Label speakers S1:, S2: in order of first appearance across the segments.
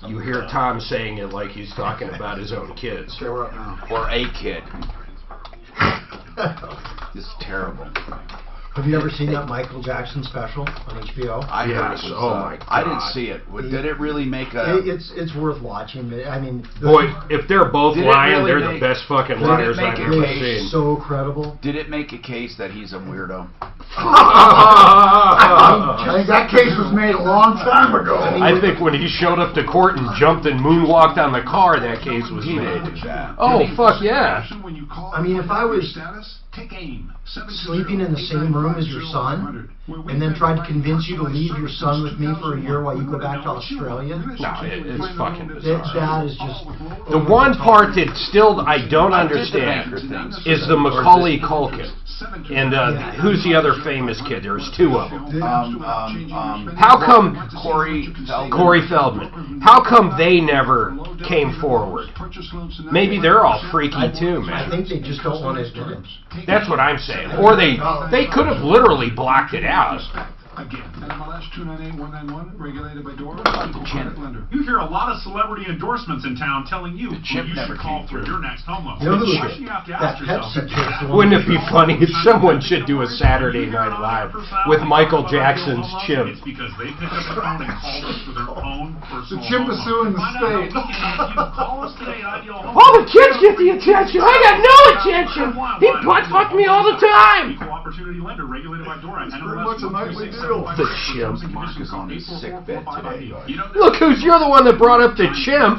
S1: You hear Tom saying it like he's talking about his own kids.
S2: Okay, we're up now.
S3: Or a kid. It's terrible.
S4: Have you ever seen that Michael Jackson special on HBO?
S3: I heard it was,
S1: oh my God.
S3: I didn't see it. Did it really make a...
S4: It's worth watching. I mean...
S1: Boy, if they're both lying,
S3: really
S1: they're the best fucking liars I've ever seen.
S4: So credible.
S3: Did it make a case that he's a weirdo?
S2: I think that case was made a long time ago.
S1: I think when he showed up to court and jumped and moonwalked on the car, that case was made. Oh, fuck yeah.
S4: I mean, if I was sleeping in the same room as your son, and then tried to convince you to leave your son with me for a year while you go back to Australia,
S1: No, it's fucking bizarre.
S4: that is just...
S1: The one part that still I don't understand is the Macaulay Culkin. And who's the other famous kid? There's two of them. How come Corey Feldman? How come they never came forward? Maybe they're all freaky too, man.
S4: I think they just don't want to admit it.
S1: That's what I'm saying. Or they could have literally blocked it out.
S5: Again, MLS 298191, regulated by DORA. You hear a lot of celebrity endorsements in town telling you who you should call for your next home loan.
S4: You know who
S5: Question you have to ask yourself,
S1: Wouldn't it be funny if someone should do a Saturday Night Live with Michael Jackson's chimp?
S5: It's because they picked up the phone and called us for their own personal
S2: The chimp is suing the state.
S5: Call us today at Ideal Home.
S1: All the kids get the attention. I got no attention. He butt fucked me all the time.
S5: Equal opportunity lender, regulated by DORA.
S2: It's pretty much a nightly deal.
S1: The chimp.
S3: Mark is on his sick bed today.
S1: Look, you're the one that brought up the chimp.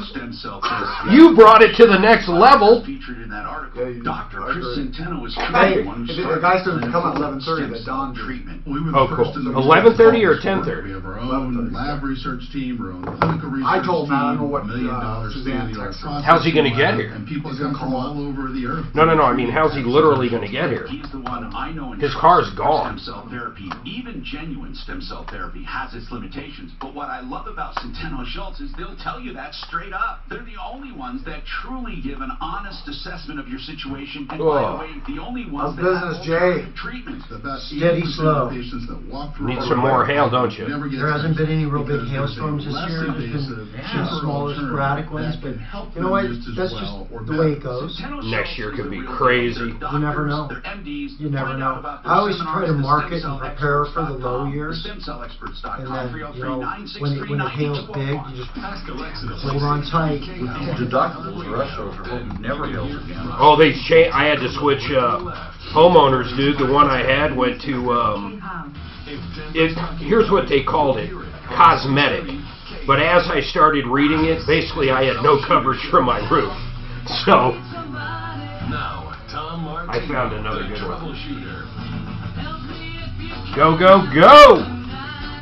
S1: You brought it to the next level.
S5: Featured in that article.
S2: Yeah,
S5: Dr. Chris Centeno is
S2: Hey, the guy said it's come at 11:30. That Don
S5: treatment.
S1: Oh, cool. 11:30 or 10:30?
S5: We have our own lab research team, our own clinical research
S2: I told him I don't know what
S5: $1 million
S2: Suzanne
S5: state-of-the-art
S2: texted.
S5: process.
S1: How's he gonna get here?
S5: And people come from all over the earth.
S1: No. I mean, how's he literally going to get here?
S5: He's the one I know.
S1: His car's gone.
S5: Stem cell therapy, even genuine stem cell therapy, has its limitations. But what I love about Centeno Schultz is they'll tell you that straight up. They're the only ones that truly give an honest assessment of your situation. And by the way, the only ones that
S2: business, Jay.
S5: have treatment. The best
S4: Steady slow.
S5: patients that walk through.
S1: Need some more hail, don't you?
S4: There hasn't been any real big hailstorms this year. There's been some smaller sporadic ones, but you know what? That's just the way it goes.
S1: Next year could be crazy.
S4: You never know. You never know. I always try to market and prepare for the low years. And then, you know, when it hails big, you just hold on tight.
S3: Deductibles, the rest of it never hails again.
S1: Oh, I had to switch homeowners, dude. The one I had went to, here's what they called it, cosmetic. But as I started reading it, basically I had no coverage for my roof. So, I found another good one. Go, go, go!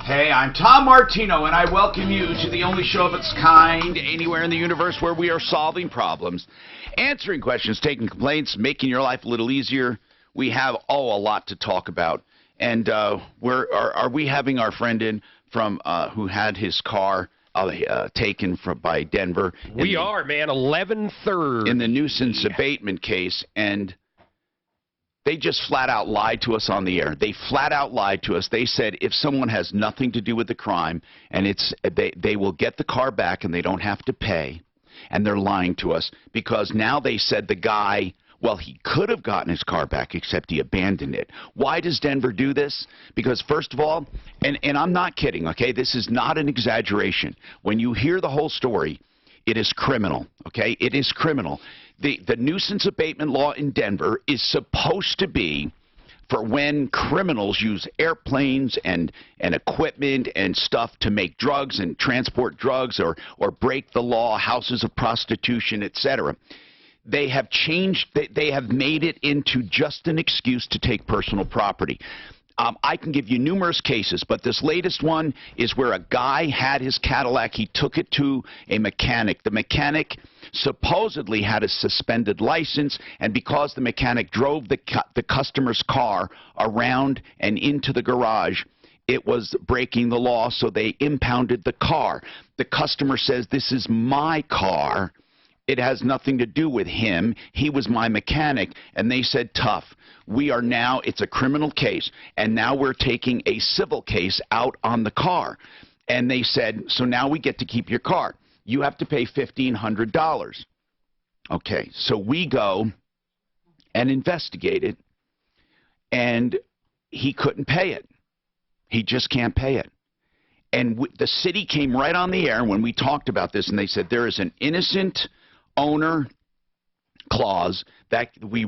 S3: Hey, I'm Tom Martino, and I welcome you to the only show of its kind anywhere in the universe where we are solving problems, answering questions, taking complaints, making your life a little easier. We have, a lot to talk about. And are we having our friend in from who had his car taken by Denver?
S1: We are, man. 11/3.
S3: In the nuisance abatement case, and they just flat out lied to us on the air. They flat out lied to us. They said if someone has nothing to do with the crime and they will get the car back and they don't have to pay, and they're lying to us because now they said the guy, well, he could have gotten his car back except he abandoned it. Why does Denver do this? Because first of all, and I'm not kidding, okay? This is not an exaggeration. When you hear the whole story, it is criminal, okay? It is criminal. The nuisance abatement law in Denver is supposed to be for when criminals use airplanes and equipment and stuff to make drugs and transport drugs or break the law, houses of prostitution, etc. They have changed, they have made it into just an excuse to take personal property. I can give you numerous cases, but this latest one is where a guy had his Cadillac. He took it to a mechanic. The mechanic supposedly had a suspended license, and because the mechanic drove the customer's car around and into the garage, it was breaking the law, so they impounded the car. The customer says, "This is my car. It has nothing to do with him. He was my mechanic." And they said, tough. We are now, it's a criminal case, and now we're taking a civil case out on the car. And they said, so now we get to keep your car. you have to pay $1,500. Okay, so we go and investigate it, and he couldn't pay it. He just can't pay it. And the city came right on the air when we talked about this, and they said there is an innocent owner clause that we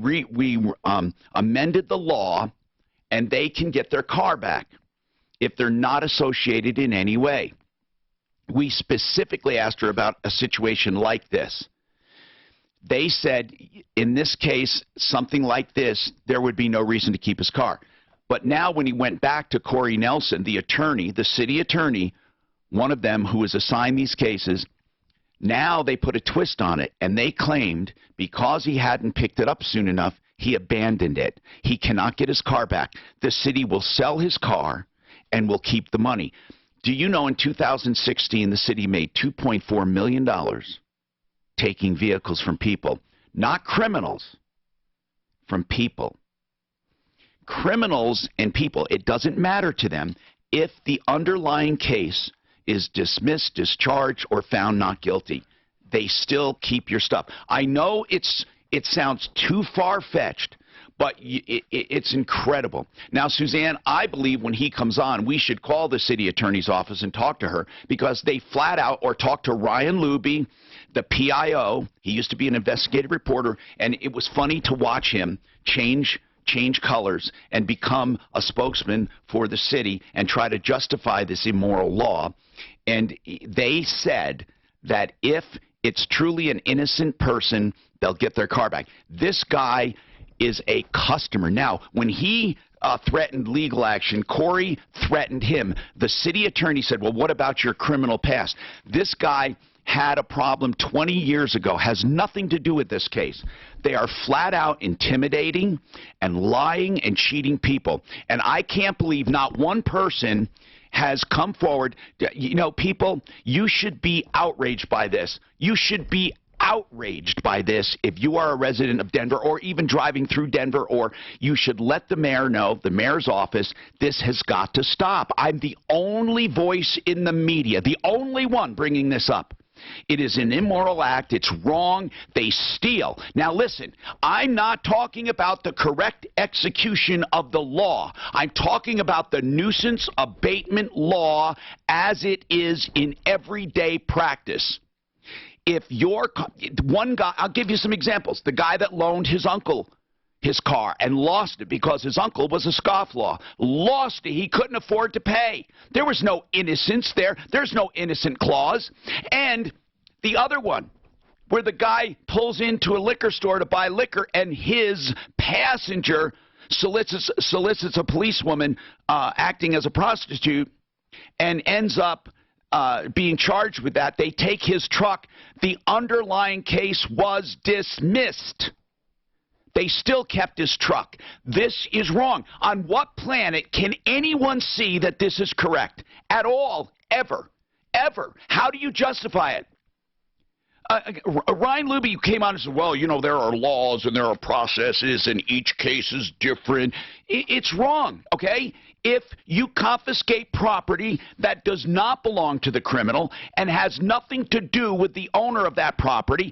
S3: amended the law, and they can get their car back if they're not associated in any way. We specifically asked her about a situation like this. They said, in this case, something like this, there would be no reason to keep his car. But now when he went back to Corey Nelson, the attorney, the city attorney, one of them who was assigned these cases, now they put a twist on it, and they claimed because he hadn't picked it up soon enough, he abandoned it. He cannot get his car back. The city will sell his car and will keep the money. Do you know in 2016 the city made $2.4 million taking vehicles from people, not criminals, from people. Criminals and people, it doesn't matter to them if the underlying case is dismissed, discharged, or found not guilty. They still keep your stuff. I know it sounds too far-fetched, but it's incredible. Now, Suzanne, I believe when he comes on, we should call the city attorney's office and talk to her, because they flat out, or talk to Ryan Luby, the PIO. He used to be an investigative reporter, and it was funny to watch him change colors and become a spokesman for the city and try to justify this immoral law. And they said that if it's truly an innocent person, they'll get their car back. This guy is a customer. Now, when he threatened legal action, Corey threatened him. The city attorney said, well, what about your criminal past? This guy had a problem 20 years ago, has nothing to do with this case. They are flat out intimidating and lying and cheating people. And I can't believe not one person has come forward. You know, people, you should be outraged by this. You should be outraged by this if you are a resident of Denver, or even driving through Denver, or you should let the mayor know, the mayor's office, this has got to stop. I'm the only voice in the media, the only one bringing this up. It is an immoral act. It's wrong. They steal. Now, listen, I'm not talking about the correct execution of the law. I'm talking about the nuisance abatement law as it is in everyday practice. If you're one guy, I'll give you some examples. The guy that loaned his uncle his car and lost it because his uncle was a scofflaw. Lost it. He couldn't afford to pay. There was no innocence there. There's no innocent clause. And the other one, where the guy pulls into a liquor store to buy liquor and his passenger solicits a policewoman acting as a prostitute and ends up being charged with that. They take his truck. The underlying case was dismissed. They still kept his truck. This is wrong. On what planet can anyone see that this is correct? At all. Ever. Ever. How do you justify it? Ryan Luby came on and said, well, you know, there are laws and there are processes and each case is different. It's wrong, okay? If you confiscate property that does not belong to the criminal and has nothing to do with the owner of that property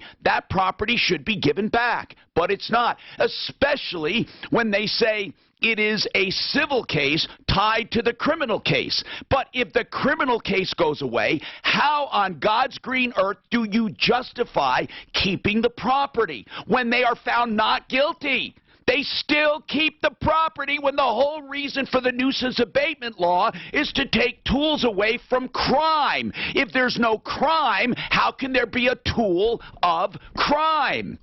S3: should be given back. But it's not, especially when they say it is a civil case tied to the criminal case. But if the criminal case goes away, how on God's green earth do you justify keeping the property when they are found not guilty? They still keep the property when the whole reason for the nuisance abatement law is to take tools away from crime. If there's no crime, how can there be a tool of crime?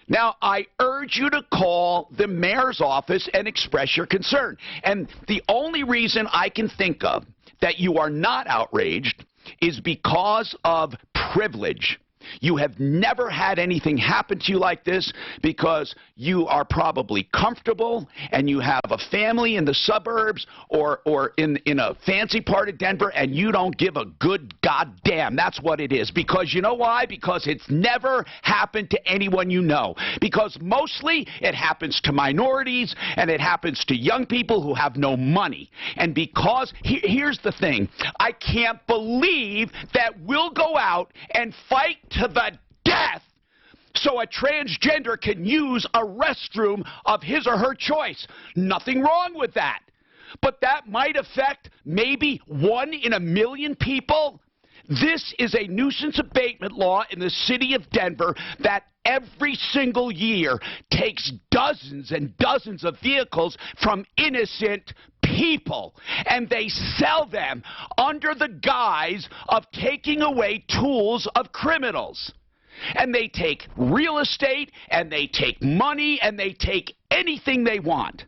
S3: Now, I urge you to call the mayor's office and express your concern. And the only reason I can think of that you are not outraged is because of privilege. You have never had anything happen to you like this because you are probably comfortable and you have a family in the suburbs or in a fancy part of Denver, and you don't give a good goddamn. That's what it is. Because you know why? Because it's never happened to anyone you know. Because mostly it happens to minorities and it happens to young people who have no money. And because, here's the thing, I can't believe that we'll go out and fight to the death so a transgender can use a restroom of his or her choice. Nothing wrong with that. But that might affect maybe 1 in a million people. This is a nuisance abatement law in the city of Denver that every single year takes dozens and dozens of vehicles from innocent people, and they sell them under the guise of taking away tools of criminals. And they take real estate, and they take money, and they take anything they want.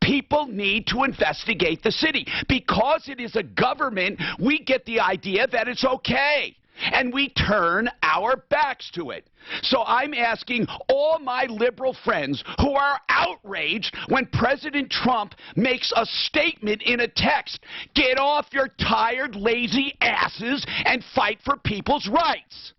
S3: People need to investigate the city. Because it is a government, we get the idea that it's okay, and we turn our backs to it. So I'm asking all my liberal friends who are outraged when President Trump makes a statement in a text, get off your tired, lazy asses and fight for people's rights.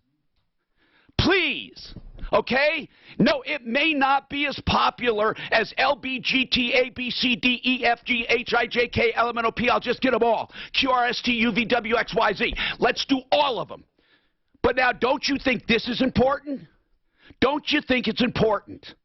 S3: Please. Okay? No, it may not be as popular as LBGTABCDEFGHIJK I'll just get them all. QRSTUVWXYZ. Let's do all of them. But now, don't you think this is important? Don't you think it's important?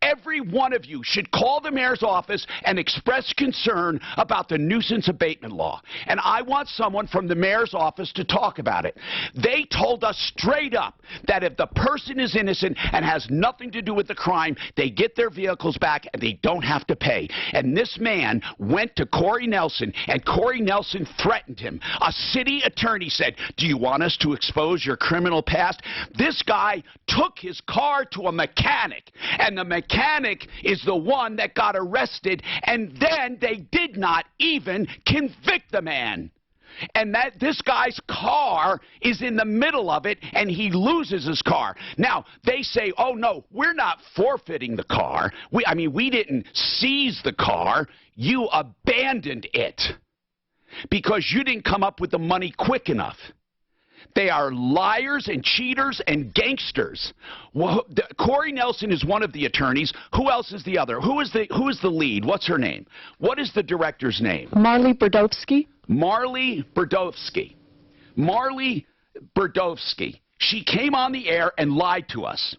S3: Every one of you should call the mayor's office and express concern about the nuisance abatement law. And I want someone from the mayor's office to talk about it. They told us straight up that if the person is innocent and has nothing to do with the crime, they get their vehicles back and they don't have to pay. And this man went to Corey Nelson, and Corey Nelson threatened him. A city attorney said, do you want us to expose your criminal past? This guy took his car to a mechanic, and the mechanic is the one that got arrested, and then they did not even convict the man. And that this guy's car is in the middle of it, and he loses his car. Now, they say, oh, no, we're not forfeiting the car. We didn't seize the car. You abandoned it because you didn't come up with the money quick enough. They are liars and cheaters and gangsters. Well, Corey Nelson is one of the attorneys. Who else is the other? Who is the lead? What's her name? What is the director's name?
S6: Marley Berdovsky.
S3: Marley Berdovsky. Marley Berdovsky. She came on the air and lied to us.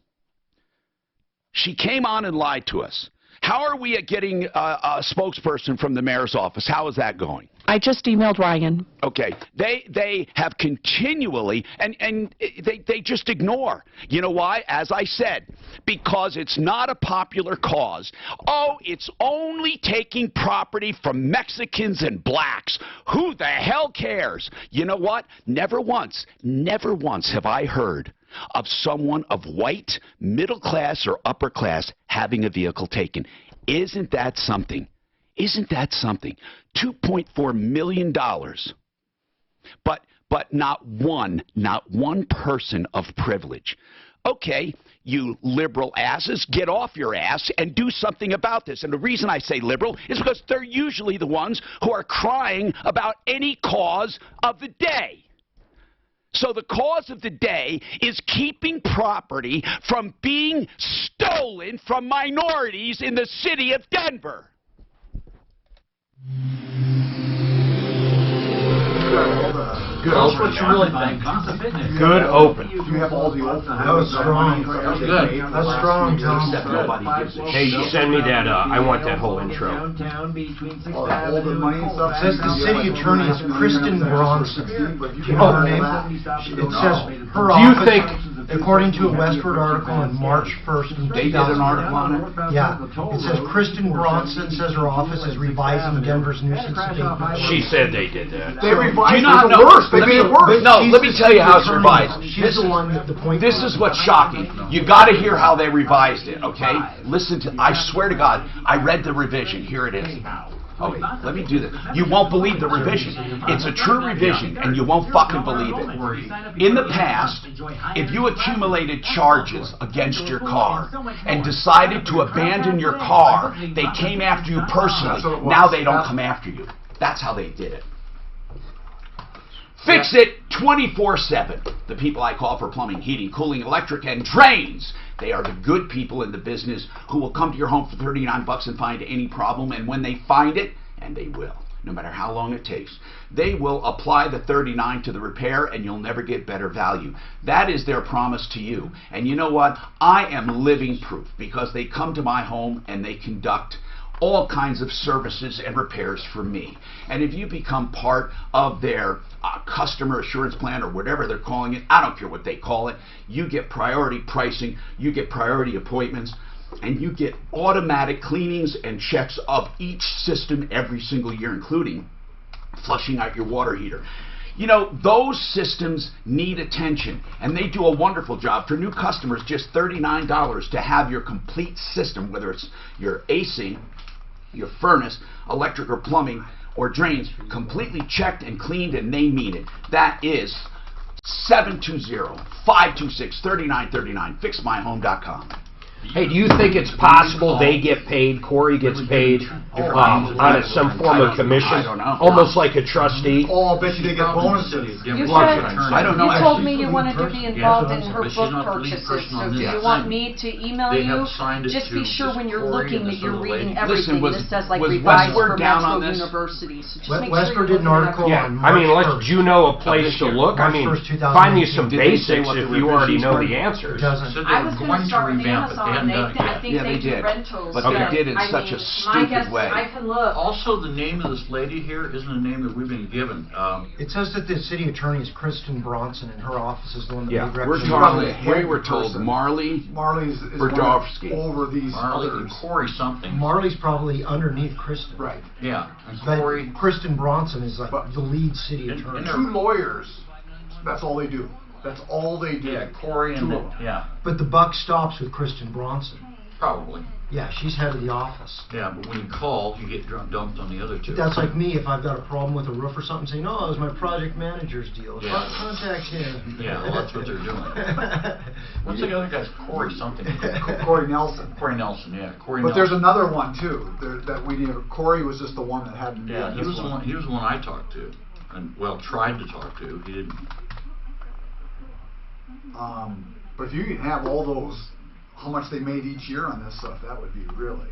S3: She came on and lied to us. How are we getting a spokesperson from the mayor's office? How is that going?
S6: I just emailed Ryan.
S3: Okay. They have continually, and they just ignore. You know why? As I said, because it's not a popular cause. Oh, it's only taking property from Mexicans and blacks. Who the hell cares? You know what? Never once have I heard of someone of white, middle class, or upper class having a vehicle taken. Isn't that something? Isn't that something? $2.4 million. But not one person of privilege. Okay, you liberal asses, get off your ass and do something about this. And the reason I say liberal is because they're usually the ones who are crying about any cause of the day. So the cause of the day is keeping property from being stolen from minorities in the city of Denver.
S1: Good
S2: Tell us
S1: open.
S2: what you really think.
S1: Good open.
S2: You have all the open.
S4: That was strong.
S1: Good.
S4: That's strong, Tom.
S1: Hey, send me that. I want that whole intro.
S2: All the money and stuff.
S4: It says the city attorney is Kristen Bronson. Do you know her name? It says her
S1: Do you
S4: office,
S1: think-
S4: according to a Westward article on March 1st in 2000.
S2: They did an article on it?
S4: Yeah. It says Kristen Bronson says her office is revising Denver's nuisance abatement law.
S1: She said they did that.
S2: They revised
S1: not
S2: it
S1: know-
S2: worse. They made it worse.
S1: No,
S4: She's
S1: let me
S4: the
S1: tell you
S4: city
S1: how it's
S4: attorney.
S1: revised.
S4: She's the one that the point.
S1: This is what's shocking. You got to hear how they revised it, okay? Listen to, I swear to God, I read the revision. Here it is.
S3: Okay, let me do this. You won't believe the revision. It's a true revision, and you won't fucking believe it. In the past, if you accumulated charges against your car and decided to abandon your car, they came after you personally. Now they don't come after you. That's how they did it. Fix it 24/7. The people I call for plumbing, heating, cooling, electric, and drains. They are the good people in the business who will come to your home for $39 and find any problem. And when they find it, and they will, no matter how long it takes, they will apply the $39 to the repair, and you'll never get better value. That is their promise to you. And you know what? I am living proof, because they come to my home and they conduct all kinds of services and repairs for me. And if you become part of their customer assurance plan, or whatever they're calling it, I don't care what they call it, you get priority pricing, you get priority appointments, and you get automatic cleanings and checks of each system every single year, including flushing out your water heater. You know, those systems need attention, and they do a wonderful job. For new customers, just $39 to have your complete system, whether it's your AC, your furnace, electric or plumbing, or drains, completely checked and cleaned, and they mean it. That is 720-526-3939, fixmyhome.com.
S1: Hey, do you think it's possible they get paid, Corey gets paid on some form of commission?
S3: I don't know.
S1: Almost like a trustee?
S2: Oh, I bet you they get bonuses.
S7: You
S3: I don't know.
S7: You told me you wanted to be involved in her book purchases, so do you want me to email you? Just be sure when you're looking that you're reading everything. This says like revised for Metro University, so just make sure
S4: Westford
S7: you're
S4: did an
S7: looking
S4: article
S7: at
S4: on
S1: I mean,
S4: March
S1: let
S4: 1st.
S1: Juno a place to look. I mean,
S4: March 1st,
S1: find you some
S3: Did they say
S1: basics
S3: what the
S1: if you already know the
S3: revisions
S1: answers.
S4: Doesn't.
S7: I was going to start with Amazon. I think
S3: Yeah,
S7: they
S3: they
S7: do
S3: did.
S7: rentals.
S3: But they did in such a
S7: my guess
S3: stupid way.
S7: is I can look.
S8: Also, the name of this lady here isn't a name that we've been given.
S4: It says that the city attorney is Kristen Bronson, and her office is the one that
S1: Yeah,
S4: made
S3: We're
S4: recommendations.
S3: told, we were told Marley
S2: Marley's is
S3: Berdovsky.
S2: over these
S8: Marley and
S2: others.
S8: Corey something.
S4: Marley's probably underneath Kristen.
S2: Right.
S8: Yeah, and
S4: But
S8: Corey.
S4: Kristen Bronson is like
S2: But-
S4: the lead city
S8: And-
S4: attorney.
S8: and
S2: Two lawyers, that's all they do. That's all they do.
S8: Yeah, Corey and
S2: Two of them.
S8: yeah,
S4: But the buck stops with Kristen Bronson.
S8: probably.
S4: Yeah, she's head of the office.
S8: Yeah, but when you call, you get dumped on the other two.
S4: But that's like me, if I've got a problem with a roof or something, saying, no, it was my project manager's deal.
S8: Yeah.
S4: Contact him.
S8: Yeah, well, that's what they're doing. What's the other guy's? Corey something.
S2: Corey Nelson.
S8: Corey Nelson, yeah, Corey
S2: But
S8: Nelson.
S2: there's another one too. That we need. Corey was just the one that hadn't.
S8: Yeah, he was the one. He was the one I talked to, and well, tried to talk to. He didn't.
S2: But if you can have all those, how much they made each year on this stuff, that would be really.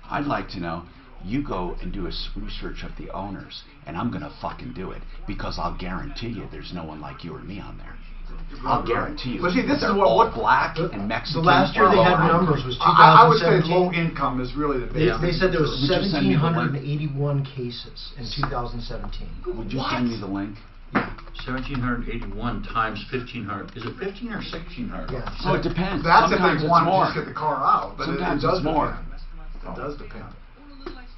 S3: I'd like to know, you go and do a research of the owners, and I'm going to fucking do it, because I'll guarantee you there's no one like you or me on there. I'll guarantee you.
S2: But see, this
S3: They're
S2: is
S3: all
S2: what
S3: black and Mexican.
S4: The last year they
S3: all
S4: had
S3: over.
S4: numbers was
S2: I would say
S4: 2017.
S2: low income is really the big.
S4: They said there was
S3: Would you send me the link?
S4: 1,781 cases in 2017.
S3: Would you send me the link?
S8: 1,781 times 1,500. Is it 1,500 or 1,600?
S4: Yeah.
S3: Oh, it depends.
S2: That's
S3: Sometimes
S2: if they
S3: it's
S2: want to
S3: more.
S2: just get the car out. But
S3: Sometimes
S2: it does
S3: it's more.
S2: depend. It does depend.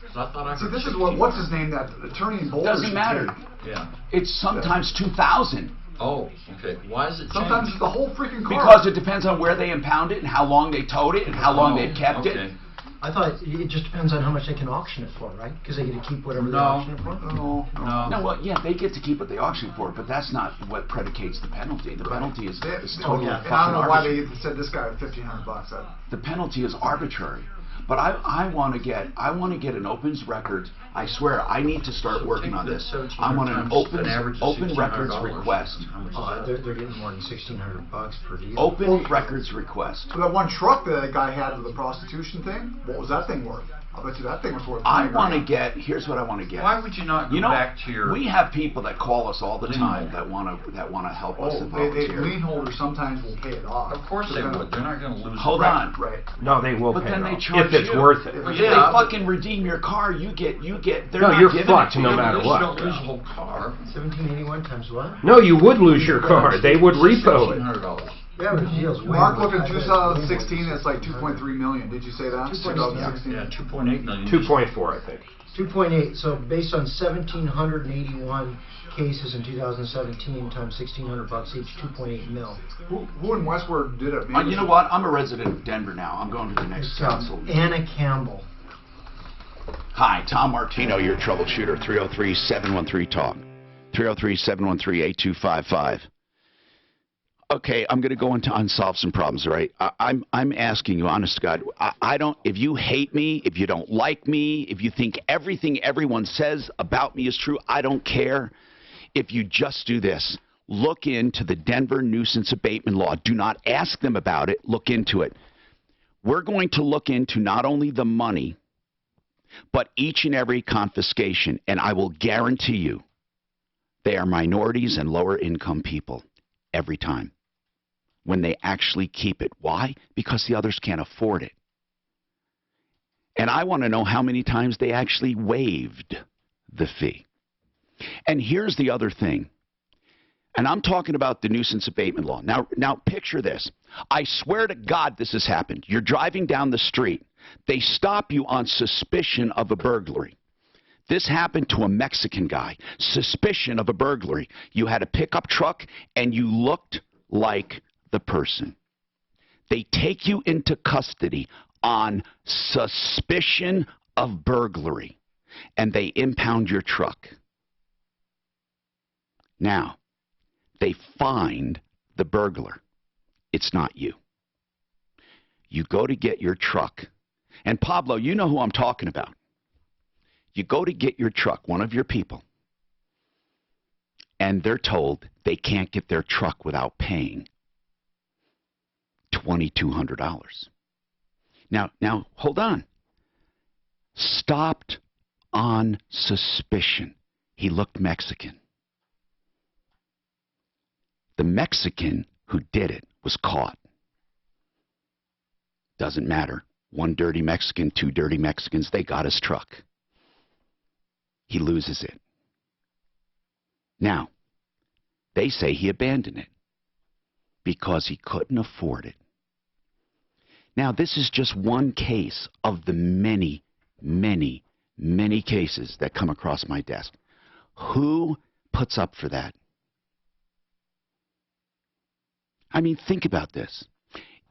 S8: 'Cause I thought I
S2: See,
S8: heard
S2: this is
S8: 1,600.
S2: what's his name? That attorney in Boulder.
S3: Doesn't
S2: should
S3: matter.
S2: take.
S8: Yeah.
S3: It's sometimes 2,000.
S8: Oh, okay. Why is it
S2: Sometimes
S8: changed?
S2: it's the whole freaking car.
S3: Because it depends on where they impound it and how long they towed it and how long they've kept it.
S8: Okay.
S4: I thought it just depends on how much they can auction it for, right? Because they get to keep whatever they
S8: No.
S4: auction it for.
S2: No.
S3: No, well, yeah, they get to keep what they auction for, but that's not what predicates the penalty. The penalty is totally
S2: And
S3: fucking
S2: I don't know why
S3: arbitrary.
S2: they said this guy at $1,500.
S3: The penalty is arbitrary. But I want to get an opens record. I swear, I need to start working on this. I want an open records request.
S8: How much is
S4: Oh,
S8: that?
S4: they're getting more than $1,600 per deal.
S3: Open records request.
S2: So that one truck that guy had with the prostitution thing, what was that thing worth? I bet you that thing was worth.
S3: I
S2: 20
S3: want to
S2: grand.
S3: get. Here's what I want to get.
S8: Why would you not go
S3: You know,
S8: back to your...
S3: we have people that call us all the
S8: Lien
S3: time
S8: holder.
S3: that want to help us
S2: Oh,
S3: and
S2: they
S3: volunteer.
S2: lien holders sometimes will pay it off.
S8: Of course they would. They're not going to lose.
S3: Hold
S2: Right,
S3: on.
S2: right.
S1: No, they will
S3: But
S1: pay
S3: then
S1: it
S3: they
S1: off.
S3: charge
S1: If it's
S3: you.
S1: worth it.
S3: If
S8: Yeah,
S3: they
S8: but-
S3: fucking redeem your car, you get. They're
S1: No,
S3: not
S1: you're
S3: giving
S1: fucked
S3: it to
S1: no
S3: you.
S1: matter
S8: You
S1: what.
S8: don't lose the whole car.
S4: 1781 times what?
S1: No, you would lose your car. They would repo it.
S8: $1,600.
S4: The average deal's way
S2: Mark,
S4: more.
S2: look at
S4: I bet it's
S2: 2016,
S4: way more.
S2: it's like 2.3 million. Did you say that? 2016.
S8: Yeah, 2.8 million.
S1: 2.4, I think.
S4: 2.8. So based on 1,781 cases in 2017 times $1,600 each, 2.8 mil.
S2: Who in Westward did it?
S3: You know what? I'm a resident of Denver now. I'm going to the next
S4: It's,
S3: council.
S4: Anna Campbell.
S3: Hi, Tom Martino, your troubleshooter, 303-713-TALK, 303-713-8255. Okay, I'm going to go into unsolve some problems, right? I'm asking you, honest to God, I don't, if you hate me, if you don't like me, if you think everything everyone says about me is true, I don't care. If you just do this, look into the Denver nuisance abatement law. Do not ask them about it. Look into it. We're going to look into not only the money, but each and every confiscation, and I will guarantee you they are minorities and lower income people every time when they actually keep it. Why? Because the others can't afford it. And I want to know how many times they actually waived the fee. And here's the other thing. And I'm talking about the nuisance abatement law. Now picture this. I swear to God this has happened. You're driving down the street. They stop you on suspicion of a burglary. This happened to a Mexican guy. Suspicion of a burglary. You had a pickup truck and you looked like the person. They take you into custody on suspicion of burglary and they impound your truck. Now, they find the burglar. It's not you. You go to get your truck. And Pablo, you know who I'm talking about. You go to get your truck, one of your people, and they're told they can't get their truck without paying $2,200. Now, hold on. Stopped on suspicion. He looked Mexican. The Mexican who did it was caught. Doesn't matter. One dirty Mexican, two dirty Mexicans, they got his truck. He loses it. Now, they say he abandoned it because he couldn't afford it. Now, this is just one case of the many, many, many cases that come across my desk. Who puts up for that? I mean, think about this.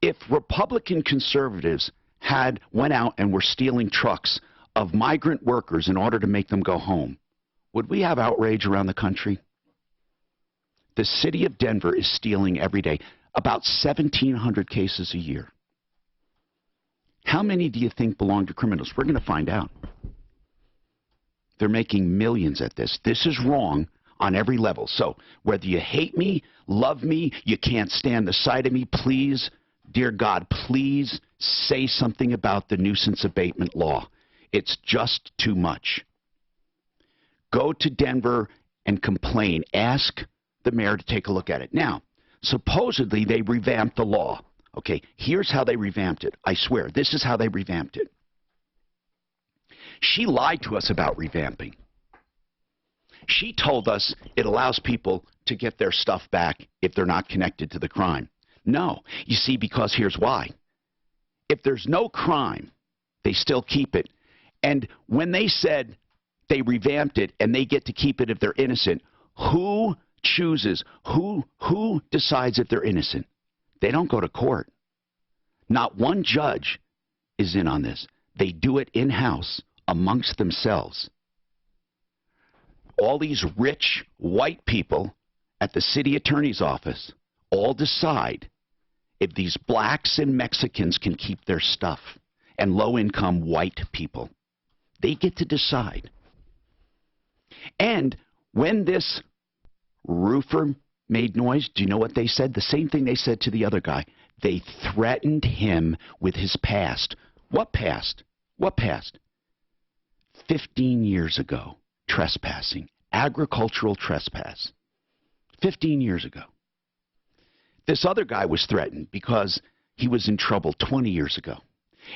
S3: If Republican conservatives went out and were stealing trucks of migrant workers in order to make them go home, would we have outrage around the country? The city of Denver is stealing every day, about 1,700 cases a year. How many do you think belong to criminals? We're going to find out. They're making millions at this. This is wrong on every level. So whether you hate me, love me, you can't stand the sight of me, please, dear God, please say something about the nuisance abatement law. It's just too much. Go to Denver and complain. Ask the mayor to take a look at it. Now, supposedly they revamped the law. Okay, here's how they revamped it. I swear, this is how they revamped it. She lied to us about revamping. She told us it allows people to get their stuff back if they're not connected to the crime. No, you see, because here's why. If there's no crime, they still keep it. And when they said they revamped it and they get to keep it if they're innocent, who chooses, who decides if they're innocent? They don't go to court. Not one judge is in on this. They do it in-house amongst themselves. All these rich white people at the city attorney's office all decide if these blacks and Mexicans can keep their stuff, and low-income white people. They get to decide. And when this roofer made noise, do you know what they said? The same thing they said to the other guy. They threatened him with his past. What past? What past? 15 years ago, trespassing, agricultural trespass. 15 years ago. This other guy was threatened because he was in trouble 20 years ago.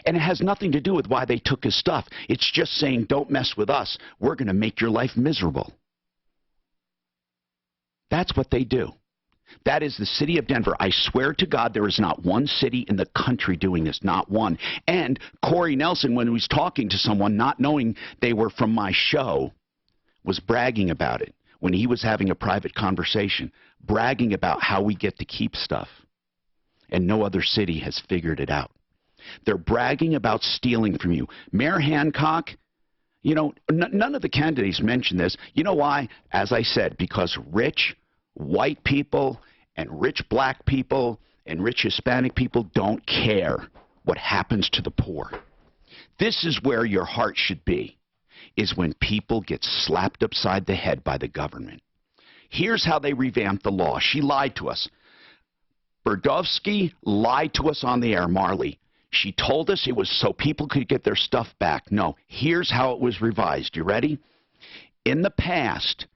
S3: And it has nothing to do with why they took his stuff. It's just saying, don't mess with us. We're going to make your life miserable. That's what they do. That is the city of Denver. I swear to God, there is not one city in the country doing this, not one. And Corey Nelson, when he was talking to someone, not knowing they were from my show, was bragging about it when he was having a private conversation, bragging about how we get to keep stuff. And no other city has figured it out. They're bragging about stealing from you. Mayor Hancock, You know, none of the candidates mentioned this. You know why? As I said, because rich white people and rich black people and rich Hispanic people don't care what happens to the poor. This is where your heart should be, is when people get slapped upside the head by the government. Here's how they revamped the law. She lied to us. Berdovsky lied to us on the air, Marley. She told us it was so people could get their stuff back. No, here's how it was revised. You ready? In the past,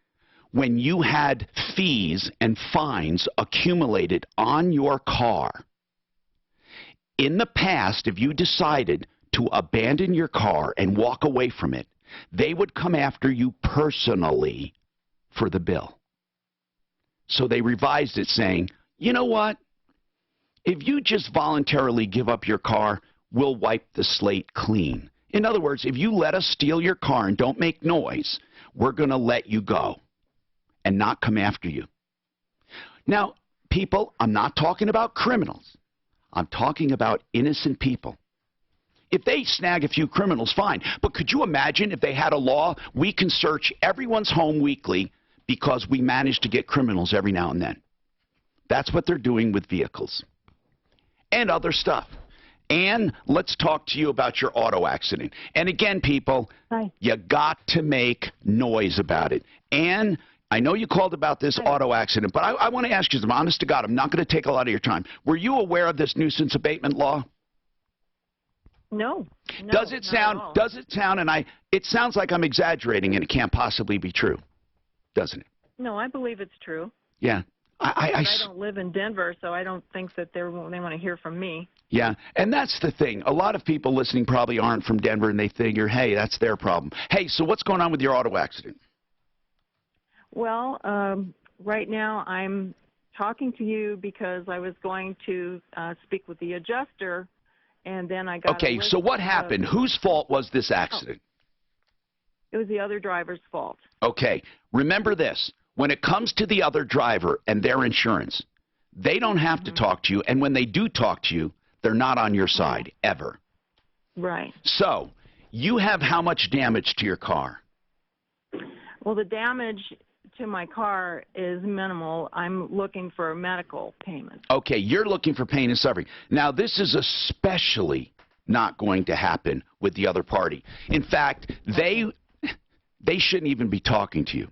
S3: when you had fees and fines accumulated on your car, in the past, if you decided to abandon your car and walk away from it, they would come after you personally for the bill. So they revised it saying, you know what? If you just voluntarily give up your car, we'll wipe the slate clean. In other words, if you let us steal your car and don't make noise, we're going to let you go and not come after you. Now, people, I'm not talking about criminals. I'm talking about innocent people. If they snag a few criminals, fine. But could you imagine if they had a law, we can search everyone's home weekly because we manage to get criminals every now and then? That's what they're doing with vehicles and other stuff. Ann, let's talk to you about your auto accident. And again, people,
S9: Hi.
S3: You got to make noise about it. Ann, I know you called about this auto accident, but I want to ask you, honest to God, I'm not going to take a lot of your time. Were you aware of this nuisance abatement law?
S9: No.
S3: Does it sound, and it sounds like I'm exaggerating and it can't possibly be true, doesn't it?
S9: No, I believe it's true.
S3: Yeah.
S9: I don't live in Denver, so I don't think that they want to hear from me.
S3: Yeah, and that's the thing. A lot of people listening probably aren't from Denver, and they figure, hey, that's their problem. Hey, so what's going on with your auto accident?
S9: Well, right now I'm talking to you because I was going to speak with the adjuster, and then I got
S3: Okay, so what happened? Whose fault was this accident?
S9: It was the other driver's fault.
S3: Okay, remember this. When it comes to the other driver and their insurance, they don't have to talk to you, and when they do talk to you, they're not on your side, ever.
S9: Right.
S3: So, you have how much damage to your car?
S9: Well, the damage to my car is minimal. I'm looking for a medical payment.
S3: Okay, you're looking for pain and suffering. Now, this is especially not going to happen with the other party. In fact, they shouldn't even be talking to you.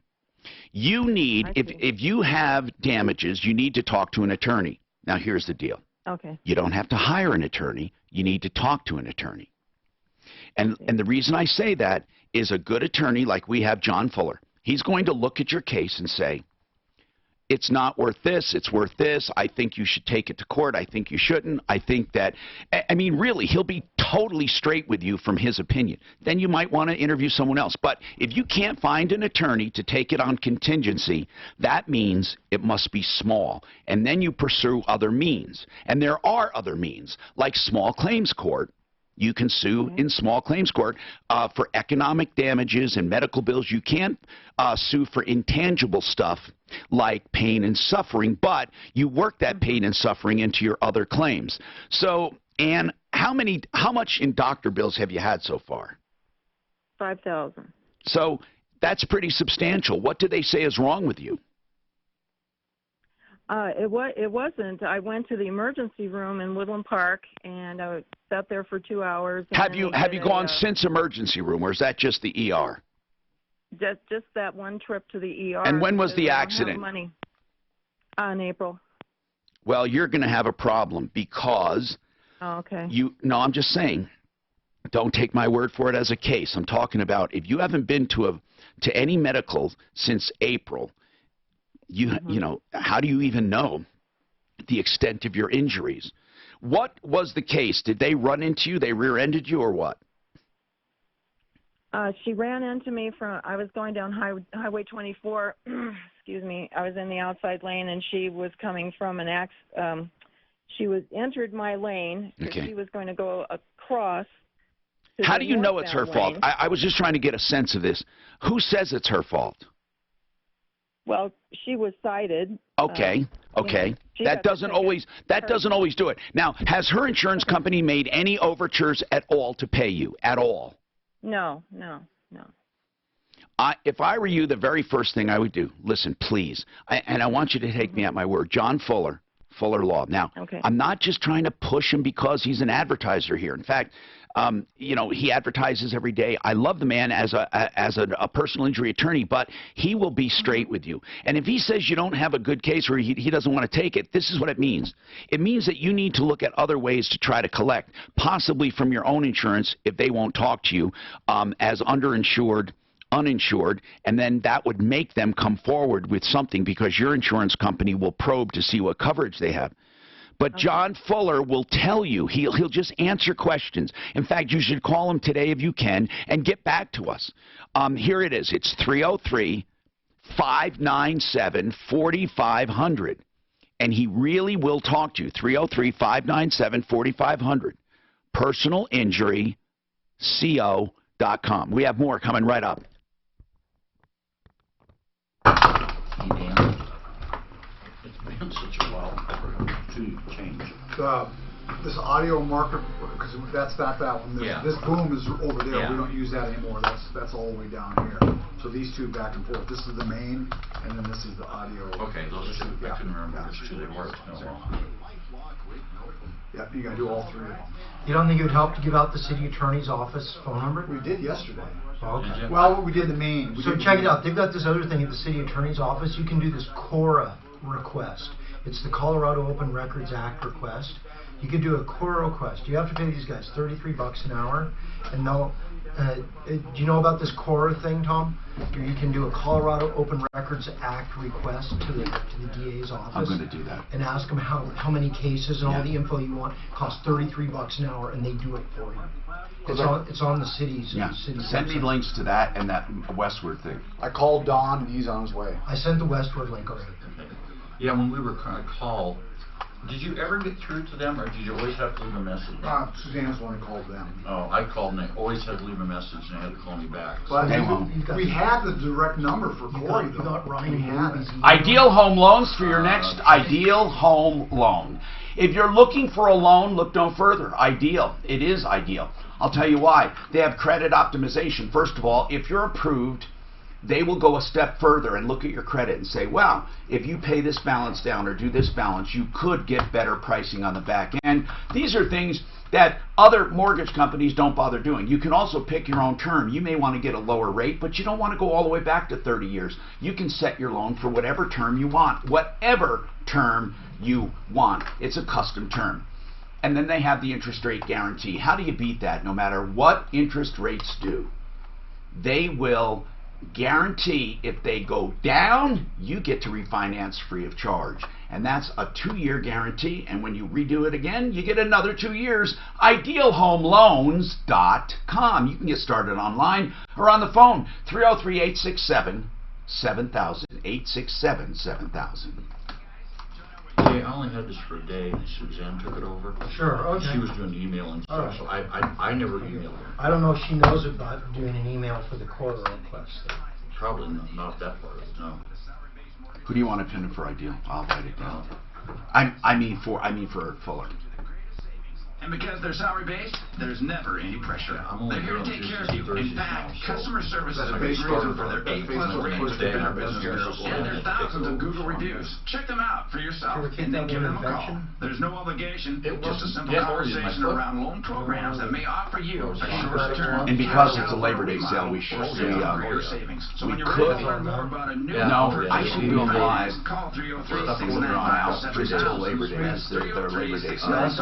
S3: You need, if you have damages, you need to talk to an attorney. Now, here's the deal.
S9: Okay.
S3: You don't have to hire an attorney. You need to talk to an attorney. And the reason I say that is a good attorney like we have John Fuller. He's going to look at your case and say, it's not worth this, it's worth this, I think you should take it to court, I think you shouldn't, I think that, I mean, really, he'll be totally straight with you from his opinion. Then you might want to interview someone else. But if you can't find an attorney to take it on contingency, that means it must be small. And then you pursue other means. And there are other means, like small claims court. You can sue in small claims court for economic damages and medical bills. You can't sue for intangible stuff like pain and suffering, but you work that pain and suffering into your other claims. So, Ann, how much in doctor bills have you had so far?
S9: $5,000.
S3: So that's pretty substantial. What do they say is wrong with you?
S9: It wasn't. I went to the emergency room in Woodland Park, and I sat there for 2 hours.
S3: Have you gone since emergency room, or is that just the ER?
S9: Just that one trip to the ER.
S3: And when was the accident?
S9: Money. In April.
S3: Well, you're going to have a problem because no, I'm just saying, don't take my word for it as a case. I'm talking about if you haven't been to any medical since April, you know, how do you even know the extent of your injuries? What was the case? Did they run into you? They rear-ended you or what?
S9: She ran into me I was going down Highway 24. Excuse me. I was in the outside lane, and she was coming from she entered my lane because she was going to go across.
S3: How do you know it's her fault? I was just trying to get a sense of this. Who says it's her fault?
S9: Well, she was cited.
S3: Okay. That doesn't always do it. Now, has her insurance company made any overtures at all to pay you at all?
S9: No. No.
S3: If I were you, the very first thing I would do, listen, please, and I want you to take me at my word, John Fuller, Fuller Law. Now,
S9: Okay.
S3: I'm not just trying to push him because he's an advertiser here. In fact, you know, he advertises every day. I love the man as a personal injury attorney, but he will be straight with you. And if he says you don't have a good case or he doesn't want to take it, this is what it means. It means that you need to look at other ways to try to collect, possibly from your own insurance if they won't talk to you, as underinsured, uninsured, and then that would make them come forward with something because your insurance company will probe to see what coverage they have. But John Fuller will tell you. He'll just answer questions. In fact, you should call him today if you can and get back to us. Here it is. It's 303-597-4500. And he really will talk to you. 303-597-4500. PersonalInjuryCO.com. We have more coming right up.
S8: It's been such a while to change.
S2: This audio marker, because that's not that one. This boom is over there.
S8: Yeah.
S2: We don't use that anymore. That's all the way down here. So these two back and forth. This is the main, and then this is the audio.
S8: Okay, those two. I couldn't remember which two they were.
S2: Yeah, you gotta do all three of them.
S4: You don't think it would help to give out the city attorney's office phone number?
S2: We did yesterday.
S4: Oh, okay.
S2: Well, we did the main.
S4: So check it out. They've got this other thing at the city attorney's office. You can do this CORA request. It's the Colorado Open Records Act request. You could do a CORA request. You have to pay these guys $33 an hour, and they'll. Do you know about this CORA thing, Tom? You can do a Colorado Open Records Act request to the DA's office.
S3: I'm going to do that.
S4: And ask them how many cases and all the info you want. It costs $33 an hour, and they do it for you. It's on the city's.
S3: Send me links to that and that Westward thing.
S2: I called Don, and he's on his way.
S4: I sent the Westward link already.
S8: Yeah, when we were trying to call, did you ever get through to them, or did you always have to leave a message?
S2: Suzanne's the one who called them.
S8: Oh, I called and they always had to leave a message, and they had to call me back.
S2: But we had the direct number for Corey, though. We had it.
S1: Ideal Home Loans for your next Ideal Home Loan. If you're looking for a loan, look no further. Ideal. It is ideal. I'll tell you why. They have credit optimization. First of all, if you're approved, they will go a step further and look at your credit and say, wow, if you pay this balance down or do this balance, you could get better pricing on the back end. These are things that other mortgage companies don't bother doing. You can also pick your own term. You may want to get a lower rate, but you don't want to go all the way back to 30 years. You can set your loan for whatever term you want, whatever term you want. It's a custom term. And then they have the interest rate guarantee. How do you beat that? No matter what interest rates do, they will guarantee if they go down, you get to refinance free of charge. And that's a 2-year guarantee. And when you redo it again, you get another 2 years. IdealHomeLoans.com. You can get started online or on the phone. 303-867-7000. 867-7000.
S8: Yeah, I only had this for a day. Suzanne took it over.
S4: Sure, okay.
S8: She was doing email and stuff, so I never emailed her.
S4: I don't know if she knows about doing an email for the CORA request.
S8: Probably not that part of it, no.
S3: Who do you want to pin for Ideal? I'll write it down. I mean for Fuller.
S5: And because they're salary-based, there's never any pressure. They're here to take care of you. In fact, customer service is a big reason for their A+ ratings with our business bureaus and their thousands of Google reviews. Check them out for yourself and then give them a call. There's no obligation, just a simple conversation around loan programs that may offer you a shorter term.
S3: And because it's a Labor Day sale, we should
S5: savings. So when you're ready to learn more about a new
S3: I should do them live.
S5: Call
S3: 303-695-7000. Labor Day. It's their Labor Day sale.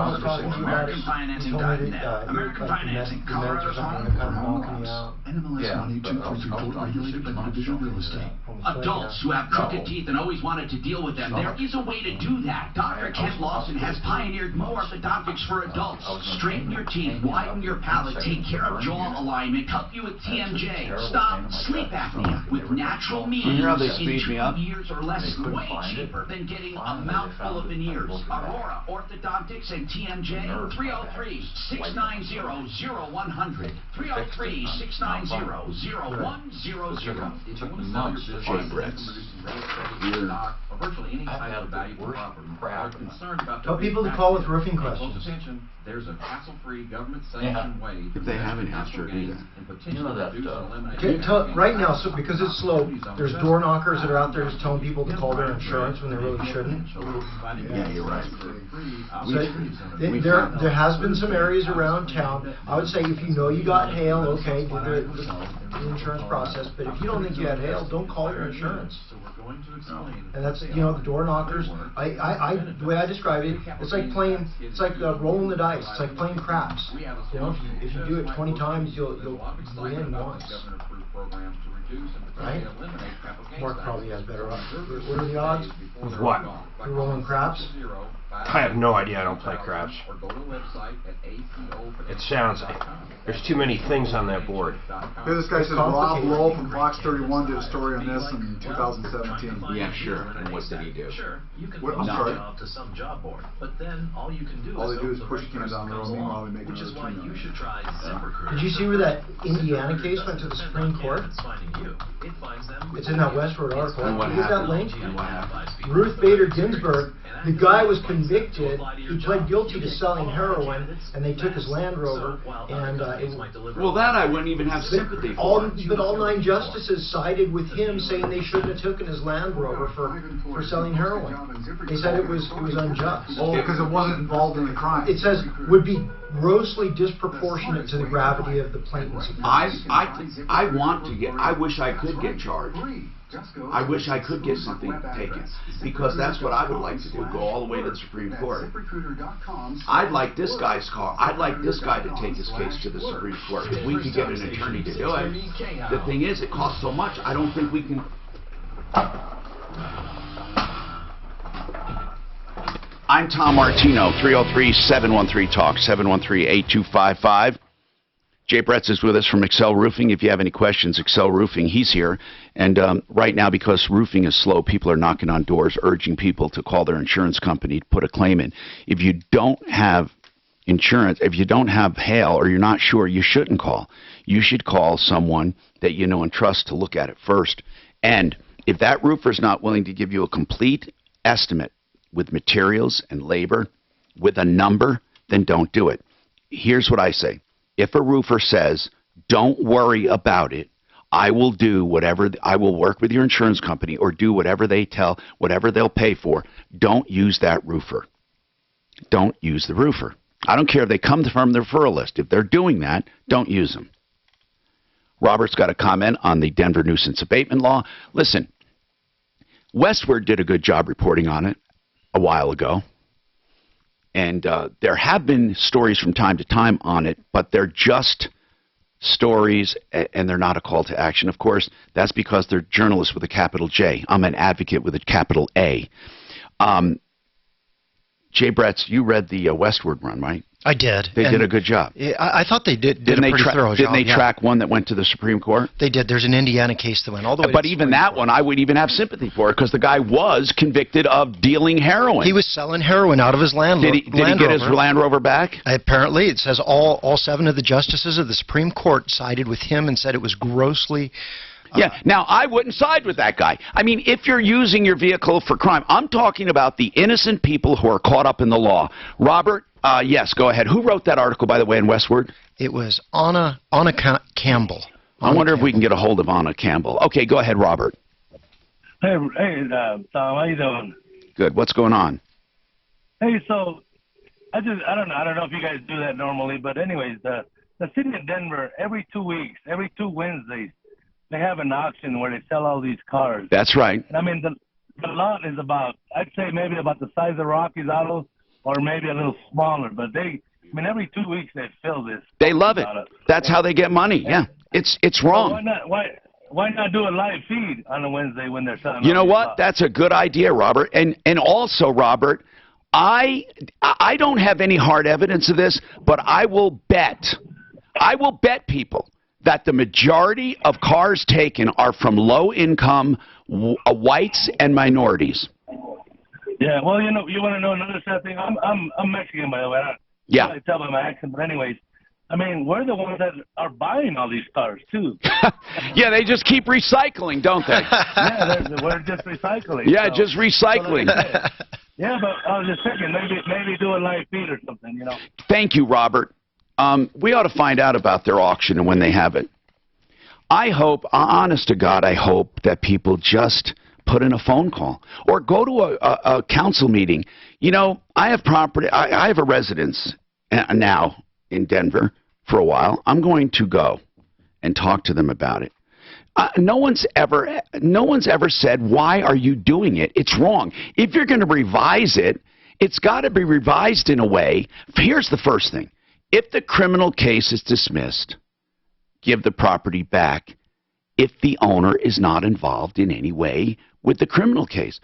S5: AmericanFinancing.net. American Financing, Colorado's home for home loans.
S8: NMLS 18234, regulated by the Division of Real Estate.
S5: Adults who have crooked teeth and always wanted to deal with them, there is a way to do that. Dr. Kent Lawson has pioneered more orthodontics for adults. Straighten your teeth, widen your palate, take care of jaw alignment, help you with TMJ, stop sleep apnea with natural means
S3: You hear how they
S5: in
S3: speed
S5: 2
S3: me up?
S5: years or less, way cheaper than getting a mouthful of veneers. Aurora Orthodontics and TMJ, 303-690-0100, 303-690-0100.
S8: It took me months.
S3: Shame Brits.
S5: virtually any
S8: I've
S5: type
S8: had
S5: of
S8: the
S5: valuable
S8: worst
S5: property,
S8: crap
S5: are concerned about
S4: Tell people to call with roofing questions.
S5: Close attention, there's a hassle-free, government-sanctioned way to
S3: If they haven't
S5: measure
S3: sure,
S5: capital
S3: do
S5: gains
S3: that.
S5: and potentially
S8: You know that,
S5: reduce and eliminate
S4: Okay,
S5: capital gains.
S4: right now, so because it's slow, there's door knockers that are out there just telling people to call their insurance when they really shouldn't.
S3: Yeah, you're right.
S4: So there has been some areas around town. I would say if you know you got hail, okay, do the insurance process. But if you don't think you had hail, don't call your insurance. And that's, you know, the door knockers. The way I describe it, it's like rolling the dice. It's like playing craps. You know, if you do it 20 times, you'll win once. Right? Mark probably has better odds. What are the odds?
S1: With what?
S4: You're rolling craps?
S1: I have no idea. I don't play craps. It sounds like there's too many things on that board.
S2: Here, this guy says Rob Lowe from Fox 31 did a story on this in 2017.
S3: Yeah, sure. And what did he do?
S10: Sure, you can
S2: What,
S10: post
S2: I'm
S10: a
S2: sorry?
S10: job to some job board, but then all you can do
S2: All
S10: is
S2: they do
S10: hope
S2: is
S10: the
S2: push
S10: right
S2: cans
S10: person
S2: down the road,
S10: comes
S2: meanwhile
S10: along,
S2: they make
S10: which is why
S2: another
S10: you
S2: $2
S10: should try ZipRecruiter.
S4: Did you see where that Indiana case went to the Supreme Court?
S10: It's finding you. It finds them.
S4: It's in that Westward article.
S3: And what
S4: Is that
S3: happened?
S4: link?
S3: And what happened?
S4: Ruth Bader Ginsburg, the guy was convicted. He pled guilty to selling heroin, and they took his Land Rover. And
S3: Well, that I wouldn't even have sympathy for.
S4: but all 9 justices sided with him, saying they shouldn't have taken his Land Rover for selling heroin. They said it was unjust.
S2: Oh, because it wasn't involved in the crime.
S4: It says would be grossly disproportionate to the gravity of the plaintiff's offense.
S3: I want to get. I wish I could get charged. I wish I could get something taken, because that's what I would like to do, go all the way to the Supreme Court. I'd like this guy's car. I'd like this guy to take his case to the Supreme Court. If we could get an attorney to do it. The thing is, it costs so much, I don't think we can. I'm Tom Martino, 303-713-TALK, 713-8255. Jay Bretz is with us from Excel Roofing. If you have any questions, Excel Roofing, he's here. And right now, because roofing is slow, people are knocking on doors, urging people to call their insurance company to put a claim in. If you don't have insurance, if you don't have hail or you're not sure, you shouldn't call. You should call someone that you know and trust to look at it first. And if that roofer is not willing to give you a complete estimate with materials and labor, with a number, then don't do it. Here's what I say. If a roofer says, don't worry about it, I will do whatever, I will work with your insurance company or do whatever they tell, whatever they'll pay for, don't use that roofer. Don't use the roofer. I don't care if they come from the referral list. If they're doing that, don't use them. Robert's got a comment on the Denver nuisance abatement law. Listen, Westward did a good job reporting on it a while ago. And there have been stories from time to time on it, but they're just stories, and they're not a call to action. Of course, that's because they're journalists with a capital J. I'm an advocate with a capital A. Jay Bretz, you read the Westward run, right?
S11: I did.
S3: They did a good job.
S11: I thought they did a pretty thorough job.
S3: Didn't they track one that went to the Supreme Court?
S11: They did. There's an Indiana case that went all the way
S3: But even that one, I would even have sympathy for it, because the guy was convicted of dealing heroin.
S11: He was selling heroin out of his Land Rover.
S3: Did he get his Land Rover back?
S11: Apparently, it says all 7 of the justices of the Supreme Court sided with him and said it was grossly...
S3: Yeah, now I wouldn't side with that guy. I mean, if you're using your vehicle for crime, I'm talking about the innocent people who are caught up in the law. Robert, yes, go ahead. Who wrote that article, by the way, in Westward?
S11: It was Anna Campbell.
S3: I wonder if we can get a hold of Anna Campbell. Okay, go ahead, Robert.
S12: Hey, Tom, how you doing?
S3: Good. What's going on?
S12: Hey, so I don't know if you guys do that normally, but anyways, the city of Denver, every 2 weeks, every 2 Wednesdays, they have an auction where they sell all these cars.
S3: That's right.
S12: And I mean, the lot is about, I'd say maybe about the size of Rocky's auto, or maybe a little smaller. But every 2 weeks they fill this.
S3: They love it. That's how they get money. Yeah, it's wrong.
S12: Well, why not do a live feed on a Wednesday when they're selling?
S3: You know what? That's a good idea, Robert. And also, Robert, I don't have any hard evidence of this, but I will bet people that the majority of cars taken are from low-income whites and minorities.
S12: Yeah, well, you want to know another sad thing? I'm Mexican, by the way.
S3: Yeah.
S12: I tell by my accent, but anyways, I mean, we're the ones that are buying all these cars, too.
S3: Yeah, they just keep recycling, don't they?
S12: Yeah, we're just recycling.
S3: Yeah,
S12: so,
S3: just recycling.
S12: Yeah, but I was just thinking, maybe do a live feed or something, you know.
S3: Thank you, Robert. We ought to find out about their auction and when they have it. I hope, honest to God, I hope that people just put in a phone call or go to a council meeting. You know, I have property. I have a residence now in Denver for a while. I'm going to go and talk to them about it. No one's ever said, why are you doing it? It's wrong. If you're going to revise it, it's got to be revised in a way. Here's the first thing. If the criminal case is dismissed, give the property back if the owner is not involved in any way with the criminal case.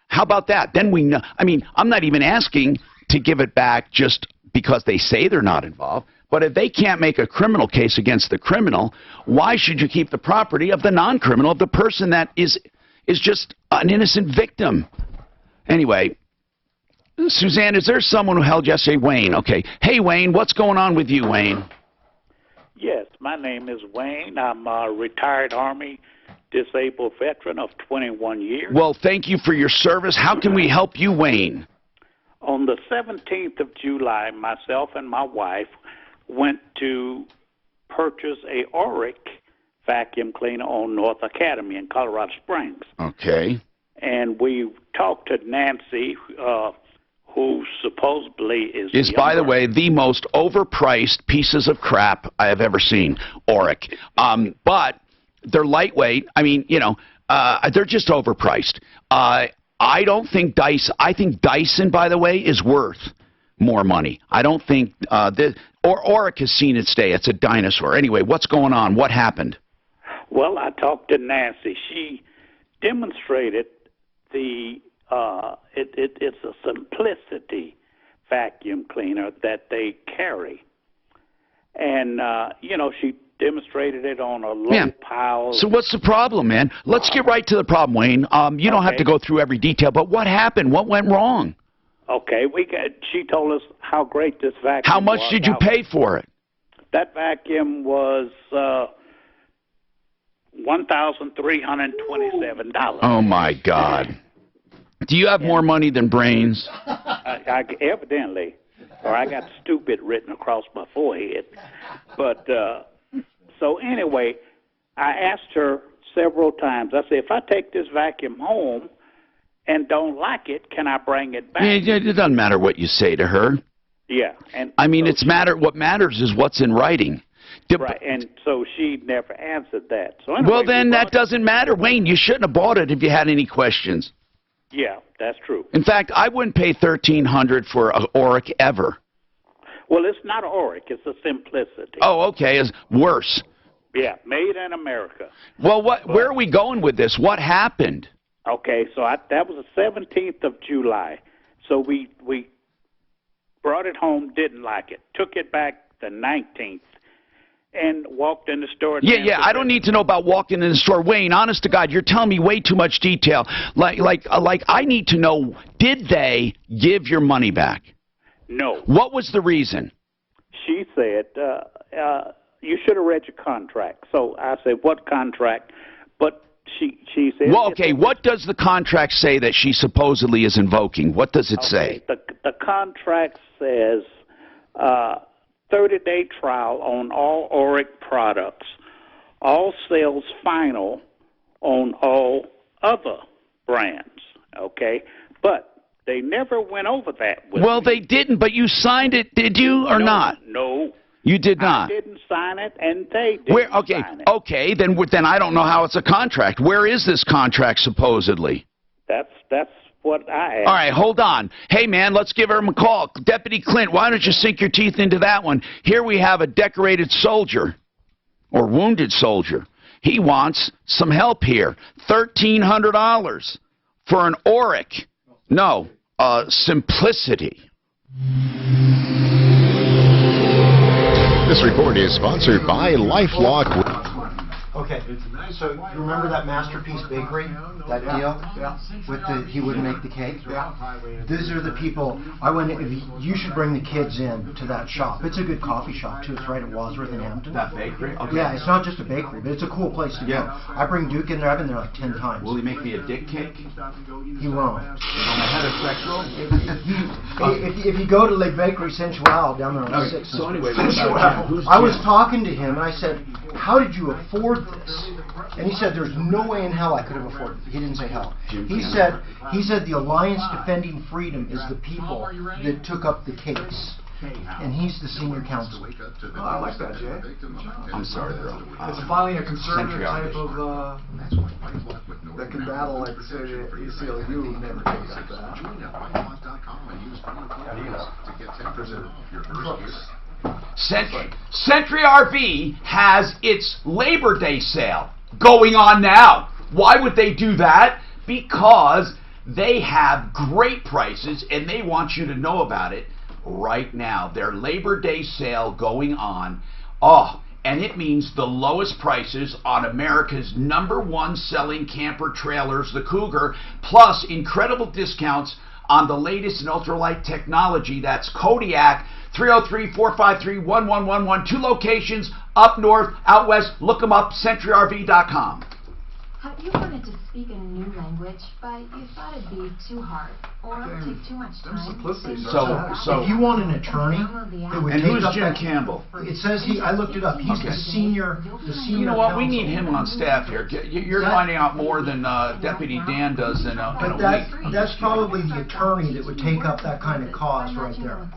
S3: How about that? Then we know. I mean, I'm not even asking to give it back just because they say they're not involved. But if they can't make a criminal case against the criminal, why should you keep the property of the non-criminal, of the person that is just an innocent victim? Anyway, Suzanne, is there someone who held yesterday? Wayne, okay. Hey, Wayne, what's going on with you, Wayne?
S13: Yes, my name is Wayne. I'm a retired Army disabled veteran of 21 years.
S3: Well, thank you for your service. How can we help you, Wayne?
S13: On the 17th of July, myself and my wife went to purchase a Oric vacuum cleaner on North Academy in Colorado Springs.
S3: Okay.
S13: And we talked to Nancy, who supposedly is
S3: by the way, the most overpriced pieces of crap I have ever seen, Oric. But they're lightweight. I mean, you know, they're just overpriced. I don't think I think Dyson, by the way, is worth more money. I don't think Oric has seen its day. It's a dinosaur. Anyway, what's going on? What happened?
S13: Well, I talked to Nancy. She demonstrated the it's a simplicity vacuum cleaner that they carry, and you know, she demonstrated it on a low pile.
S3: So what's the problem, man? Let's get right to the problem, Wayne. You don't have to go through every detail, but what happened? What went wrong?
S13: Okay, she told us how great this vacuum was.
S3: How much did you pay for it?
S13: That vacuum was $1,327.
S3: Oh my God! Do you have more money than brains?
S13: Evidently, or I got stupid written across my forehead. But so anyway, I asked her several times. I said, if I take this vacuum home and don't like it, can I bring it back?
S3: It doesn't matter what you say to her.
S13: Yeah, and
S3: I mean, what matters is what's in writing.
S13: Right, and so she never answered that. So anyway,
S3: well, then that doesn't matter, Wayne. You shouldn't have bought it if you had any questions.
S13: Yeah, that's true.
S3: In fact, I wouldn't pay $1,300 for an Oric ever.
S13: Well, it's not Oric. It's a Simplicity.
S3: Oh, okay. It's worse.
S13: Yeah, made in America.
S3: Well, where are we going with this? What happened?
S13: Okay, so that was the 17th of July. So we brought it home, didn't like it, took it back the 19th, and walked in the store.
S3: Yeah. I don't need to know about walking in the store, Wayne. Honest to God, you're telling me way too much detail. Like I need to know. Did they give your money back?
S13: No.
S3: What was the reason?
S13: She said, you should have read your contract. So I said, what contract? But she said...
S3: Well, okay, what does the contract say that she supposedly is invoking? What does it say?
S13: The contract says 30-day trial on all Oric products, all sales final on all other brands, okay? But they never went over that with me.
S3: They didn't, but you signed it, did you, or not?
S13: No.
S3: You did not?
S13: I didn't sign it, and they didn't sign it.
S3: Okay, then I don't know how it's a contract. Where is this contract, supposedly?
S13: That's what I asked.
S3: All right, hold on. Hey, man, let's give her a call. Deputy Clint, why don't you sink your teeth into that one? Here we have a decorated soldier, or wounded soldier. He wants some help here. $1,300 for an Oric. No, Simplicity.
S14: This report is sponsored by LifeLock.
S11: Okay, so you remember that Masterpiece Bakery, that deal?
S2: Yeah.
S11: With he wouldn't make the cake?
S2: Yeah.
S11: These are the people, you should bring the kids in to that shop. It's a good coffee shop too, it's right at Wadsworth in Hampton.
S3: That bakery? Okay.
S11: Yeah, it's not just a bakery, but it's a cool place to go. I bring Duke in there, I've been there like 10 times.
S3: Will he make me a dick cake?
S11: He won't.
S3: Am I heterosexual?
S11: If you go to Le Bakery Sensual down there on 6th.
S3: So anyway,
S11: I was talking to him and I said, how did you afford this? And he said, there's no way in hell I could have afforded it. He didn't say hell. He said the Alliance Defending Freedom is the people that took up the case. And he's the senior counsel.
S2: Oh, I like that, Jay.
S3: I'm sorry, bro.
S2: It's finally a conservative type of that can battle like say the ACLU never takes like that.
S3: Century RV has its Labor Day sale going on now. Why would they do that? Because they have great prices and they want you to know about it right now. Their Labor Day sale going on. Oh, and it means the lowest prices on America's #1 selling camper trailers, the Cougar, plus incredible discounts on the latest in ultralight technology. That's Kodiak, 303-453-1111. 2 locations, up north, out west. Look them up, CentryRV.com.
S14: Have you wanted to speak a new language, but you thought it'd be too hard or take too much time?
S11: So if you want an attorney, it would
S3: and
S11: take
S3: who's
S11: up
S3: Jim
S11: that,
S3: Campbell?
S11: It says I looked it up. He's the senior.
S3: You know what? We need him on staff here. You're finding out more than Deputy Dan does in a week.
S11: That's probably the attorney that would take up that kind of cause right there.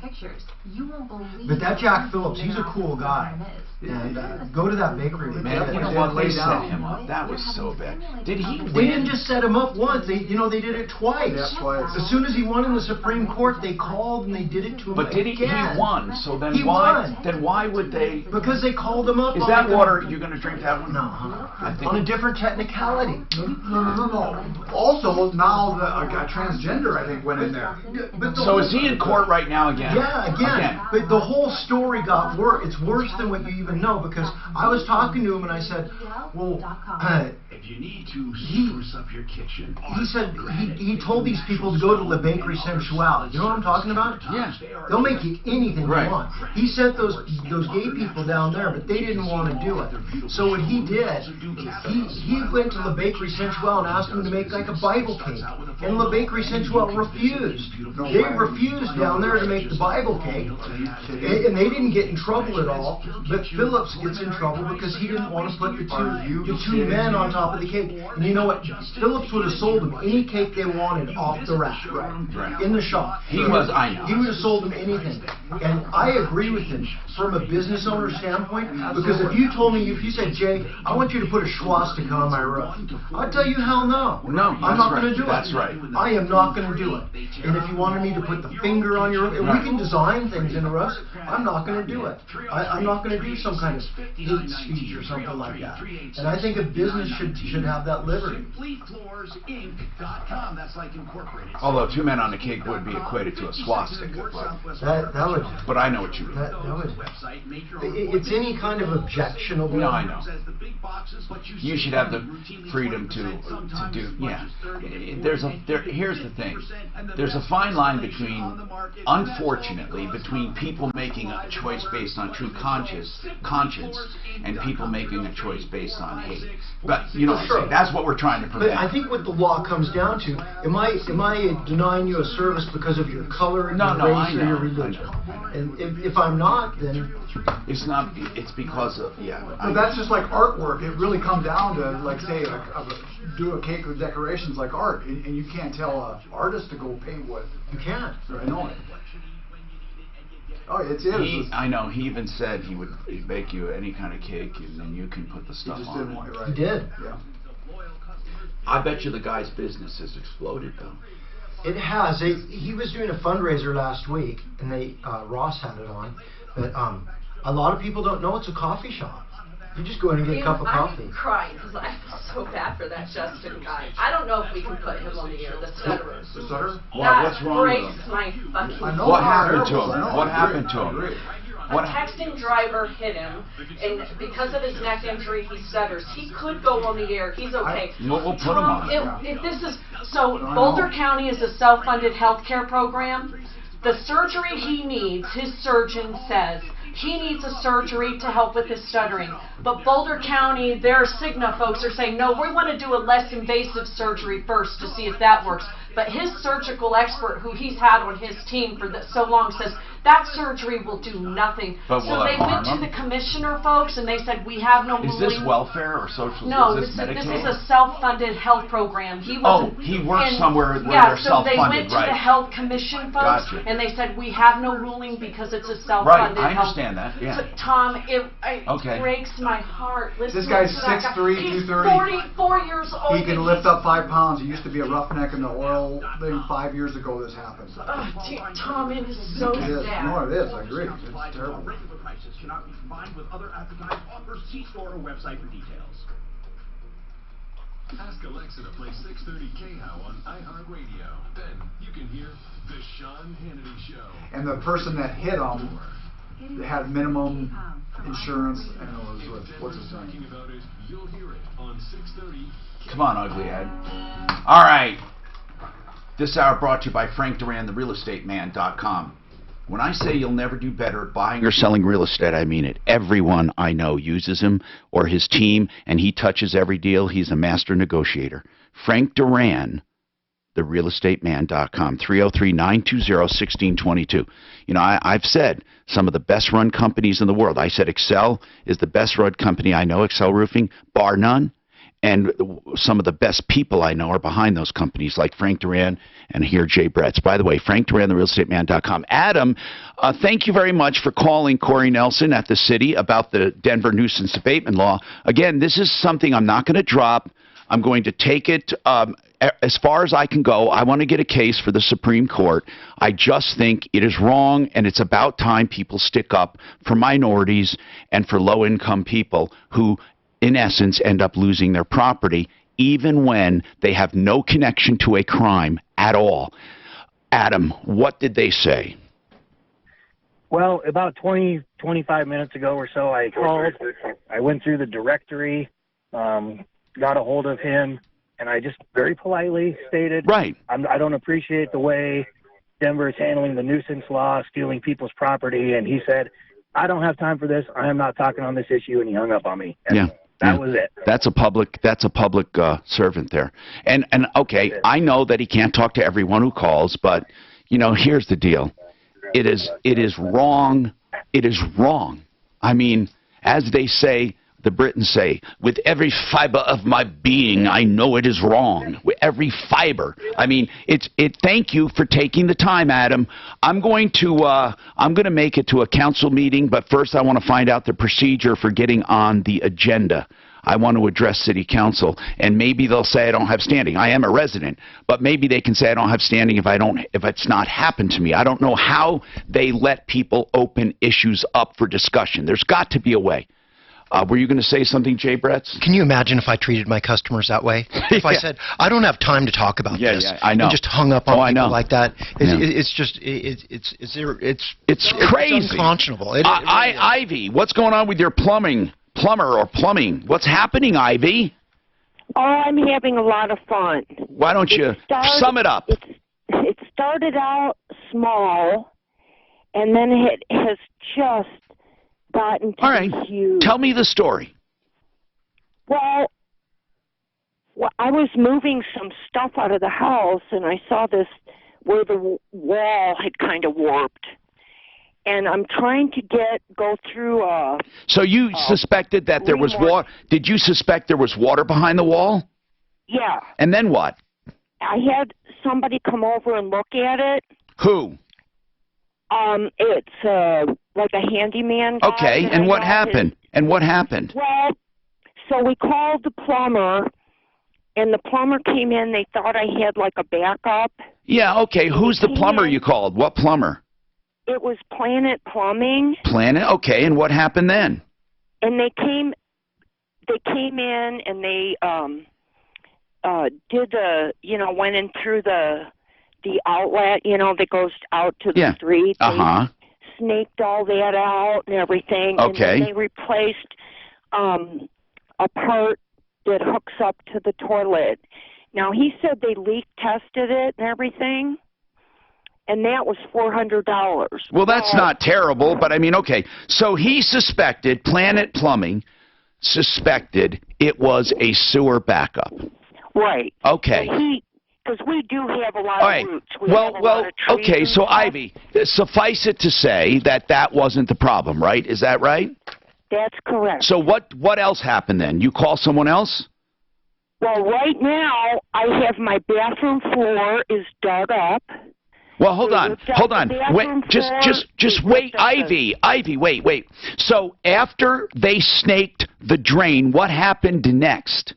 S11: But that Jack Phillips, he's a cool guy. And go to that bakery with
S3: Man, you know what? They set him up. That was so bad. Did he win?
S11: They didn't just set him up once. They did it twice. As soon as he won in the Supreme Court, they called and they did it to him.
S3: But did he?
S11: Again.
S3: He won. So then
S11: he
S3: why?
S11: Won.
S3: Then why would they?
S11: Because they called him up.
S3: Is that water? You're going to drink that one?
S11: No.
S3: I think
S11: on a different technicality.
S2: No. Also, now a transgender, I think, went in there.
S3: So is he in court right now again?
S11: Yeah, again. But the whole story got worse. It's worse than what you even know, because I was talking to him and I said, well,
S5: if you need to spruce up your kitchen.
S11: He said he told these people to go to Le Bakery Sensual. You know what I'm talking about?
S3: Yeah.
S11: They'll make you anything you want. He sent those gay people down there, but they didn't want to do it. So what he did, he went to Le Bakery Sensual and asked them to make like a Bible cake. And Le Bakery Sensual refused. They refused down there to make the Bible cake. And they didn't get in trouble at all. But Phillips gets in trouble because he didn't want to put the two men on top of the cake. And you know what? Phillips would have sold them any cake they wanted off the rack, in the shop.
S3: I know.
S11: He would have sold them anything. And I agree with him from a business owner standpoint, because if you told me, if you said, Jay, I want you to put a swastika on my roof, I'd tell you, hell no.
S3: No,
S11: I'm not going to do it.
S3: That's right.
S11: I am not going to do it. And if you wanted me to put the finger on your roof, if we can design things in the roofs, I'm not going to do it. I'm not going to do some kind of hate speech or something like that. And I think a business should have that liberty.
S3: Although 2 men on a cake would be equated to a swastika.
S11: That would.
S3: But I know what you mean.
S11: That would. It's any kind of objectionable.
S3: No, I know. You should have the freedom to do. Yeah. Here's the thing. There's a fine line between, unfortunately, between people making a choice based on true conscience and people making a choice based on hate. But you know, that's what we're trying to prevent.
S11: But I think what the law comes down to, am I denying you a service because of your color, your race, or your religion? And if I'm not, then
S3: it's not. It's because of
S2: But that's just like artwork. It really comes down to, like, say, do a cake with decorations like art, and you can't tell an artist to go paint what
S11: you can't.
S2: I know it. Oh, it is.
S3: I know. He even said he'd bake you any kind of cake, and then you can put the stuff
S2: he just
S3: on
S2: didn't
S3: it.
S2: want it, right?
S11: He did.
S2: Yeah.
S3: I bet you the guy's business has exploded, though.
S11: It has. He was doing a fundraiser last week, and Ross had it on. But a lot of people don't know it's a coffee shop. You just go in and get a cup of coffee.
S15: I'm crying because I feel so bad for that Justin guy. I don't know if we can put him on the air, the stutterer.
S2: The stutterer?
S3: What's wrong with him?
S15: Breaks my fucking
S3: What happened to him? What happened to him?
S15: A texting driver hit him, and because of his neck injury, he stutters. He could go on the air. He's okay.
S3: We'll put him on.
S15: If this is so, Boulder County is a self-funded health care program. The surgery he needs, his surgeon says, he needs a surgery to help with his stuttering. But Boulder County, their Cigna folks are saying, no, we want to do a less invasive surgery first to see if that works. But his surgical expert, who he's had on his team for so long, says that surgery will do nothing.
S3: But
S15: so they went to the commissioner folks and they said, we have no ruling.
S3: Is this welfare or social?
S15: No,
S3: is
S15: this is a self-funded health program. He was.
S3: He works somewhere where they're
S15: so
S3: self-funded,
S15: they went to the health commission folks and they said, we have no ruling because it's a self-funded
S3: I understand that. Yeah.
S15: So, Tom, it breaks my heart. Listen,
S2: this guy's 6'3",
S15: He's
S2: 230.
S15: 44 years old.
S2: He can lift up 5 pounds. He used to be a roughneck in the oil thing. 5 years ago this happened.
S15: Tom, it is so sad.
S2: No, it is. I agree. It's terrible.
S5: Regular prices cannot be combined with other advertised offers. See store or website for details.
S16: Ask Alexa to play 630 KHOW on iHeartRadio. Then you can hear The Sean Hannity Show.
S2: And the person that hit him had minimum insurance and it was with, what's his name?
S16: You'll hear it on 630.
S3: Come on, ugly head. All right. This hour brought to you by Frank Duran, therealestateman.com. When I say you'll never do better at buying or selling real estate, I mean it. Everyone I know uses him or his team, and he touches every deal. He's a master negotiator. Frank Duran, therealestateman.com, 303-920-1622. You know, I've said some of the best-run companies in the world. I said Excel is the best-run company I know, Excel Roofing, bar none. And some of the best people I know are behind those companies, like Frank Duran and here Jay Bretz. By the way, Frank Duran, therealestateman.com. Adam, thank you very much for calling Corey Nelson at the city about the Denver nuisance abatement law. Again, this is something I'm not going to drop. I'm going to take it as far as I can go. I want to get a case for the Supreme Court. I just think it is wrong, and it's about time people stick up for minorities and for low-income people who, in essence, end up losing their property, even when they have no connection to a crime at all. Adam, what did they say?
S17: Well, about 25 minutes ago or so, I called. I went through the directory, got a hold of him, and I just very politely stated, I don't appreciate the way Denver is handling the nuisance law, stealing people's property. And he said, I don't have time for this. I am not talking on this issue. And he hung up on me. And that was it. That's a public
S3: servant there. And okay, I know that he can't talk to everyone who calls, but you know, here's the deal. It is wrong. It is wrong. I mean, as they say, the Britons say, with every fiber of my being, I know it is wrong. With every fiber. I mean, thank you for taking the time, Adam. I'm going to make it to a council meeting, but first I want to find out the procedure for getting on the agenda. I want to address city council, and maybe they'll say I don't have standing. I am a resident, but maybe they can say I don't have standing if it's not happened to me. I don't know how they let people open issues up for discussion. There's got to be a way. Were you going to say something, Jay Bretz?
S18: Can you imagine if I treated my customers that way? If I said, I don't have time to talk about this,
S3: I know.
S18: And just hung up on people like that. It's
S3: crazy.
S18: It's unconscionable.
S3: Ivy, what's going on with your plumber or plumbing? What's happening, Ivy?
S19: Oh, I'm having a lot of fun.
S3: Why don't you sum it up?
S19: It started out small, and then it has just gotten to be huge.
S3: Tell me the story.
S19: Well, I was moving some stuff out of the house, and I saw this where the wall had kind of warped. And I'm trying to go through a...
S3: So you suspected that there was water? Did you suspect there was water behind the wall?
S19: Yeah.
S3: And then what?
S19: I had somebody come over and look at it.
S3: Who?
S19: It's like a handyman guy.
S3: Okay, and what happened?
S19: Well, so we called the plumber, and the plumber came in. They thought I had like a backup.
S3: Yeah, okay. Who's the plumber you called? What plumber?
S19: It was Planet Plumbing.
S3: Planet? Okay, and what happened then?
S19: And they came in and they did went in through the outlet, that goes out to the street. snaked all that out and everything.
S3: Okay.
S19: And then they replaced a part that hooks up to the toilet. Now, he said they leak tested it and everything, and that was $400.
S3: Well, that's not terrible, but I mean, okay. So he suspected, Planet Plumbing suspected it was a sewer backup.
S19: Right.
S3: Okay.
S19: Because we do have a lot of roots.
S3: Well, okay, so Ivy, suffice it to say that that wasn't the problem, right? Is that right?
S19: That's correct.
S3: So what else happened then? You call someone else?
S19: Well, right now, I have my bathroom floor is dug up.
S3: Well, hold on. Wait, just wait, Ivy, wait. So after they snaked the drain, what happened next?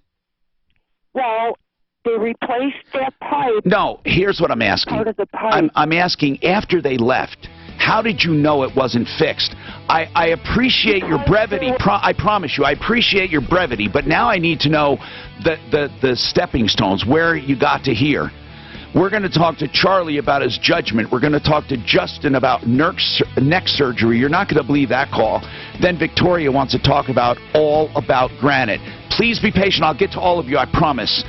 S19: Well, they replaced that pipe.
S3: No, here's what I'm asking.
S19: Part of the pipe.
S3: I'm asking after they left, how did you know it wasn't fixed? I appreciate your brevity. I promise you, I appreciate your brevity. But now I need to know the stepping stones, where you got to here. We're going to talk to Charlie about his judgment. We're going to talk to Justin about neck surgery. You're not going to believe that call. Then Victoria wants to talk all about granite. Please be patient. I'll get to all of you, I promise,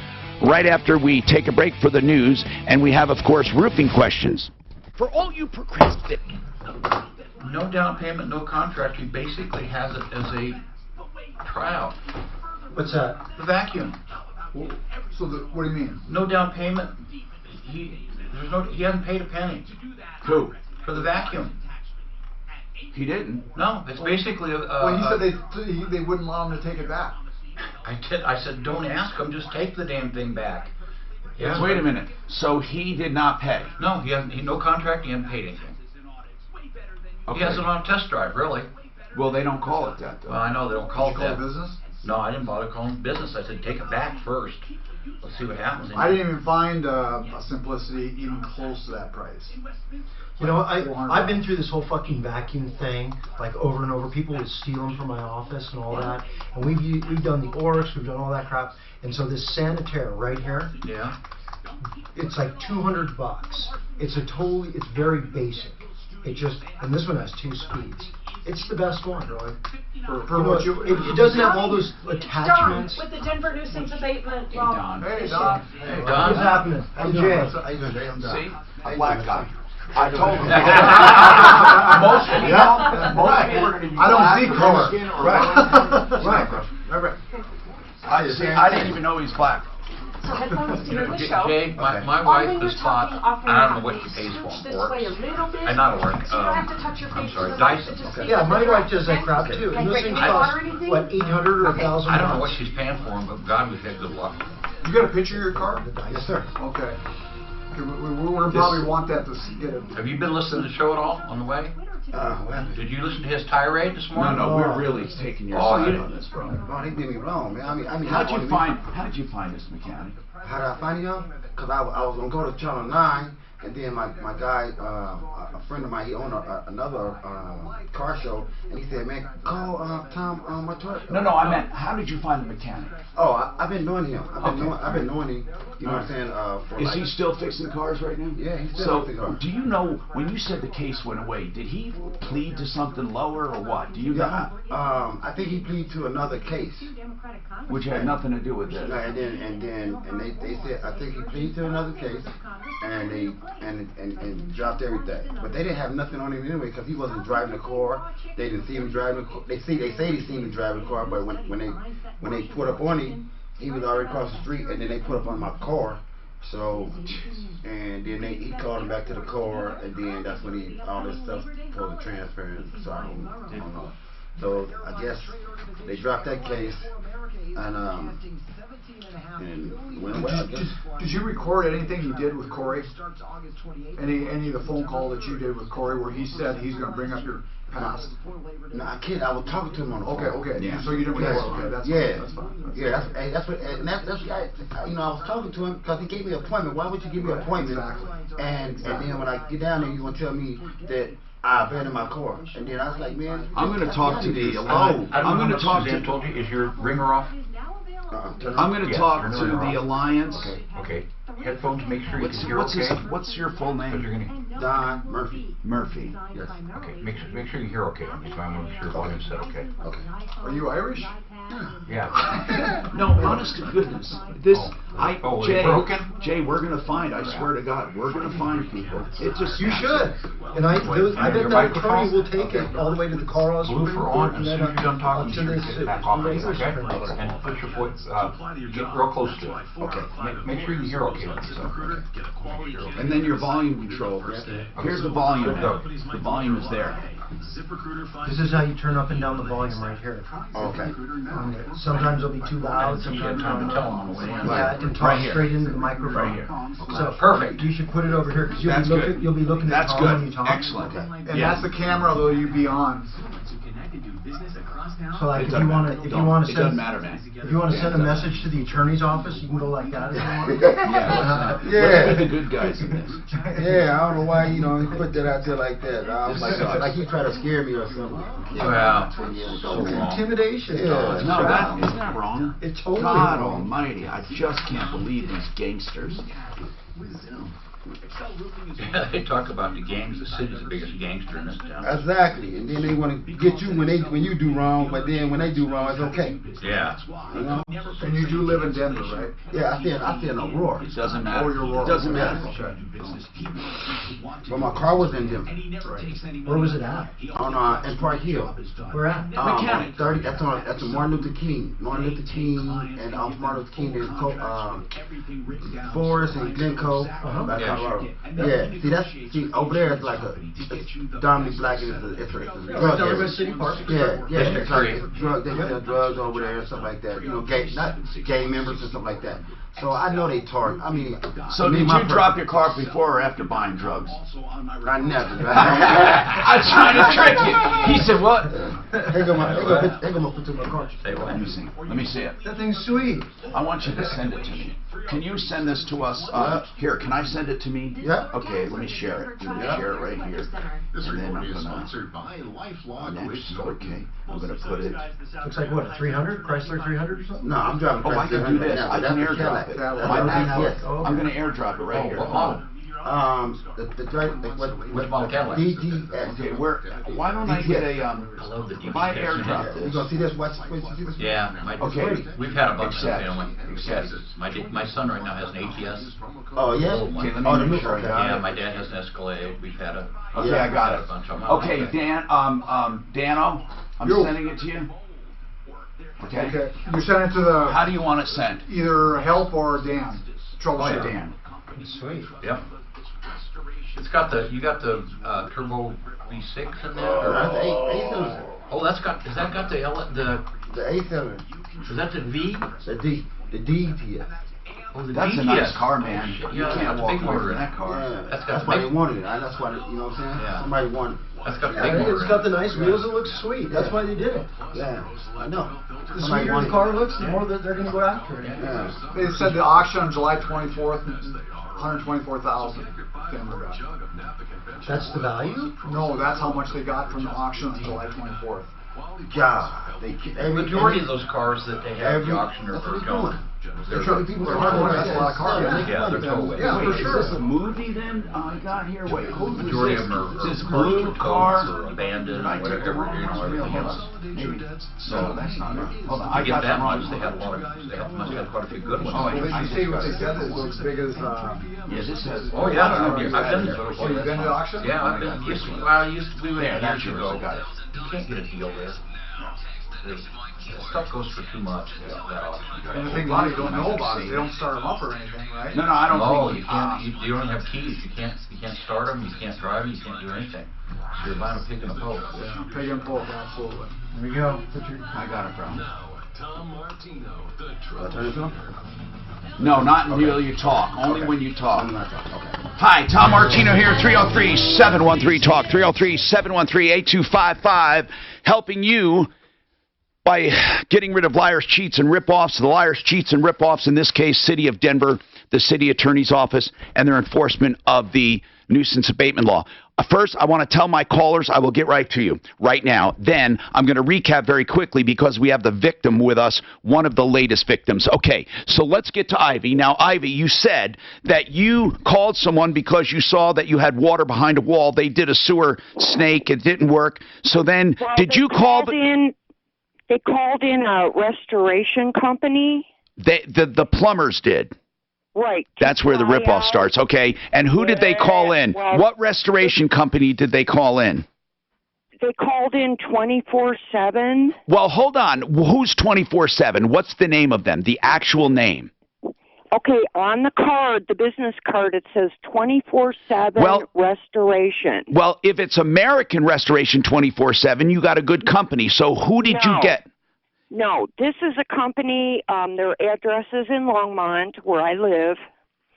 S3: right after we take a break for the news. And we have, of course, roofing questions. For all you procrastinate.
S8: No down payment, no contract. He basically has it as a tryout.
S4: What's that?
S8: The vacuum.
S2: So what do you mean?
S8: No down payment. He hasn't paid a penny.
S3: Who?
S8: For the vacuum.
S3: He didn't.
S8: No, it's basically a.
S2: Well, he said they wouldn't allow him to take it back.
S8: I said, don't ask him, just take the damn thing back.
S3: Yes. Wait a minute. So he did not pay?
S8: No, he hasn't. No contract. He hasn't paid anything. Okay. He has it on a test drive, really.
S3: Well, they don't call it that, though.
S8: Well, I know they don't call it that.
S2: Business?
S8: No, I didn't bother calling business. I said, take it back first. Let's see what happens.
S2: I didn't even find a Simplicity even close to that price.
S4: You know, I've been through this whole fucking vacuum thing, like over and over. People would steal them from my office and all that. And we've done the Oryx, we've done all that crap. And so this Sanitaire right here,
S8: yeah,
S4: it's like $200. It's very basic. And this one has 2 speeds. It's the best one, really. It doesn't have all those attachments.
S15: Don, with the Denver nuisance abatement.
S2: Hey, Don.
S8: Hey, Don.
S4: What's happening? I'm Jay.
S2: How you doing, Jay? I'm Don.
S3: See? A black guy. I told him.
S2: Most people are going to use I don't see color. Right.
S3: I didn't even know he's black.
S15: So headphones to hear the show.
S8: Jay, my wife has thought, I don't know what she pays for
S15: this way a little bit.
S8: Not Oryx.
S15: So you don't have to touch your face.
S8: I'm sorry, Dyson.
S4: Okay. Yeah, my wife does that crap too. And those things cost, what, $800 or $1,000?
S8: I don't know what she's paying for them, but God, we've had good luck.
S2: You got a picture of your car?
S4: Yes, sir.
S2: Okay. We're probably want that to get it.
S8: Have you been listening to the show at all on the way? Did you listen to his tirade this morning?
S3: No, we're really taking your side on this, bro.
S20: No, they did me wrong, man. I mean,
S3: how did you find this mechanic?
S20: How did I find him? Because I was gonna go to Channel 9, and then my guy, a friend of mine, he owned another car show, and he said, man, call Tom my truck.
S3: No, I meant, how did you find the mechanic?
S20: Oh, I've been knowing him. I've been knowing him. You know what I'm saying?
S3: Is he still fixing cars right now?
S20: Yeah, he's still fixing cars.
S3: Do you know, when you said the case went away, did he plead to something lower or what? Do you know?
S20: I think he pleaded to another case,
S3: which had nothing to do with this.
S20: And they said, I think he pleaded to another case, and they dropped everything. But they didn't have nothing on him anyway because he wasn't driving the car. They didn't see him driving the car. They say he seen him driving the car, but when they put up on him, he was already across the street, and then they put up on my car. So, and then he called him back to the car, and then that's when all this stuff supposed to transfer. So I don't know. So I guess they dropped that case, and went away. I guess.
S2: Did you record anything you did with Corey? Any of the phone call that you did with Corey where he said he's going to bring up your past?
S20: No, I can't. I was talking to him on the phone.
S2: Okay. Yeah. So you didn't record. Okay, that's fine.
S20: That's what. And that's I was talking to him because he gave me an appointment. Why would you give me an appointment?
S2: Exactly.
S20: And then when I get down there, you're gonna tell me that I abandoned my car. And then I was like, man,
S3: I'm going to talk to the Alliance.
S8: I'm going to talk to. Told you, is your ringer off?
S3: I'm going to talk to the Alliance.
S8: Okay. Headphones. Make sure you can hear okay.
S3: What's your full name?
S20: Don Murphy.
S3: Murphy.
S20: Yes.
S8: Okay, make sure you hear okay. Make sure I'm sure volume set okay.
S20: Okay.
S2: Are you Irish?
S8: Yeah.
S3: No, honest to goodness, this Jay, we're gonna find. I swear to God, we're gonna find people. It just
S4: You should. And I bet that attorney will take it all the way to the Carl's.
S8: Blue for on, as soon as you're done talking,
S4: to
S8: you
S4: this,
S8: get back off it, okay?
S4: Okay.
S8: And put your foot, get real close to it. Okay. Make sure you hear okay.
S3: And then your volume control. Here's the volume. The volume is there.
S4: This is how you turn up and down the volume right here.
S20: Okay.
S4: Sometimes it'll be too loud. Sometimes
S8: time to tell them on the way in.
S4: Yeah, and talk straight into the microphone.
S3: Right here.
S4: So
S3: Perfect.
S4: You should put it over here because you'll be looking at
S3: That's
S4: Tom
S3: good.
S4: when you talk.
S3: Excellent.
S2: And that's the camera though you be on.
S4: So like if you want to
S3: It doesn't
S4: send
S3: matter, man.
S4: if you want to send a message to the attorney's office, you can go like that if you want.
S3: Yeah. Look at the good guys in this.
S20: Yeah, I don't know why, he put that out there like that. I was like he tried to scare me or something.
S8: Well,
S4: It's intimidation.
S20: Yeah.
S3: No, isn't that wrong?
S4: It's totally
S3: God
S4: wrong.
S3: almighty, I just can't believe these gangsters.
S8: Yeah, they talk about the gangs. The city's the biggest gangster in this town.
S20: Exactly, and then they want to get you when you do wrong, but then when they do wrong, it's okay.
S8: Yeah.
S2: And you do live in Denver, right?
S20: Yeah, I stay in Aurora.
S3: It doesn't matter.
S20: It doesn't matter.
S2: Okay.
S20: But my car was in Denver.
S4: Where was it at?
S20: On in Park Hill.
S4: Where at?
S3: Mechanic.
S20: 30. That's on Martin Luther King. Martin Luther King and off Martin Luther King. There's Forest and Glencoe. Colorado. Yeah. See over there it's like it's dominantly black and it's a drug area.
S4: City Park.
S20: Yeah. It's like they sell drugs over there and stuff like that. Not gay members and stuff like that. So I know they target. I mean.
S3: So did you drop your car before or after buying drugs?
S20: I never.
S3: I was trying to trick you. He said what?
S20: They gonna put in my car.
S3: Let me see. Let me see it.
S4: That thing's sweet.
S3: I want you to send it to me. Can you send this to us? Here, can I send it to me?
S20: Yeah.
S3: Okay, let me share it. Let me share it right here.
S16: This
S3: And then
S16: report
S3: I'm
S16: is
S3: gonna
S16: sponsored by LifeLock
S3: next.
S16: with
S3: Okay, I'm gonna put it.
S4: Looks like what, a 300? Chrysler 300 or something?
S20: No, I'm driving.
S3: Oh, I can do this. I can airdrop it.
S20: Yes.
S3: I'm gonna airdrop it right here.
S20: What
S8: model Cadillac?
S20: DDS.
S3: Okay, why don't I get a if I airdrop
S20: You
S3: this?
S20: gonna see this? Watch this?
S8: Yeah.
S3: Okay.
S8: We've had a bunch of
S3: Accept.
S8: family. My son right now has an ATS.
S20: Oh yeah.
S3: Okay, let
S20: Oh,
S3: me
S20: the
S3: make sure I
S20: okay.
S3: got
S8: Yeah,
S3: it.
S8: my dad has an Escalade. We've had a.
S3: Okay,
S20: Yeah,
S3: I got
S8: a bunch of
S3: it.
S8: them.
S3: Okay, Dano, I'm sending it to you. Okay.
S2: Okay. You send it to the
S3: How do you want it sent?
S2: either help or Dan.
S3: Oh,
S2: Troubleshooter.
S3: Dan.
S4: Sweet.
S8: Yep. It's got you got the turbo V6 in there.
S20: That's A7.
S8: Oh, has that got the
S20: The A7.
S8: is that the V?
S20: The DTS.
S8: Oh, the
S3: That's a
S8: DTS.
S3: nice car, man. You
S8: Yeah,
S3: can't
S8: that's
S3: walk
S8: big
S3: away
S8: motor
S3: from
S8: in
S3: that
S8: it.
S3: car.
S20: Yeah.
S8: That's got
S20: That's
S8: the
S20: why
S8: big-
S20: they wanted it. That's why you know what I'm saying.
S8: Yeah.
S20: Somebody wanted it.
S8: That's got the big motor.
S4: It's got the nice wheels. It looks sweet. That's why they did it.
S20: Yeah, I know.
S4: The
S20: Somebody
S4: sweeter the
S20: wanted
S4: car
S20: it.
S4: looks, the more that they're going to go after it.
S20: Yeah.
S2: They said the auction on July 24th, 124,000. Denver got.
S4: That's the value?
S2: No, that's how much they got from the auction on July 24th.
S20: God,
S8: The majority of those cars that they have at the auction are going.
S2: They're trying people are hard that's a lot of cars.
S8: Yeah, they're towaway.
S2: Yeah, for
S3: Wait,
S2: sure.
S3: is this a movie then? I got here. Wait, who's
S8: Majority
S3: this?
S8: of them are
S3: This blue car.
S8: or abandoned,
S3: I took the
S8: whatever,
S3: wrong one.
S8: everything else.
S3: Maybe. So that's not right. Hold on,
S8: I
S3: I
S8: get
S3: got
S8: that
S3: the wrong
S8: much. They have a lot
S3: one.
S8: of. They must have quite a few good ones.
S3: Oh,
S2: Well, did you say what they said? It looks big as.
S3: Yeah, this has.
S8: Oh yeah, I've been there.
S2: Oh, you've been to the auction?
S8: Yeah, I've been. We went
S3: There, that's
S8: years
S3: yours.
S8: ago.
S3: I got it.
S8: You can't get a deal there. The stuff goes for too much. That auction.
S2: And the thing about it, you don't know about it. They don't start them up or anything, right?
S3: No, I don't
S8: No,
S3: think
S8: you can't. You don't have keys. You can't start them. You can't drive them. You can't do anything. So you're buying a pick and a poke.
S2: Yeah, pig and poke, absolutely.
S4: There we go.
S3: I got it, bro.
S16: Tom Martino, the
S20: Turn this on?
S3: No, not until you talk. Only when you talk.
S20: I'm not talking. Okay.
S3: Hi, Tom Martino here, 303-713-TALK, 303-713-8255, helping you by getting rid of liars, cheats, and rip-offs. The liars, cheats, and rip-offs, in this case, City of Denver, the City Attorney's Office, and their enforcement of the nuisance abatement law. First, I want to tell my callers I will get right to you right now. Then I'm going to recap very quickly because we have the victim with us, one of the latest victims. Okay, so let's get to Ivy. Now, Ivy, you said that you called someone because you saw that you had water behind a wall. They did a sewer snake. It didn't work. So then, did you call
S19: They called in a restoration company.
S3: The plumbers did.
S19: Right.
S3: That's where the ripoff starts. Okay. And who did they call in?
S19: Well,
S3: what restoration company did they call in?
S19: They called in 24/7.
S3: Well, hold on. Who's 24/7? What's the name of them? The actual name?
S19: Okay, on the card, the business card, it says 24/7 Restoration.
S3: Well, if it's American Restoration 24/7, you got a good company. So who did you get?
S19: No, this is a company, their address is in Longmont, where I live.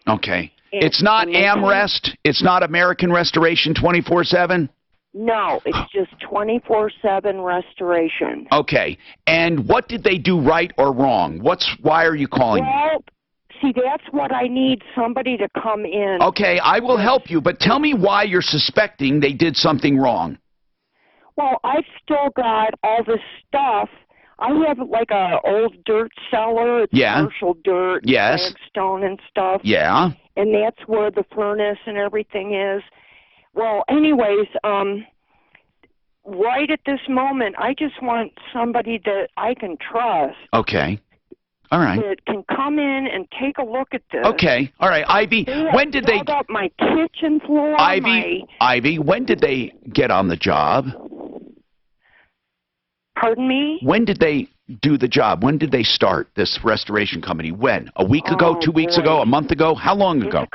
S3: Okay. It's not AmRest? It's not American Restoration 24/7?
S19: No, it's just 24/7 Restoration.
S3: Okay. And what did they do right or wrong? Why are you calling me?
S19: Well, see, that's what I need, somebody to come in.
S3: Okay, I will help you, but tell me why you're suspecting they did something wrong.
S19: Well, I've still got all this stuff. I have like a old dirt cellar. It's commercial dirt, flagstone and stuff.
S3: Yeah.
S19: And that's where the furnace and everything is. Well, anyways, right at this moment, I just want somebody that I can trust.
S3: Okay. All right.
S19: That can come in and take a look at this.
S3: Okay. All right, Ivy. When did they?
S19: Dug up my kitchen floor.
S3: Ivy. When did they get on the job?
S19: Pardon me?
S3: When did they do the job? When did they start this restoration company? When? A week ago? 2 weeks ago? A month ago? How long ago?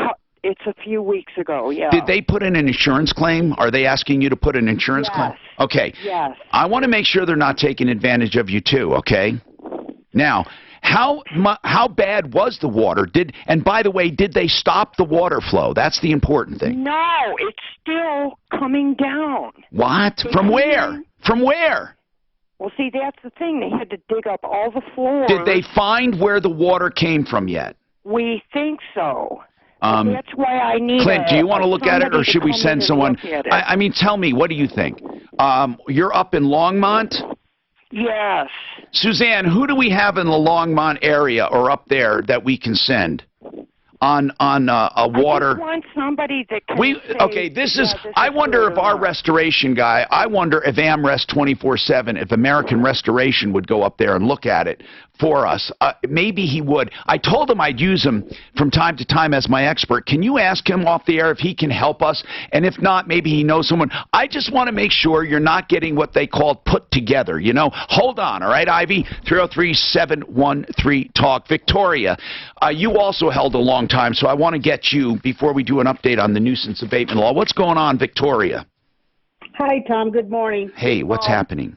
S19: It's a few weeks ago, yeah.
S3: Did they put in an insurance claim? Are they asking you to put an insurance claim? Okay.
S19: Yes.
S3: I want to make sure they're not taking advantage of you too, okay? Now, how bad was the water? And by the way, did they stop the water flow? That's the important thing.
S19: No, it's still coming down.
S3: What? From where? From where?
S19: Well, see, that's the thing. They had to dig up all the floors.
S3: Did they find where the water came from yet?
S19: We think so. That's why I need
S3: Clint, do you want to look at it, or should we send someone? I mean, tell me, what do you think? You're up in Longmont?
S19: Yes.
S3: Suzanne, who do we have in the Longmont area or up there that we can send on a water?
S19: I just want somebody that can
S3: I wonder if our restoration guy, I wonder if AmRest 24/7, if American Restoration would go up there and look at it for us. Maybe he would. I told him I'd use him from time to time as my expert. Can you ask him off the air if he can help us? And if not, maybe he knows someone. I just want to make sure you're not getting what they call put together, you know? Hold on, all right, Ivy? 303-713-TALK. Victoria, you also held a long time, so I want to get you, before we do an update on the nuisance abatement law. What's going on, Victoria?
S21: Hi, Tom. Good morning.
S3: Hey, what's happening?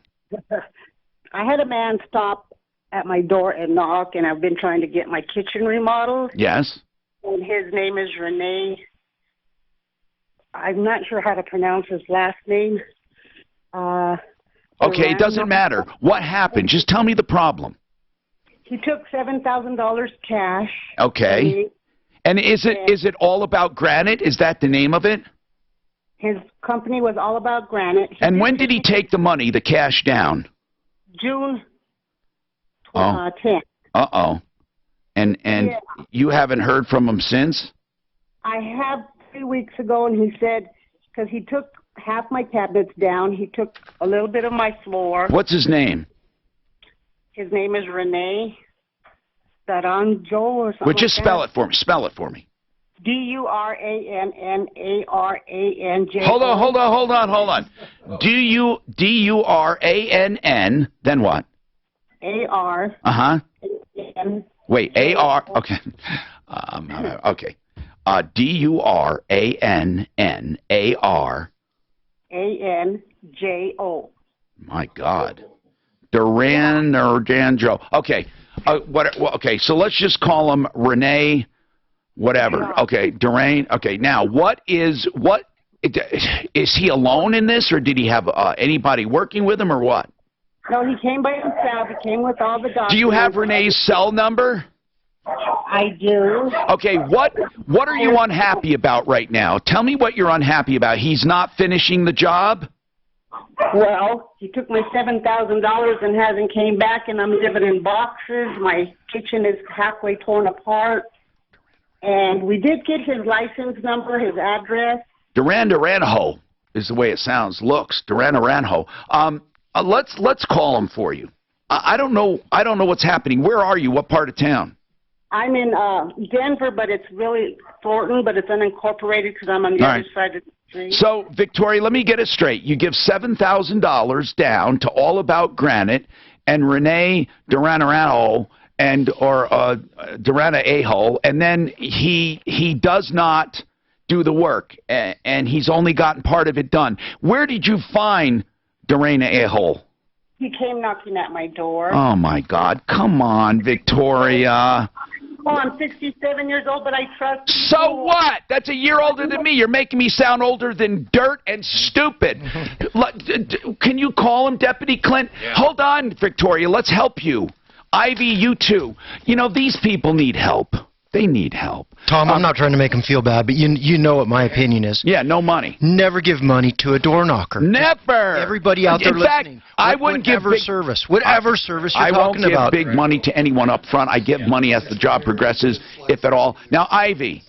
S21: I had a man stop at my door and knock, and I've been trying to get my kitchen remodeled.
S3: Yes.
S21: And his name is Renee. I'm not sure how to pronounce his last name.
S3: Okay, it doesn't matter. What happened? Just tell me the problem.
S21: He took $7,000 cash.
S3: Okay. And is it all about granite? Is that the name of it?
S21: His company was all about granite.
S3: And when did he take the money, the cash down?
S21: June 10th.
S3: Uh-oh. And you haven't heard from him since?
S21: I have 3 weeks ago, and he said, because he took half my cabinets down, he took a little bit of my floor.
S3: What's his name?
S21: His name is Renee Saranjo or something.
S3: Well, just spell it for me. Spell it for me.
S21: Duranjo.
S3: Hold on. Durann, then what?
S21: AR.
S3: Uh-huh. Wait, AR. Okay. Okay. DURANNAR.
S21: ANJO.
S3: My God. Duranjo. Okay. Okay, so let's just call him Renee whatever. Okay, Duran. Okay, now is he alone in this, or did he have anybody working with him, or what?
S21: No, he came by himself. He came with all the documents.
S3: Do you have Renee's cell number?
S21: I do.
S3: Okay, what are you unhappy about right now? Tell me what you're unhappy about. He's not finishing the job?
S21: Well, he took my $7,000 and hasn't came back, and I'm living in boxes. My kitchen is halfway torn apart. And we did get his license number, his address.
S3: Duranaranjo is the way it sounds, looks. Duranaranjo. Let's call him for you. I don't know what's happening. Where are you? What part of town?
S21: I'm in Denver, but it's really Thornton, but it's unincorporated because I'm on the other side of the street.
S3: So, Victoria, let me get it straight. You give $7,000 down to All About Granite and Renee Duranaranjo or Durana A-hole, and then he does not do the work, and he's only gotten part of it done. Where did you find Durana A-hole?
S21: He came knocking at my door.
S3: Oh, my God. Come on, Victoria.
S21: Oh, I'm 67 years old, but I trust you.
S3: So what? That's a year older than me. You're making me sound older than dirt and stupid. Can you call him, Deputy Clint? Yeah. Hold on, Victoria. Let's help you. Ivy, you too. You know, these people need help. They need help.
S18: Tom, I'm not trying to make him feel bad, but you know what my opinion is.
S3: Yeah, no money.
S18: Never give money to a door knocker.
S3: Never.
S18: Everybody out there listening.
S3: I wouldn't give
S18: whatever service you're talking about.
S3: I won't give big money to anyone up front. I give money as the job progresses, if at all. Now, Ivy.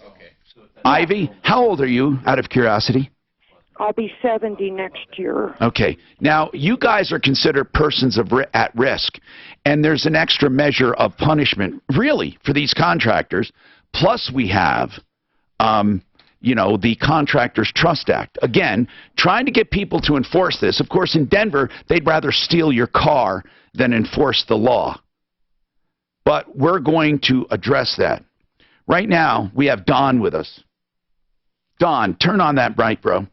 S3: Ivy, how old are you, out of curiosity?
S19: I'll be 70 next year.
S3: Okay. Now, you guys are considered persons at risk, and there's an extra measure of punishment, really, for these contractors. Plus, we have, the Contractors Trust Act. Again, trying to get people to enforce this. Of course, in Denver, they'd rather steal your car than enforce the law. But we're going to address that. Right now, we have Don with us. Don, turn on that bright, bro.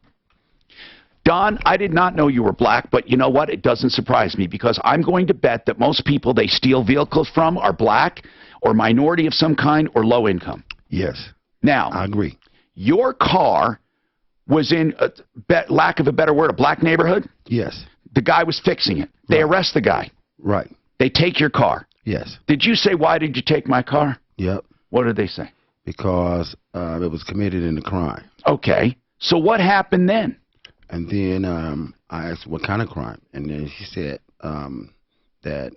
S3: Don, I did not know you were black, but you know what? It doesn't surprise me because I'm going to bet that most people they steal vehicles from are black or minority of some kind or low income.
S20: Yes.
S3: Now,
S20: I agree.
S3: Your car was in, lack of a better word, a black neighborhood?
S20: Yes.
S3: The guy was fixing it. They arrest the guy.
S20: Right.
S3: They take your car.
S20: Yes.
S3: Did you say, why did you take my car?
S20: Yep.
S3: What did they say?
S20: Because it was committed in a crime.
S3: Okay. So what happened then?
S20: And then I asked what kind of crime, and then she said that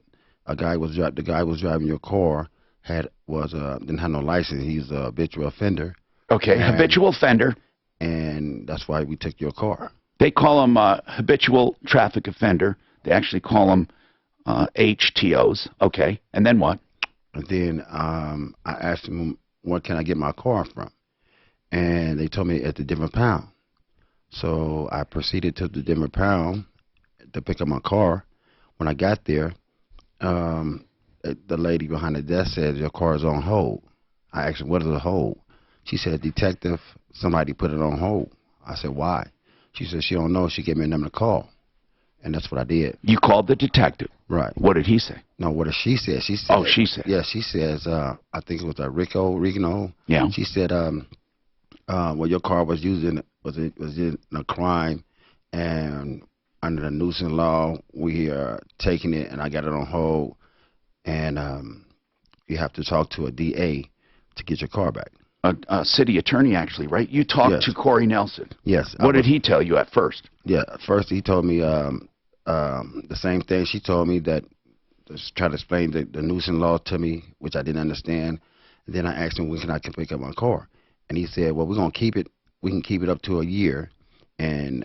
S20: the guy was driving your car didn't have no license. He's a habitual offender.
S3: Okay, habitual offender.
S20: And that's why we took your car.
S3: They call him habitual traffic offender. They actually call them HTOs. Okay, and then what?
S20: And then I asked them, where can I get my car from? And they told me at the Denver Pound. So I proceeded to the Denver Pound to pick up my car. When I got there, the lady behind the desk said, your car is on hold. I asked her, what is a hold? She said, detective, somebody put it on hold. I said, why? She said, she don't know. She gave me a number to call. And that's what I did.
S3: You called the detective?
S20: Right.
S3: What did he say?
S20: No, what did she say? She said.
S3: Oh, she said.
S20: Yeah, she says, I think it was Rico.
S3: Yeah.
S20: She said, well, your car was in a crime, and under the nuisance law, we are taking it, and I got it on hold, and you have to talk to a DA to get your car back.
S3: A city attorney, actually, right? You talked to Corey Nelson.
S20: Yes.
S3: What did he tell you at first?
S20: Yeah, at first he told me the same thing. She told me that, just try to explain the nuisance law to me, which I didn't understand. And then I asked him, when can I pick up my car? And he said, well, we're going to keep it. We can keep it up to a year. And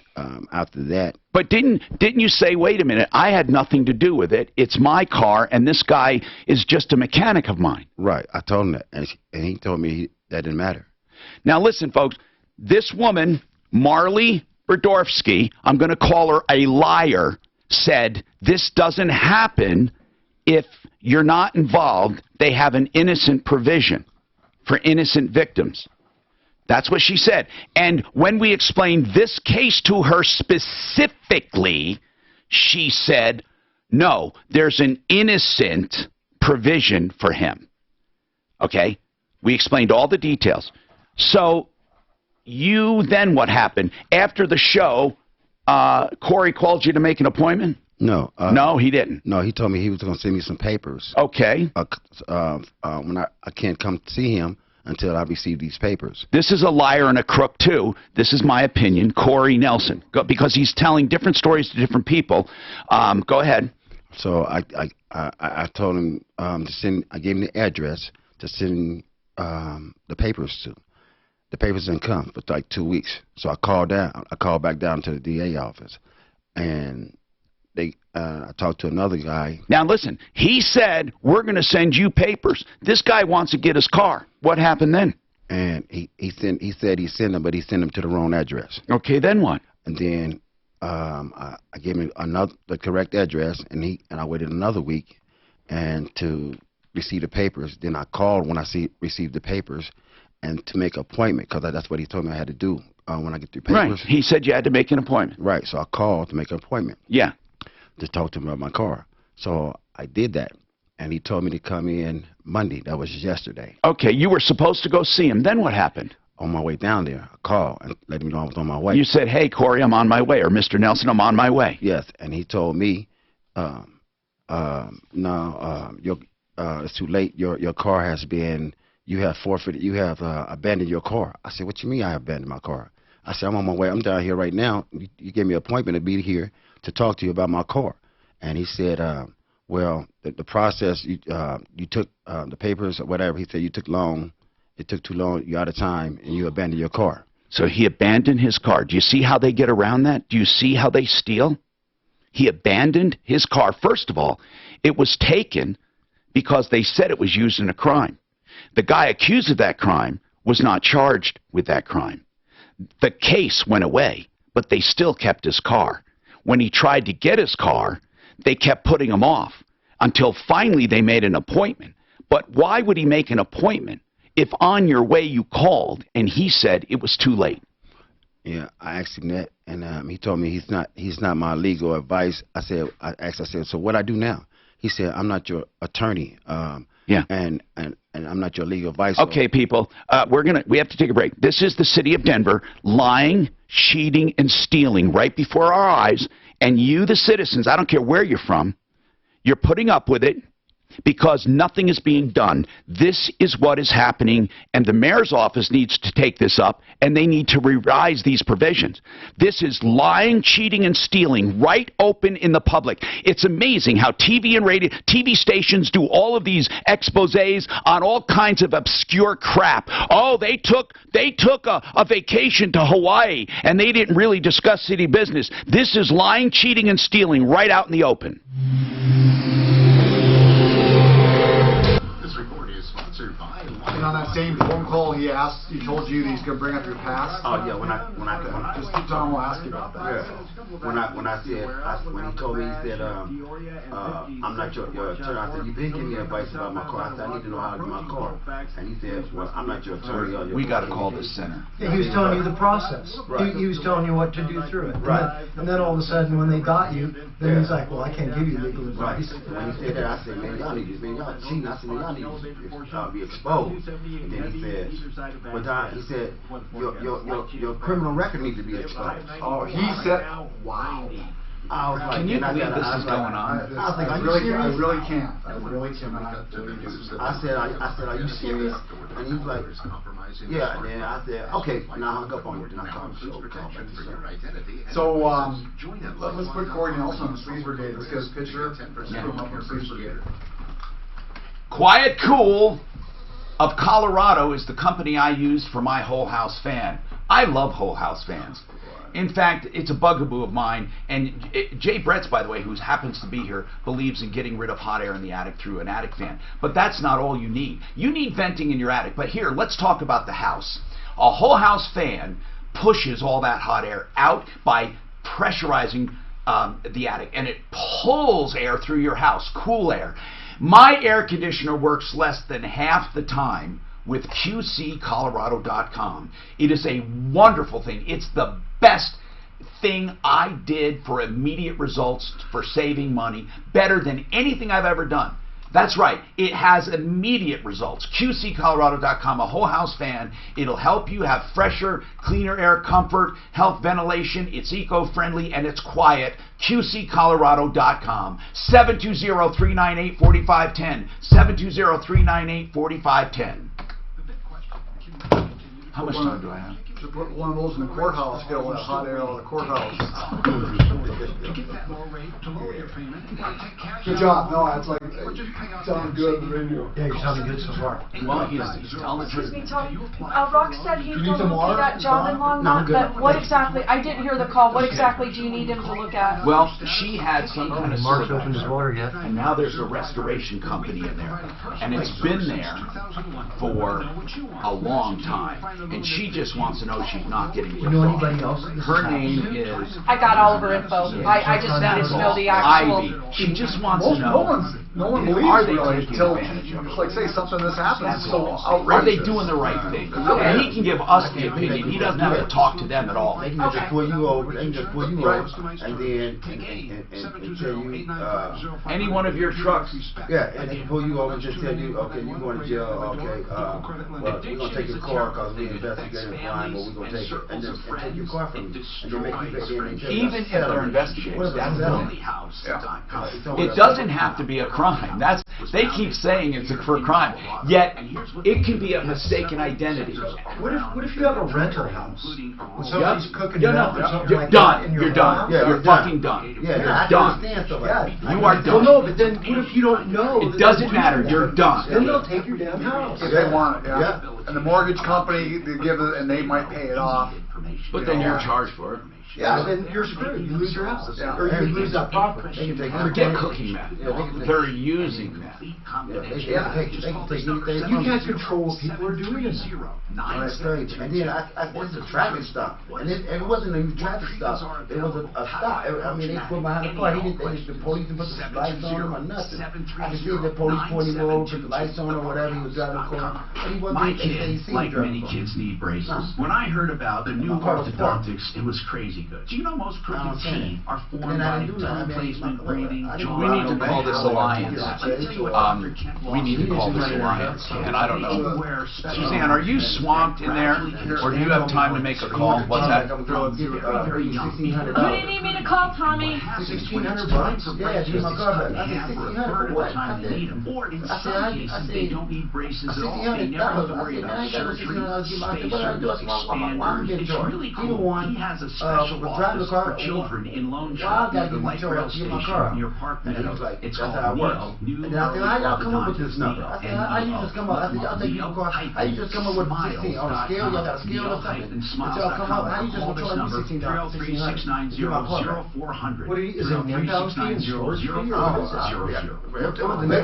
S20: after that.
S3: But didn't you say, wait a minute, I had nothing to do with it. It's my car, and this guy is just a mechanic of mine.
S20: Right. I told him that. And he told me that didn't matter.
S3: Now, listen, folks. This woman, Marley Berdorfsky, I'm going to call her a liar, said this doesn't happen if you're not involved. They have an innocent provision for innocent victims. That's what she said. And when we explained this case to her specifically, she said, no, there's an innocent provision for him. Okay? We explained all the details. So then what happened? After the show, Corey called you to make an appointment?
S20: No.
S3: No, he didn't.
S20: No, he told me he was going to send me some papers.
S3: Okay.
S20: When I can't come see him until I receive these papers.
S3: This is a liar and a crook, too. This is my opinion, Corey Nelson, because he's telling different stories to different people. Go ahead.
S20: So I told him to send, I gave him the address to send the papers to. The papers didn't come for like 2 weeks. So I called back down to the DA office. And I talked to another guy.
S3: Now listen, he said, we're going to send you papers. This guy wants to get his car. What happened then?
S20: And he said he sent them, but he sent them to the wrong address.
S3: Okay, then what?
S20: And then I gave him the correct address, and I waited another week and to receive the papers. Then I called when I received the papers and to make an appointment, because that's what he told me I had to do when I get the papers.
S3: Right. He said you had to make an appointment.
S20: Right. So I called to make an appointment.
S3: Yeah.
S20: To talk to him about my car. So I did that, and he told me to come in Monday. That was yesterday.
S3: Okay, you were supposed to go see him. Then what happened?
S20: On my way down there, I called and let him know I was on my way.
S3: You said, hey, Corey, I'm on my way, or Mr. Nelson, I'm on my way.
S20: Yes, and he told me, no, it's too late. Your car has been, you have forfeited, you have abandoned your car. I said, what you mean I abandoned my car? I said, I'm on my way. I'm down here right now. You gave me an appointment to be here to talk to you about my car. And he said, well, the process, you took the papers or whatever. He said, you took long. It took too long. You're out of time, and you abandoned your car.
S3: So he abandoned his car. Do you see how they get around that? Do you see how they steal? He abandoned his car. First of all, it was taken because they said it was used in a crime. The guy accused of that crime was not charged with that crime. The case went away, but they still kept his car. When he tried to get his car, they kept putting him off until finally they made an appointment. But why would he make an appointment if on your way you called and he said it was too late?
S20: Yeah, I asked him that, and he told me he's not my legal advice. I said, so what I do now? He said, I'm not your attorney.
S3: Yeah.
S20: And I'm not your legal advisor.
S3: Okay, people, we have to take a break. This is the city of Denver lying, cheating, and stealing right before our eyes. And you, the citizens, I don't care where you're from, you're putting up with it because nothing is being done. This is what is happening, and the mayor's office needs to take this up, and they need to revise these provisions. This is lying, cheating, and stealing right open in the public. It's amazing how TV and radio, TV stations do all of these exposés on all kinds of obscure crap. Oh, they took a vacation to Hawaii, and they didn't really discuss city business. This is lying, cheating, and stealing right out in the open.
S2: And on that same phone call, he told you that he's going to bring up your past.
S20: Oh yeah, when I
S2: just Don will ask you about that.
S20: Yeah. When he told me, he said, I'm not your attorney. I said, you've been giving me advice about my car. I said, I need to know how to get my car. And he said, well, I'm not your attorney.
S8: We got to call the center.
S4: Yeah, he was telling you the process.
S20: Right.
S4: He was telling you what to do through it.
S20: Right.
S4: And then all of a sudden, when they got you, then he's like, well, I can't give you legal advice.
S20: When he said that, I said, man, y'all need this, man. Y'all cheating. I said, man, y'all need to be exposed. And then he said, your criminal record needs to be exposed.
S2: Oh, he said, wow.
S20: I was like,
S8: can you believe this is going on?
S20: I was like,
S2: I really can't. I really cannot.
S20: I said, are you serious? And he was like, yeah. And then I said, okay. And I hung up on you. Then I called the show.
S2: So, let's put Corey Nelson on the Police Brigade. Let's get his picture. Let's put him up on the Police Brigade.
S3: Quiet Cool of Colorado is the company I use for my Whole House fan. I love Whole House fans. In fact, it's a bugaboo of mine, and Jay Bretz, by the way, who happens to be here, believes in getting rid of hot air in the attic through an attic fan. But that's not all you need. You need venting in your attic. But here, let's talk about the house. A Whole House fan pushes all that hot air out by pressurizing the attic, and it pulls air through your house, cool air. My air conditioner works less than half the time with QCcolorado.com. It is a wonderful thing. It's the best thing I did for immediate results, for saving money, better than anything I've ever done. That's right. It has immediate results. QCcolorado.com, a whole house fan. It'll help you have fresher, cleaner air, comfort, health, ventilation. It's eco-friendly and it's quiet. QCcolorado.com. 720-398-4510. 720-398-4510. How much time do I have?
S2: To put one of those in the courthouse, get all that hot air out of the courthouse. Good job. No, it's like, sounding good on the radio.
S4: Yeah, you're sounding good so far.
S3: Well, he's telling the truth.
S15: Excuse me, Tom. Rock said he's going to look
S2: water?
S15: at John and Longmont, but what exactly, I didn't hear the call, what exactly do you need him to look at?
S3: Well, she had some kind of
S4: Mark's opened his water yet.
S3: and now there's a restoration company in there. And it's been there for a long time. And she just wants to know she's not getting
S4: You know anybody else?
S3: Her name is
S15: I got all of her info. I just needed to know the actual.
S3: Ivy. She just wants to know.
S2: No one believes
S3: Are they
S2: really
S3: taking
S2: until,
S3: advantage of it?
S2: like, say something this happens. So
S3: Are
S2: outrageous.
S3: they doing the right thing? And he can give us the opinion. He doesn't have to talk to them at all.
S20: They can just pull you over, and then tell you,
S3: Any one of your trucks.
S20: yeah, and they can pull you over and just tell you, okay, you're going to jail, okay, well, we're going to take your car because we're investigating a crime, or we're going to take it, and take your car from you, and then make you pay the
S3: Even if they're investigating, that's
S20: it.
S3: It doesn't have to be a crime. They keep saying it's for a crime. Yet it can be a mistaken identity.
S4: What if you have a rental house? When somebody's cooking
S3: You're
S4: up or something
S3: You're
S4: like
S3: done.
S4: that in your
S3: You're done.
S4: home?
S20: Yeah,
S3: You're fucking done.
S20: Yeah,
S3: You're
S20: I
S3: done.
S20: understand stuff like that.
S3: You are done.
S4: Well, no, but then what if you don't know?
S3: It doesn't matter. You're done.
S4: Then they'll take your damn house.
S2: If they want it, yeah. And the mortgage company, they give it, and they might pay it off.
S3: But then you're charged for it.
S4: Yeah, then you're screwed. You lose your house.
S2: Yeah.
S4: Or you lose that property.
S20: They can take
S3: Forget cooking meth. They're using meth.
S20: they can take anything.
S4: You can't control what people are doing.
S20: That's crazy. And then this is a traffic stop, and it wasn't a traffic stop. It was a stop. I mean, they put behind the car. The police didn't put the lights on him or nothing. I could see the police pointing him over, put the lights on or whatever. He was driving the car. But he
S5: My
S20: wasn't.
S5: kid, like many kids, need braces. When I heard about the new orthodontics, it was crazy good. Do you know most crooked teeth are formed by tongue placement, breathing, jaw?
S3: We need to call this alliance. We need to call this alliance. And I don't know. Suzanne, are you swamped in there? Or do you have time to make a call? What's that?
S20: $1,600.
S15: Who do you need me to call, Tommy?
S20: $1,600? Yeah, give my car back. I said $1,600 for what? I said,
S5: They don't need braces at all. They never have to worry about surgery, space, or standards. It's really cool. He has a special office for children in Lone Tree, the light rail station near Parkview. It's called Neo, New
S20: and I said, how y'all come up with this
S5: Orthodontics,
S20: number? I said, how you just come up? I said, y'all take your car. How you just come up with 16 on a scale? Y'all got a scale or something? But y'all come up. How you just charge me $16? Give my car back.
S4: What is it,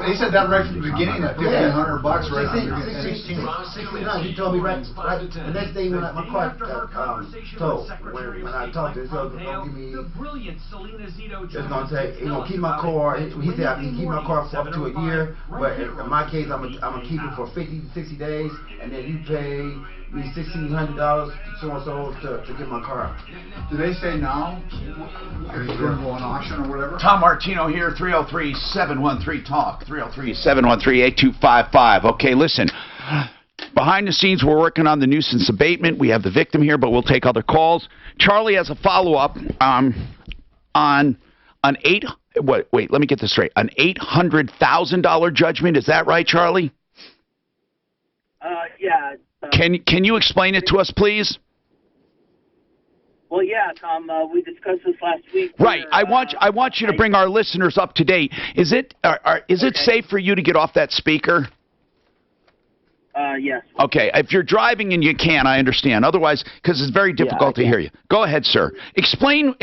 S2: They said that right from the beginning, that $1,500 right from the beginning.
S20: $16. He told me right the next day when my car towed. When I talked to him, he said, give me. It's gonna take. He's gonna keep my car. He said I can keep my car for up to a year, but in my case, I'm gonna keep it for 50 to 60 days, and then you pay me $1,600 so and so to get my car.
S2: Do they say now? If it's going to go on auction or whatever?
S3: Tom Martino here, 303-713-TALK, 303-713-8255. Okay, listen. Behind the scenes, we're working on the nuisance abatement. We have the victim here, but we'll take other calls. Charlie has a follow-up on an let me get this straight. An $800,000 judgment. Is that right, Charlie?
S6: Yeah.
S3: Can you explain it to us, please?
S6: Well, yeah, Tom. We discussed this last week.
S3: Right. I want you to bring our listeners up to date. Is it safe for you to get off that speaker?
S6: Yes.
S3: Okay. If you're driving and you can, I understand. Otherwise, because it's very difficult to hear you. Go ahead, sir. Explain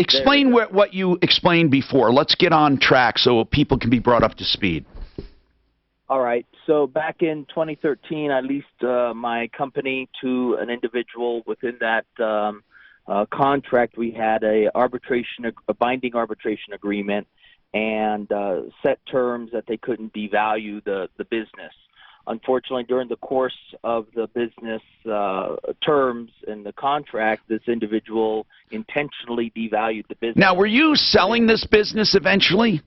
S3: what you explained before. Let's get on track so people can be brought up to speed.
S6: All right. So back in 2013, I leased my company to an individual. Within that contract, we had a binding arbitration agreement, and set terms that they couldn't devalue the business. Unfortunately, during the course of the business terms in the contract, this individual intentionally devalued the business.
S3: Now, were you selling this business eventually?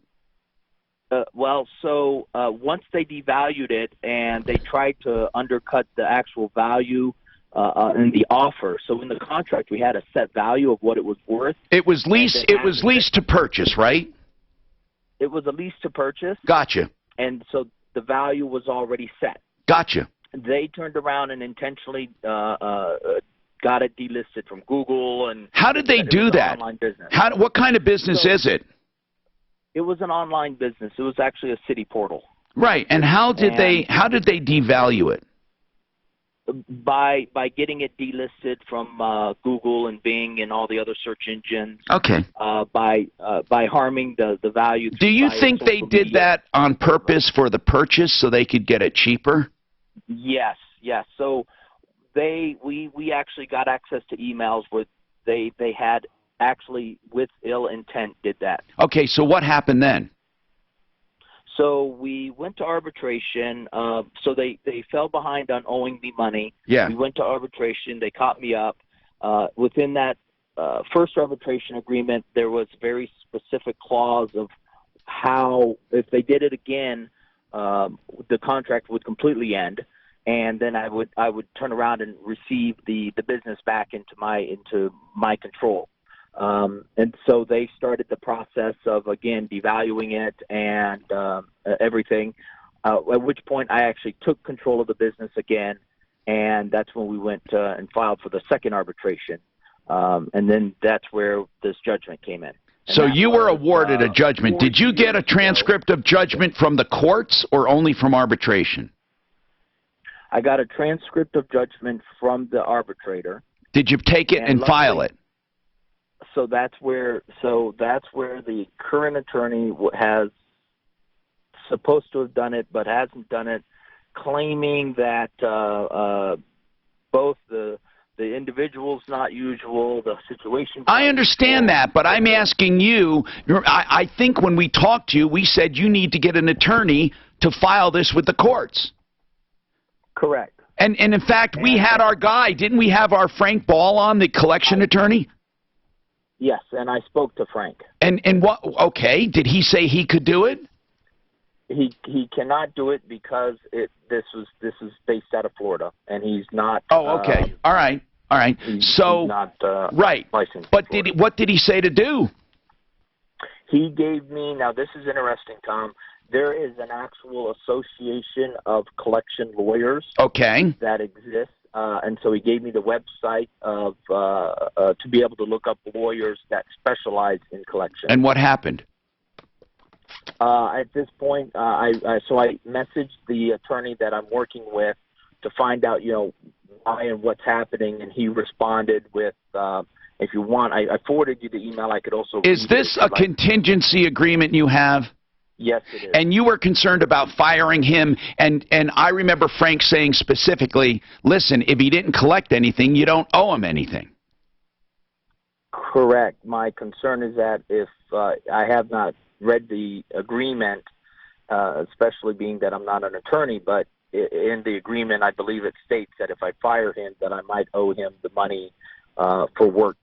S6: Once they devalued it and they tried to undercut the actual value in the offer. So in the contract, we had a set value of what it was worth.
S3: It was lease. It was lease to purchase, right?
S6: It was a lease to purchase.
S3: Gotcha.
S6: And so the value was already set.
S3: Gotcha.
S6: They turned around and intentionally got it delisted from Google. And
S3: how did they do that?
S6: Online business.
S3: What kind of business is it?
S6: It was an online business. It was actually a city portal.
S3: Right. And how did they devalue it?
S6: By getting it delisted from Google and Bing and all the other search engines.
S3: Okay.
S6: By harming the value.
S3: Do you think they did that on purpose for the purchase so they could get it cheaper?
S6: Yes. So we actually got access to emails where they had actually with ill intent did that.
S3: Okay, so what happened then?
S6: So we went to arbitration. So they fell behind on owing me money.
S3: Yeah.
S6: We went to arbitration. They caught me up. Within that first arbitration agreement, there was a very specific clause of how, if they did it again, the contract would completely end, and then I would turn around and receive the business back into my control. And so they started the process of, again, devaluing it and everything, at which point I actually took control of the business again, and that's when we went and filed for the second arbitration. And then that's where this judgment came in.
S3: So you were awarded a judgment. Did you get a transcript of judgment from the courts or only from arbitration?
S6: I got a transcript of judgment from the arbitrator.
S3: Did you take it and file it?
S6: So that's where the current attorney has supposed to have done it, but hasn't done it, claiming that both the individual's not usual, the situation.
S3: I understand that, but I'm asking you. I think when we talked to you, we said you need to get an attorney to file this with the courts.
S6: Correct.
S3: And in fact, we had our guy. Didn't we have our Frank Ball on, the collection attorney?
S6: Yes, and I spoke to Frank.
S3: And what? Okay, did he say he could do it?
S6: He cannot do it because this is based out of Florida, and he's not.
S3: Oh, okay. All right. So
S6: he's not
S3: right.
S6: licensed.
S3: But what did he say to do?
S6: He gave me. Now this is interesting, Tom. There is an actual association of collection lawyers.
S3: Okay.
S6: That exists. And so he gave me the website of to be able to look up lawyers that specialize in collection.
S3: And what happened?
S6: At this point, I messaged the attorney that I'm working with to find out, why and what's happening, and he responded with, if you want, I forwarded you the email. I could also.
S3: Is this a contingency agreement you have?
S6: Yes, it is.
S3: And you were concerned about firing him, and I remember Frank saying specifically, listen, if he didn't collect anything, you don't owe him anything.
S6: Correct. My concern is that if I have not read the agreement, especially being that I'm not an attorney, but in the agreement, I believe it states that if I fire him, that I might owe him the money for work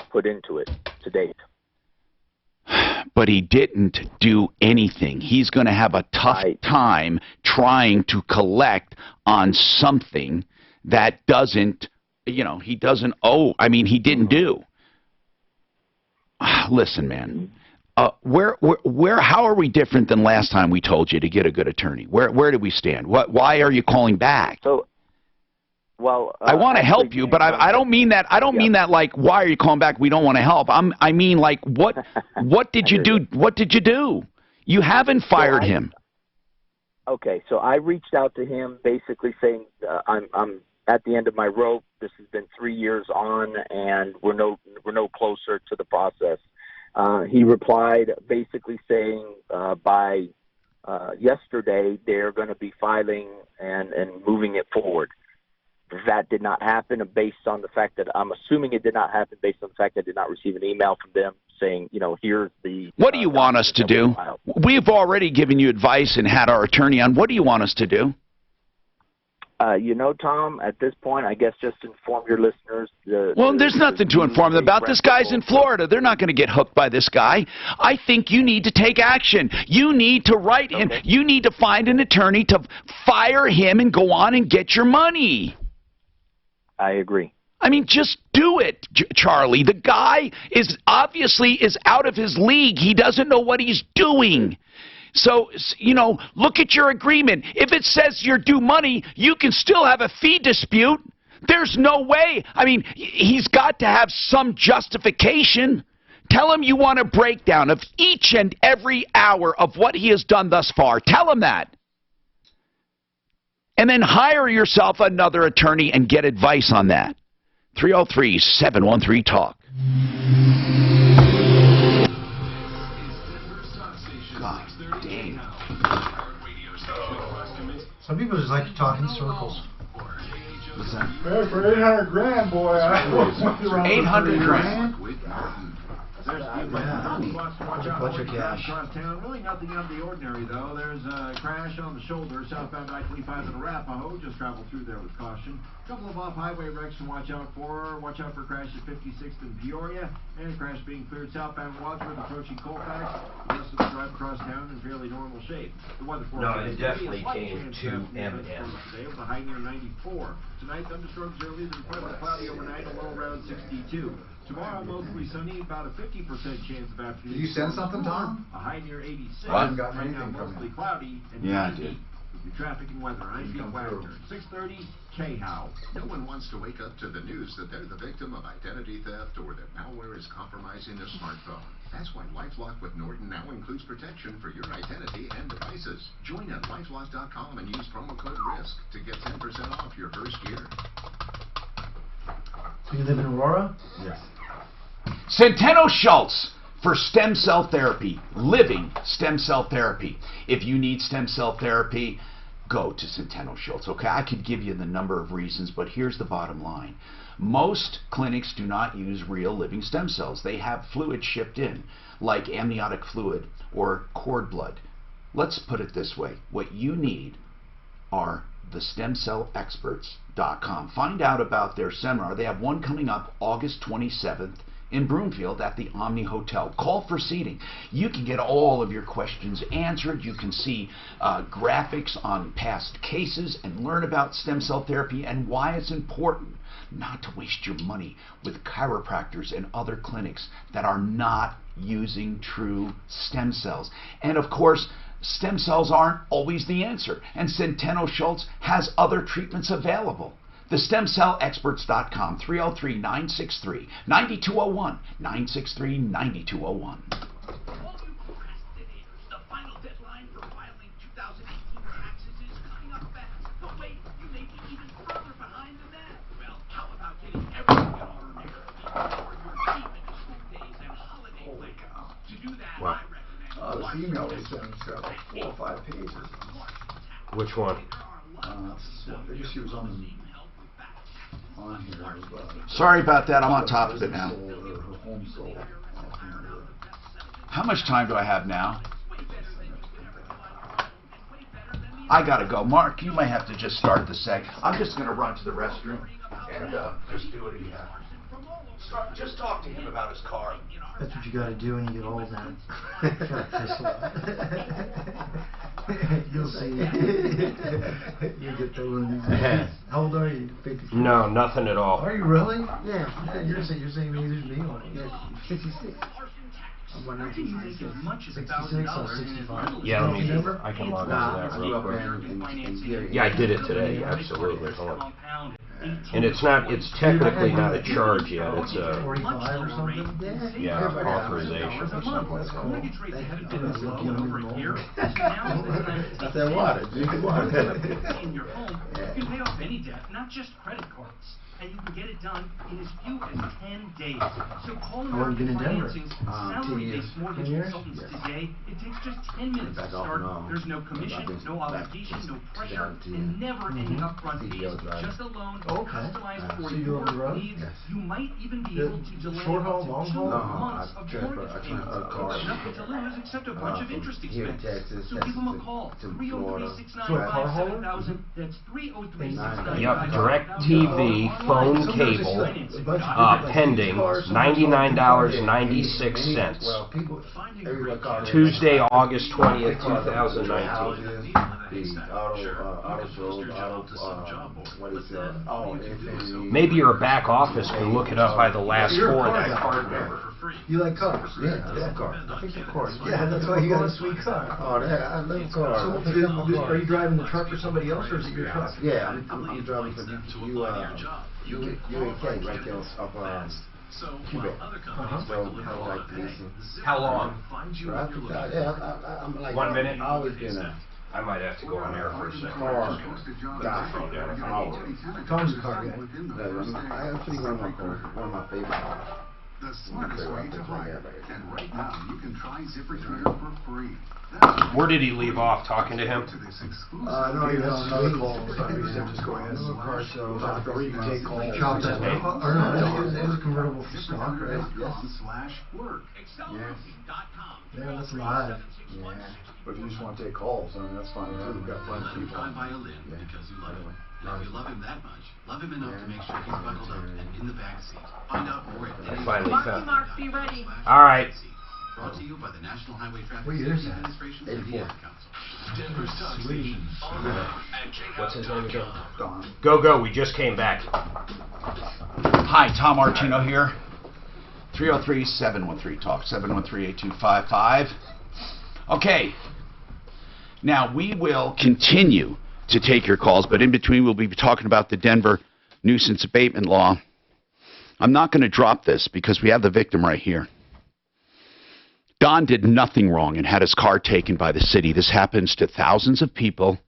S6: put into it to date.
S3: But he didn't do anything. He's going to have a tough time trying to collect on something that doesn't, he doesn't owe. I mean, he didn't do. Listen, man, how are we different than last time we told you to get a good attorney? Where did we stand? Why are you calling back?
S6: So, well,
S3: I want to help you, but I don't mean that. I don't mean that like, why are you calling back? We don't want to help. I mean like, what did you do? What did you do? You haven't fired him.
S6: Okay, so I reached out to him basically saying I'm at the end of my rope. This has been 3 years on, and we're no closer to the process. He replied basically saying by yesterday they're going to be filing and moving it forward. That did not happen based on the fact that I'm assuming it did not happen based on the fact that I did not receive an email from them saying, here's the...
S3: What do you want us to do? We've already given you advice and had our attorney on. What do you want us to do?
S6: Tom, at this point, I guess just inform your listeners.
S3: Well, there's nothing to inform them about. This guy's in Florida. They're not going to get hooked by this guy. I think you need to take action. You need to write him. You need to find an attorney to fire him and go on and get your money.
S6: I agree.
S3: I mean, just do it, Charlie. The guy is obviously out of his league. He doesn't know what he's doing. So, look at your agreement. If it says you're due money, you can still have a fee dispute. There's no way. I mean, he's got to have some justification. Tell him you want a breakdown of each and every hour of what he has done thus far. Tell him that. And then hire yourself another attorney and get advice on that. 303-713-TALK. God dang.
S4: Some people just like to talk in circles.
S3: What's that?
S2: Hey, for 800 grand, boy.
S3: 800 grand?
S10: There's
S4: a bunch of cash.
S10: Across town. Really nothing out of the ordinary, though. There's a crash on the shoulder, southbound I-25 in Arapahoe. Just travel through there with caution. A couple of off-highway wrecks to watch out for. Watch out for crash at 56th in Peoria. And a crash being cleared southbound Wadsworth approaching Colfax. The rest of the drive across town in fairly normal shape. The weather forecast.
S1: No, it definitely came to M&M.
S10: Today with a high near 94. Tonight, thunderstorms early, then partly cloudy overnight, a low around 62. Tomorrow, mostly sunny, about a 50% chance of afternoon.
S2: Did you send something, Tom?
S10: A high near 86.
S2: I haven't gotten
S10: right now,
S2: anything from
S10: mostly
S2: you.
S10: cloudy. And
S3: Yeah, I did.
S10: Your traffic and weather. I'm Pete Wagner. 6:30, K-How.
S16: No one wants to wake up to the news that they're the victim of identity theft or that malware is compromising their smartphone. That's why LifeLock with Norton now includes protection for your identity and devices. Join at LifeLock.com and use promo code RISK to get 10% off your first year.
S4: So you live in Aurora?
S2: Yes.
S3: Centeno Schultz for stem cell therapy, living stem cell therapy. If you need stem cell therapy, go to Centeno Schultz. Okay, I could give you the number of reasons, but here's the bottom line. Most clinics do not use real living stem cells. They have fluid shipped in, like amniotic fluid or cord blood. Let's put it this way. What you need are the stemcellexperts.com. Find out about their seminar. They have one coming up August 27th in Broomfield at the Omni Hotel. Call for seating. You can get all of your questions answered. You can see graphics on past cases and learn about stem cell therapy and why it's important not to waste your money with chiropractors and other clinics that are not using true stem cells. And of course, stem cells aren't always the answer, and Centeno Schultz has other treatments available. The StemCellExperts.com, 303-963-9201, 963-9201.
S5: The final deadline for filing 2018 taxes is coming up fast. But wait, you may be even further behind than that. Well, how about getting everything in order before your deep into school days and holiday plans? To do that, I recommend
S2: This email they sent us got like 4 or 5 pages.
S1: Which one?
S2: I guess she was on here.
S3: Sorry about that. I'm on top of it now. How much time do I have now? I gotta go. Mark, you might have to just start the seg. I'm just gonna run to the restroom and just do it again. Just talk to him about his car.
S4: That's what you gotta do when you get old, man. You'll see. You get the one. How old are you? 53?
S1: No, nothing at all.
S4: Are you really? Yeah. You're saying me there's me on. Yeah, 56. I'm 1966. 66 or 65.
S1: Yeah, let me. I can log into that real quick. Yeah, I did it today. Absolutely. Hold on. And it's not. It's technically not a charge yet. It's a
S4: 45 or something.
S1: yeah authorization or something.
S4: That's cool.
S2: I said water. Drink water.
S5: In your home, you can pay off any debt, not just credit cards. And you can get it done in as few as 10 days. So call American Financing's salary-based mortgage consultants today. It takes just 10 minutes to start. There's no commission, no obligation, no pressure, and never any upfront fees. Just a loan,
S4: Okay.
S5: customized for
S4: So you do it on the
S5: your
S4: road?
S5: needs. You might even be able to delay
S4: Short haul,
S5: up to
S4: long
S5: 2
S4: haul?
S5: months of your mortgage payments. Nothing to lose except a bunch of interest expenses. So give them a call. 303-695-7000. That's 303-695-7000.
S1: Yep, DirecTV phone cable pending $99.96.
S20: Well, people, everybody calling
S1: Tuesday, August 20th, 2019.
S20: Auto shows, what is that? Oh, Infinity.
S1: Maybe your back office can look it up by the last four of that card number.
S4: You like cars?
S20: Yeah, I love cars. I think of cars.
S4: Yeah, that's why you got a sweet car.
S20: Oh, I love cars.
S4: So, are you driving the truck for somebody else, or is it your truck?
S20: Yeah, I'm driving for you and Kate right there off Quebec.
S1: How long?
S20: I'm like
S1: 1 minute?
S20: I always been
S1: I might have to go on air for a second.
S20: car guy.
S4: Tom's a car guy.
S20: I actually one of my favorites.
S16: The smartest way to hire. And right now, you can try ZipRecruiter for free.
S1: Where did he leave off? Talking to him?
S2: No, he was on another call. So he said just go ahead. Car show. Where you can take calls.
S4: Chop that way. Or no, it was a convertible for stock, right?
S16: /work.
S2: Yeah,
S4: that's live.
S2: Yeah. But if you just want to take calls, I mean, that's fine too. We've got plenty of people.
S5: Drive by a limb because you love him. Now, if you love him that much, love him enough to make sure he's buckled up and in the back seat. Find out more at
S1: I finally found.
S9: Mark, be ready.
S1: All right.
S5: Brought to you by the National Highway Traffic
S4: What year is
S5: Safety
S4: that?
S5: Administration and the Ad Council. Denver's Talk
S4: Sweet.
S5: Station.
S1: What's his name again?
S2: Don.
S1: Go. We just came back.
S3: Hi, Tom Archino here. 303-713-TALK, 713-8255. Okay. Now, we will continue to take your calls, but in between we'll be talking about the Denver nuisance abatement law. I'm not going to drop this because we have the victim right here. Don did nothing wrong and had his car taken by the city. This happens to thousands of people,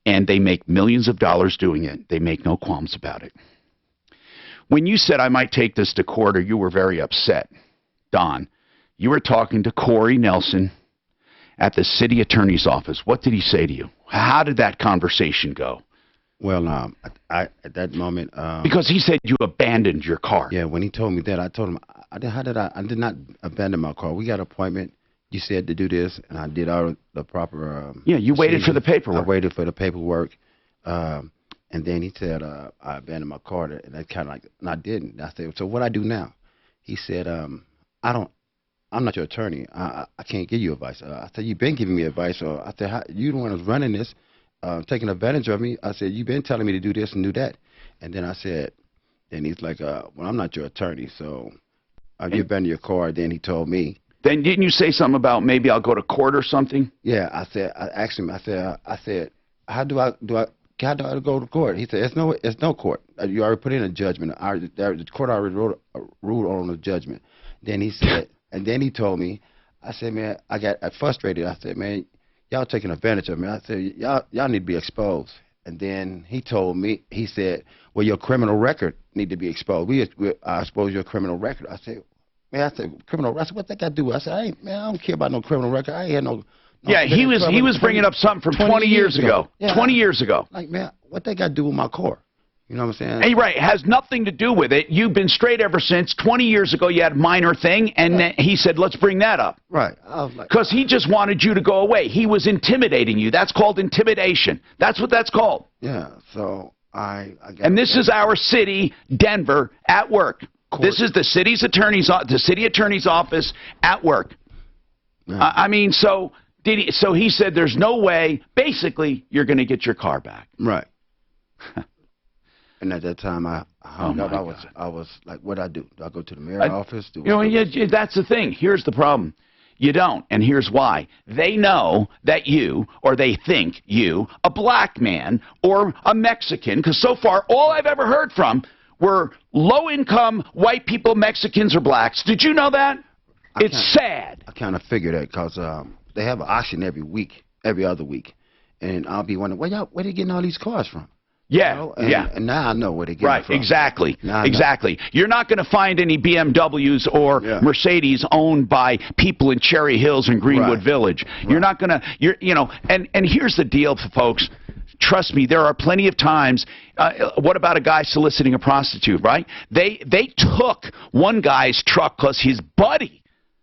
S3: and they make millions of dollars doing it. They make no qualms about it. When you said I might take this to court, or you were very upset, Don, you were talking to Corey Nelson at the city attorney's office. What did he say to you? How did that conversation go?
S20: Well, at that moment,
S3: because he said you abandoned your car.
S20: Yeah, when he told me that, I told him, I did not abandon my car. We got an appointment. You said to do this, and I did all the proper.
S3: Yeah, you waited for the paperwork.
S20: I waited for the paperwork, and then he said I abandoned my car, and that kind of like, and I didn't. I said, so what I do now? He said, I'm not your attorney. I can't give you advice. I said, you've been giving me advice. Or I said, you the one who's running this, taking advantage of me. I said, you've been telling me to do this and do that. And then I said, then he's like, well, I'm not your attorney, so you abandoned your car. Then he told me.
S3: Then didn't you say something about maybe I'll go to court or something?
S20: Yeah, I asked him. I said, how do I go to court? He said, it's no court. You already put in a judgment. The court already ruled on the judgment. Then he said, and then he told me, I said, man, I got frustrated. I said, man, y'all taking advantage of me. I said, y'all need to be exposed. And then he told me, he said, well, your criminal record need to be exposed. I expose your criminal record. I said, criminal record, what that got to do? I said, I don't care about no criminal record. I ain't had no.
S3: Yeah, he was bringing up something from 20 years ago.
S20: Yeah,
S3: 20 years ago.
S20: Like, man, what they got to do with my car? You know what I'm saying?
S3: Hey, right, it has nothing to do with it. You've been straight ever since. 20 years ago, you had a minor thing, and then he said, let's bring that up.
S20: Right. I was like,
S3: because he just wanted you to go away. He was intimidating you. That's called intimidation. That's what that's called.
S20: Yeah, so I got.
S3: And this is our city, Denver, at work. Court. This is the city attorney's office at work. Yeah. I mean, so he said there's no way, basically, you're going to get your car back.
S20: Right. And at that time, I hung up. I was like, what do I do? Do I go to the mayor's office?
S3: That's the thing. Here's the problem. You don't, and here's why. They know that you, or they think you, a black man or a Mexican, because so far all I've ever heard from were low-income white people, Mexicans or blacks. Did you know that? It's sad.
S20: I kind of figured that because they have an auction every other week, and I'll be wondering, where they getting all these cars from?
S3: Yeah,
S20: and now I know where they get it from.
S3: Exactly, exactly. You're not going to find any BMWs or Mercedes owned by people in Cherry Hills and Greenwood Village. You're not going to, and here's the deal, folks. trust me, there are plenty of times. What about a guy soliciting a prostitute, right? They took one guy's truck because his buddy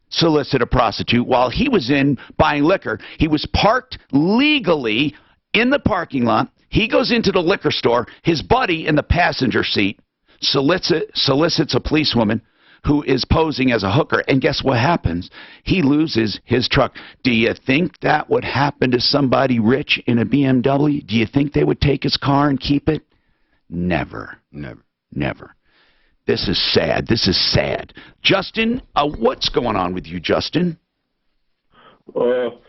S3: solicited a prostitute while he was in buying liquor. He was parked legally in the parking lot. He goes into the liquor store. His buddy in the passenger seat solicits a policewoman who is posing as a hooker, and guess what happens? He loses his truck. Do you think that would happen to somebody rich in a BMW? Do you think they would take his car and keep it? Never. Never. Never. This is sad. This is sad. Justin, what's going on with you, Justin?
S7: Well,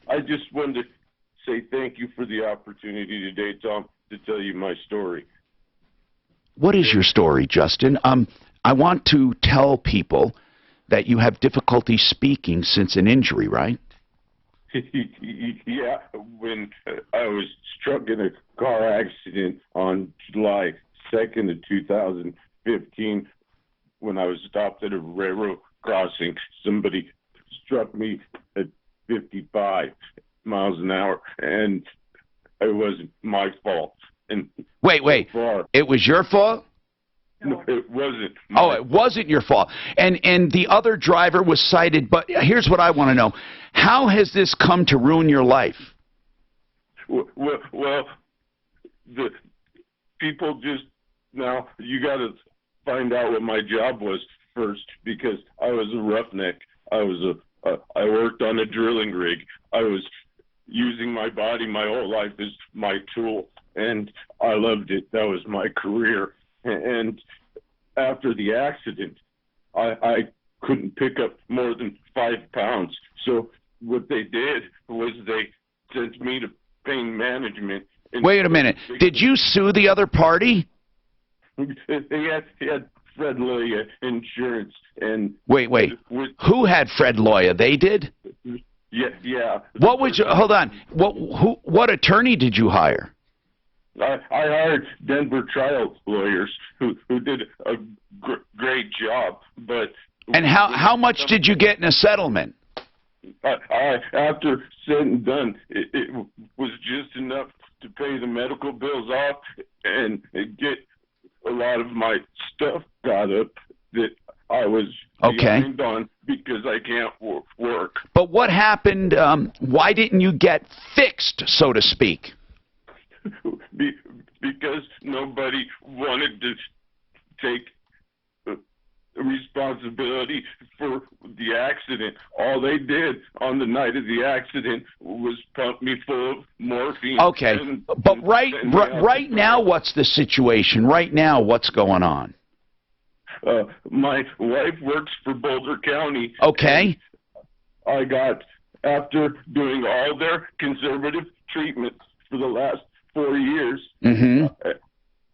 S7: I just wanted to say thank you for the opportunity today, Tom, to tell you my story.
S3: What is your story, Justin? I want to tell people that you have difficulty speaking since an injury, right?
S7: Yeah, when I was struck in a car accident on July 2nd of 2015, when I was stopped at a railroad crossing, somebody struck me at 55 miles an hour, and it wasn't my fault. And
S3: wait. It was your fault?
S7: No, it wasn't.
S3: Oh, it wasn't your fault. And the other driver was cited, but here's what I want to know. How has this come to ruin your life?
S7: Well, the people just, now, you got to find out what my job was first, because I was a roughneck. I worked on a drilling rig. I was using my body my whole life as my tool, and I loved it. That was my career. And after the accident, I couldn't pick up more than 5 pounds. So what they did was they sent me to pain management.
S3: Wait a minute. Did you sue the other party?
S7: He had Fred Loya Insurance. And
S3: wait. Who had Fred Loya? They did?
S7: Yeah.
S3: What was your, hold on. What attorney did you hire?
S7: I hired Denver trial lawyers who did a great job, but...
S3: And how much did you get in a settlement?
S7: After said and done, it was just enough to pay the medical bills off and get a lot of my stuff got up that I was behind on because I can't work.
S3: But what happened? Why didn't you get fixed, so to speak?
S7: Because nobody wanted to take responsibility for the accident. All they did on the night of the accident was pump me full of morphine.
S3: Okay, but right now, what's the situation? Right now, what's going on?
S7: My wife works for Boulder County.
S3: Okay.
S7: I got, after doing all their conservative treatments for the last 4 years,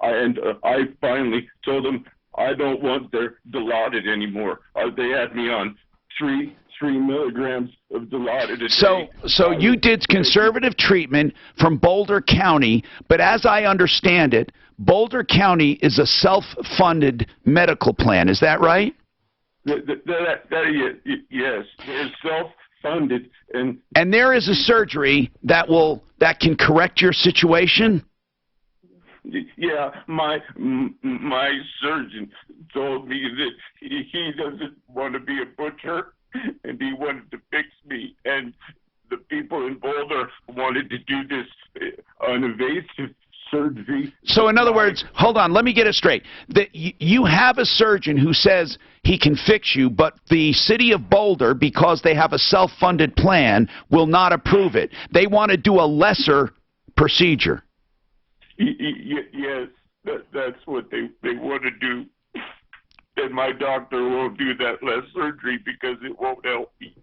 S7: I finally told them I don't want their Dilaudid anymore. They had me on 3 milligrams of Dilaudid a day.
S3: So you did conservative treatment from Boulder County, but as I understand it, Boulder County is a self-funded medical plan. Is that right?
S7: Yes, it's self-funded,
S3: and there is a surgery that can correct your situation.
S7: Yeah, my surgeon told me that he doesn't want to be a butcher, and he wanted to fix me. And the people in Boulder wanted to do this uninvasive surgery.
S3: So in other words, hold on, let me get it straight. That you have a surgeon who says he can fix you, but the city of Boulder, because they have a self-funded plan, will not approve it. They want to do a lesser procedure.
S7: Yes, that's what they want to do. And my doctor won't do that less surgery because it won't help me.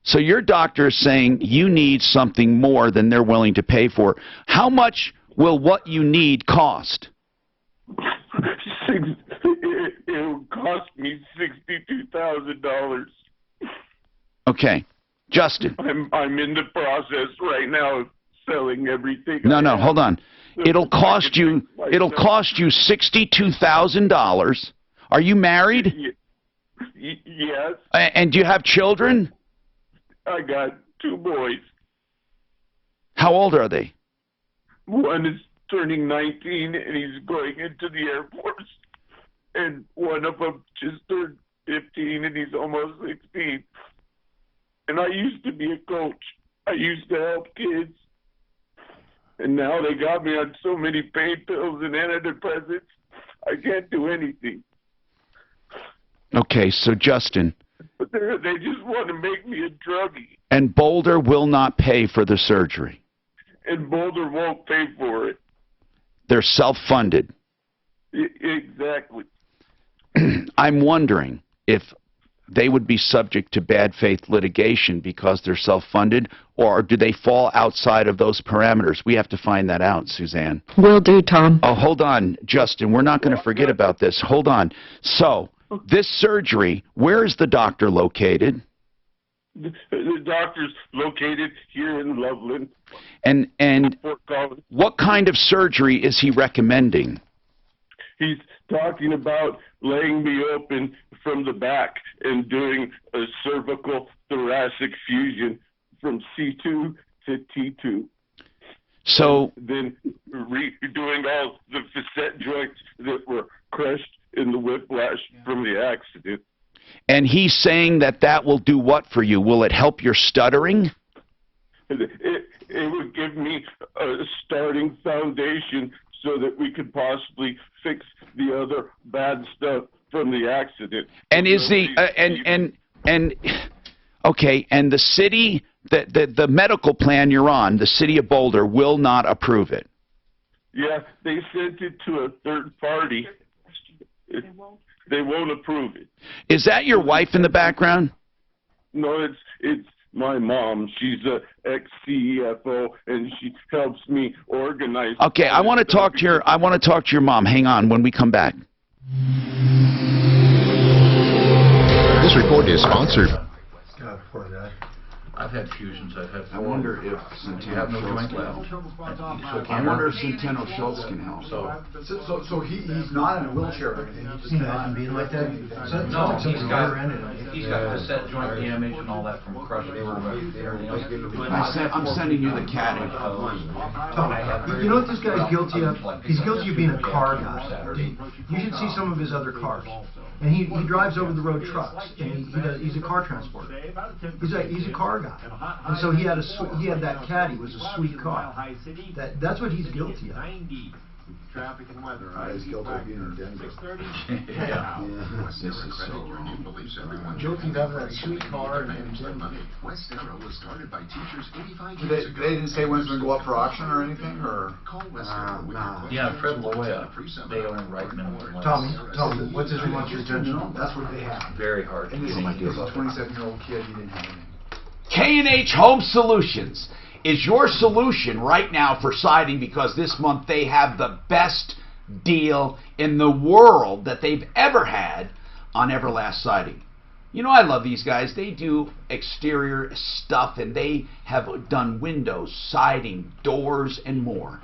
S3: So your doctor is saying you need something more than they're willing to pay for. How much will what you need cost?
S7: It'll cost me $62,000.
S3: Okay. Justin.
S7: I'm in the process right now of selling everything.
S3: No, hold on. It'll cost you $62,000. Are you married?
S7: Yes.
S3: And do you have children?
S7: I got 2 boys.
S3: How old are they?
S7: One is turning 19 and he's going into the Air Force. And one of them just turned 15 and he's almost 16. And I used to be a coach. I used to help kids. And now they got me on so many pain pills and antidepressants, I can't do anything.
S3: Okay, so Justin.
S7: But they just want to make me a druggie.
S3: And Boulder will not pay for the surgery.
S7: And Boulder won't pay for it.
S3: They're self-funded.
S7: Exactly.
S3: I'm wondering if they would be subject to bad faith litigation because they're self-funded, or do they fall outside of those parameters? We have to find that out, Suzanne.
S12: Will do, Tom.
S3: Oh, hold on, Justin. We're not going to forget about this. Hold on. So, this surgery, where is the doctor located?
S7: The doctor's located here in Loveland.
S3: And what kind of surgery is he recommending?
S7: He's talking about laying me open from the back and doing a cervical thoracic fusion from C2 to T2.
S3: So
S7: then redoing all the facet joints that were crushed in the whiplash from the accident.
S3: And he's saying that that will do what for you? Will it help your stuttering?
S7: It would give me a starting foundation so that we could possibly fix the other bad stuff from the accident.
S3: And is the okay, and the city, the medical plan you're on, the city of Boulder will not approve it.
S7: Yeah, they sent it to a third party. They won't approve it.
S3: Is that your wife in the background?
S7: No, it's my mom. She's a ex-CFO, and she helps me organize.
S3: Okay, I want to talk to your mom. Hang on when we come back.
S16: This report is sponsored.
S8: I've had fusions. I've had.
S3: I wonder if
S8: you have no joint left.
S3: I wonder if Centeno Schultz can help.
S2: So he's not in a wheelchair or anything. He just
S4: Imagine being like that.
S8: No, he's got facet joint damage and all that from crushed nerve and everything else.
S3: I'm sending you the caddy.
S4: Tom, you know what this guy's guilty of? He's guilty of being a car guy. You should see some of his other cars. And he drives over the road trucks, and he's a car transporter. He's a car guy, and so he had that Caddy, was a sweet car. That's what he's guilty of.
S10: Traffic and weather.
S2: He's guilty of being in Denver.
S10: 6:30.
S8: Yeah.
S16: This is so wrong. Believes everyone
S4: Guilty of having that sweet car and
S16: money. West Arrow was started by teachers 85
S2: They didn't say when it's going to go up for auction or anything, or?
S8: Yeah, Fred Loya, they own right minimum.
S4: Tommy, what does he want your attention?
S2: That's what they have.
S8: Very hard.
S2: And this is a 27-year-old kid. He didn't have anything.
S1: K&H Home Solutions is your solution right now for siding, because this month they have the best deal in the world that they've ever had on Everlast siding. You know, I love these guys. They do exterior stuff, and they have done windows, siding, doors, and more.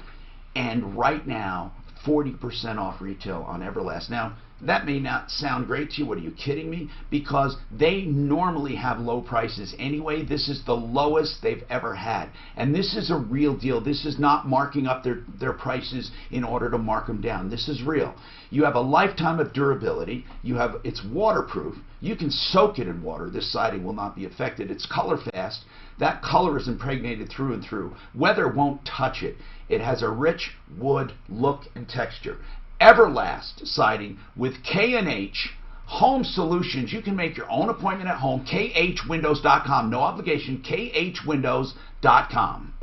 S1: And right now, 40% off retail on Everlast. Now, that may not sound great to you. What, are you kidding me? Because they normally have low prices anyway. This is the lowest they've ever had. And this is a real deal. This is not marking up their prices in order to mark them down. This is real. You have a lifetime of durability. It's waterproof. You can soak it in water. This siding will not be affected. It's color fast. That color is impregnated through and through. Weather won't touch it. It has a rich wood look and texture. Everlast siding with K&H Home Solutions. You can make your own appointment at home. khwindows.com. No obligation. khwindows.com.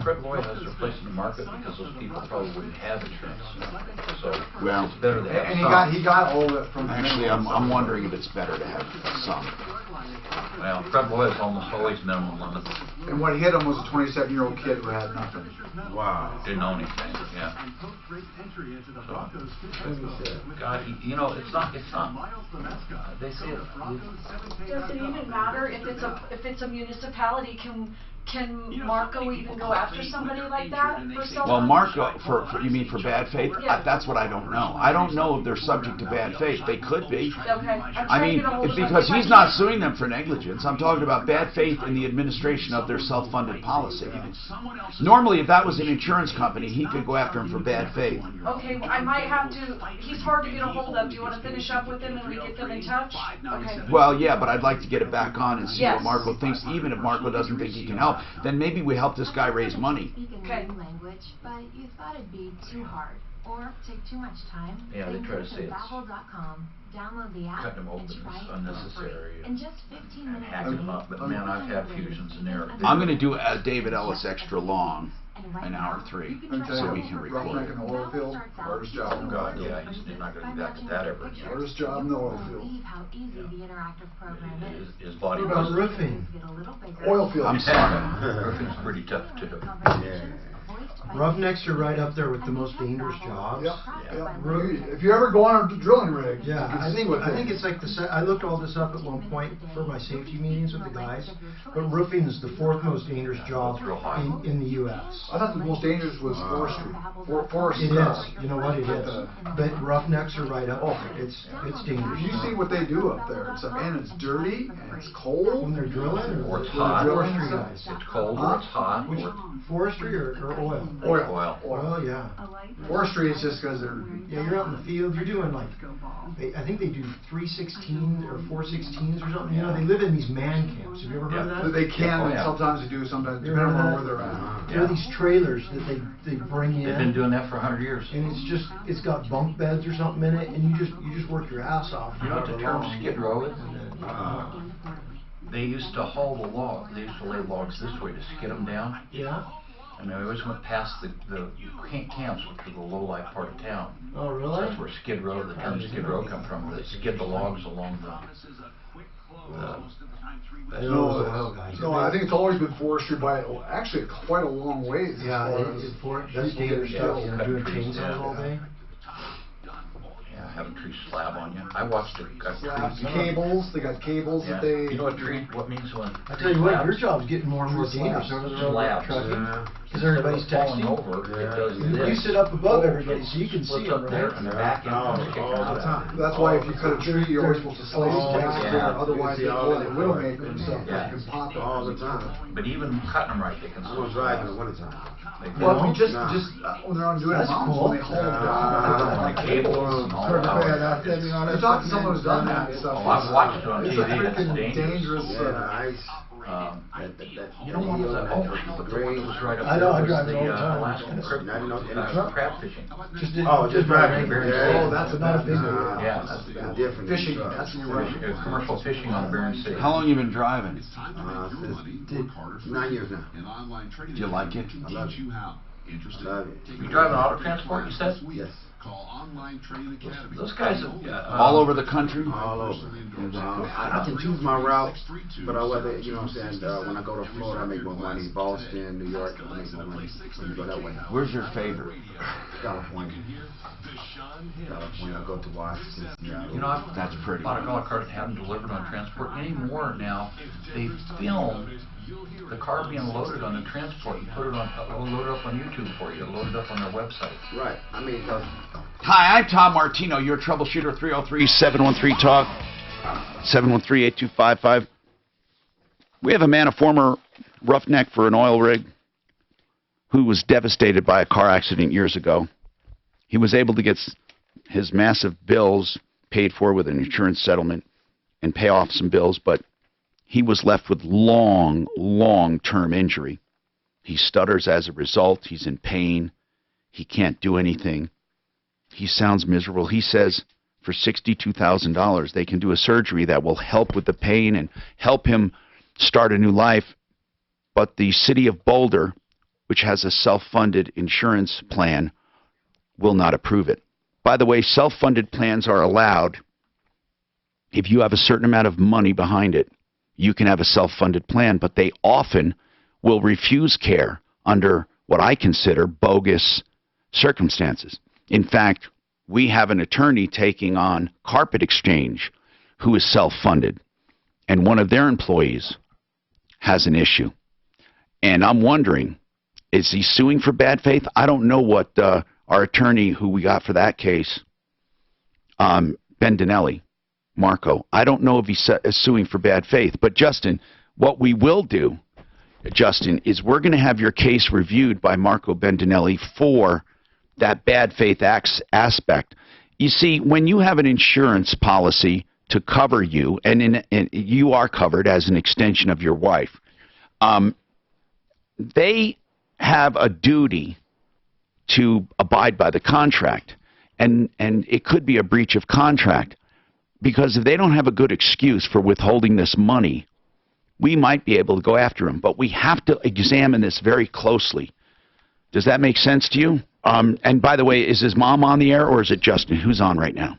S8: Fred Loya has their place in the market because those people probably wouldn't have insurance. So
S3: well,
S8: it's better to have
S2: and
S8: some.
S2: he got all of it from.
S3: Actually, I'm wondering if it's better to have some.
S8: Well, Fred Loya is almost always minimum limit.
S2: And what hit him was a 27-year-old kid who had nothing.
S8: Wow. Didn't know anything. Yeah. So, God, you know, it's not. They say
S15: Does it even matter if it's a municipality? Can Marco even go after somebody like that for self?
S3: Well, Marco, you mean for bad faith?
S15: Yeah.
S3: That's what I don't know. I don't know if they're subject to bad faith. They could be.
S15: Okay.
S3: I mean, because he's not suing them for negligence. I'm talking about bad faith in the administration of their self-funded policy. Normally, if that was an insurance company, he could go after him for bad faith.
S15: Okay, well, I might have to. He's hard to get a hold of. Do you want to finish up with him and we get them in touch? Okay.
S3: Well, yeah, but I'd like to get it back on and see
S15: Yes.
S3: what Marco thinks. Even if Marco doesn't think he can help, then maybe we help this guy raise money.
S14: Okay. Language, but you thought it'd be too hard or take too much time.
S8: Yeah, they try to say it's
S14: Babbel.com. Download the app
S8: cutting them open
S14: and try
S8: is
S14: it
S8: unnecessary.
S14: in just 15 minutes.
S8: Hacking them up, but man, I've had fusions in there.
S3: I'm going to do David Ellis extra long, an hour 3, so we can record
S2: Roughneck
S3: it.
S2: in the oil field, hardest job in the
S8: God,
S2: oil
S8: yeah, he's not going to be back at that ever again.
S2: Hardest job in the oil field.
S14: How easy the interactive program is.
S8: His body
S11: What about
S8: was...
S11: roofing?
S2: Oil field.
S3: I'm sorry.
S8: Roofing's pretty tough too.
S11: Roughnecks are right up there with the most dangerous jobs.
S2: Yep. If you ever go on a drilling rig,
S11: Yeah,
S2: you can
S11: I
S2: see
S11: think
S2: what
S11: I think it's like I looked all this up at one point for my safety meetings with the guys, but roofing is the 4th most dangerous job in the U.S.
S2: I thought the most dangerous was forestry. Forestry.
S11: It is. You know what? It is. But roughnecks are right up there. It's dangerous.
S2: You see what they do up there. And it's dirty and it's cold.
S11: When they're drilling,
S8: Or it's
S11: when
S8: hot.
S11: they're forestry guys.
S8: It's cold or it's hot.
S11: Which, forestry or oil?
S8: Oil.
S11: Oil, yeah.
S2: Forestry is just because they're...
S11: Yeah, you're out in the field. You're doing like, I think they do 3/16 or 4/16 or something. You know, they live in these man camps. Have you ever heard of that?
S2: They can, sometimes they do, sometimes, depending on where they're at.
S11: There are these trailers that they bring in.
S8: They've been doing that for 100 years.
S11: And it's got bunk beds or something in it, and you just work your ass off.
S8: You know what the term skid row is? They used to haul the log. They used to lay logs this way to skid them down.
S11: Yeah.
S8: And they always went past the camps, which are the low-life part of town.
S11: Oh, really?
S8: That's where skid row, the term skid row, come from. They skid the logs along the
S2: No, I think it's always been forestry by actually quite a long ways.
S11: Yeah, that's dangerous stuff. You know, doing chainsaws all day.
S8: Have a tree slab on you. I watched a tree.
S2: Cables, they got cables that they...
S8: You know what means when...
S11: I tell you what, your job's getting more and more dangerous over the road trucking. Because everybody's texting.
S8: Over, it does
S11: You sit up above everybody so you can see
S8: up
S11: them,
S8: there
S11: right?
S8: and the back end
S2: all the time. That's why if you cut a tree, you're always supposed to slice it down. Otherwise, they will make them stuff. They can pop it
S20: all the time.
S8: But even cutting them right, they can
S20: still drive in the wintertime.
S2: Well, we just when they're on doing it, when they hold it down.
S8: The cables.
S2: I talked to someone who's done that stuff.
S8: I've watched it on TV.
S2: It's a freaking dangerous.
S8: You know what was that? Oh, the one that was right up there.
S11: I know, I drive it all the time.
S8: Alaskan crab fishing.
S11: Just driving.
S2: Oh, that's not a big one.
S8: Yeah, that's
S20: different.
S2: Fishing, that's
S8: commercial fishing on Bering Sea.
S3: How long you been driving?
S20: 9 years now.
S3: Do you like it?
S20: I love it. Love it.
S8: You drive an auto transport, you said?
S20: Yes.
S16: Call Online Training Academy.
S8: Those guys
S3: all over the country?
S20: All over. I can choose my route, but I whether, you know what I'm saying, when I go to Florida, I make more money. Boston, New York, I make more money when you go that way.
S3: Where's your favorite?
S20: California. California, I go to Washington.
S8: You know,
S3: that's pretty.
S8: Bought a golf cart and had them delivered on transport. Anymore now, they film the car being loaded on the transport and put it on, load it up on YouTube for you, load it up on their website.
S20: Right. I mean,
S3: hi, I'm Tom Martino, your troubleshooter. 303-713-TALK, 713-8255. We have a man, a former roughneck for an oil rig, who was devastated by a car accident years ago. He was able to get his massive bills paid for with an insurance settlement and pay off some bills, but he was left with long-term injury. He stutters as a result. He's in pain. He can't do anything. He sounds miserable. He says for $62,000 they can do a surgery that will help with the pain and help him start a new life. But the city of Boulder, which has a self-funded insurance plan, will not approve it. By the way, self-funded plans are allowed if you have a certain amount of money behind it. You can have a self-funded plan, but they often will refuse care under what I consider bogus circumstances. In fact, we have an attorney taking on Carpet Exchange who is self-funded, and one of their employees has an issue. And I'm wondering, is he suing for bad faith? I don't know what our attorney who we got for that case, Bendinelli, Marco, I don't know if he's suing for bad faith. But, Justin, what we will do, Justin, is we're going to have your case reviewed by Marco Bendinelli for that bad faith aspect. You see, when you have an insurance policy to cover you, and you are covered as an extension of your wife, they have a duty to abide by the contract, and it could be a breach of contract, because if they don't have a good excuse for withholding this money, we might be able to go after them. But we have to examine this very closely. Does that make sense to you? And by the way, is his mom on the air, or is it Justin? Who's on right now?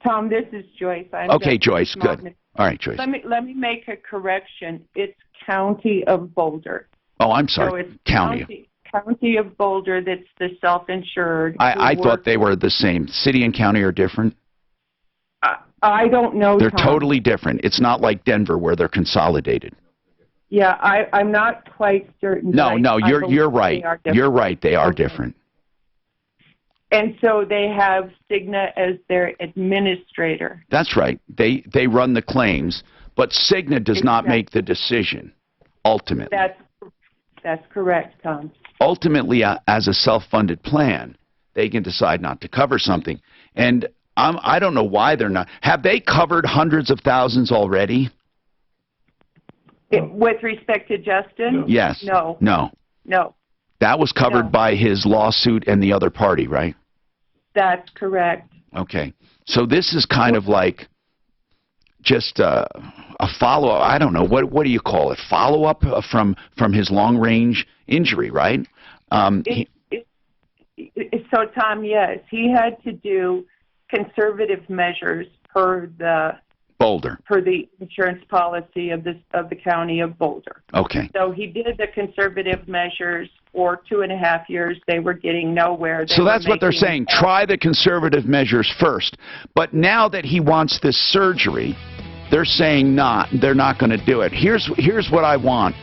S12: Tom, this is Joyce.
S3: Okay, Joyce, good. All right, Joyce.
S12: Let me make a correction. It's County of Boulder.
S3: Oh, I'm sorry.
S12: So it's County of Boulder that's the self-insured.
S3: I thought they were the same. City and county are different?
S12: I don't know,
S3: They're
S12: Tom.
S3: totally different. It's not like Denver where they're consolidated.
S12: Yeah, I'm not quite certain.
S3: No, you're right. You're right. They are
S12: Okay.
S3: different.
S12: And so they have Cigna as their administrator.
S3: That's right. They run the claims, but Cigna does not make the decision, ultimately.
S12: That's correct, Tom.
S3: Ultimately, as a self-funded plan, they can decide not to cover something. And I don't know why they're not. Have they covered hundreds of thousands already?
S12: With respect to Justin?
S3: Yes.
S12: No.
S3: No.
S12: No.
S3: That was covered by his lawsuit and the other party, right?
S12: That's correct.
S3: Okay. So this is kind of like just a follow-up. I don't know. What do you call it? Follow-up from his long-range injury, right?
S12: So, Tom, yes, he had to do conservative measures per the insurance policy of the County of Boulder.
S3: Okay.
S12: So he did the conservative measures for 2.5 years. They were getting nowhere.
S3: So that's what they're saying. Try the conservative measures first. But now that he wants this surgery, they're saying they're not going to do it. Here's what I want.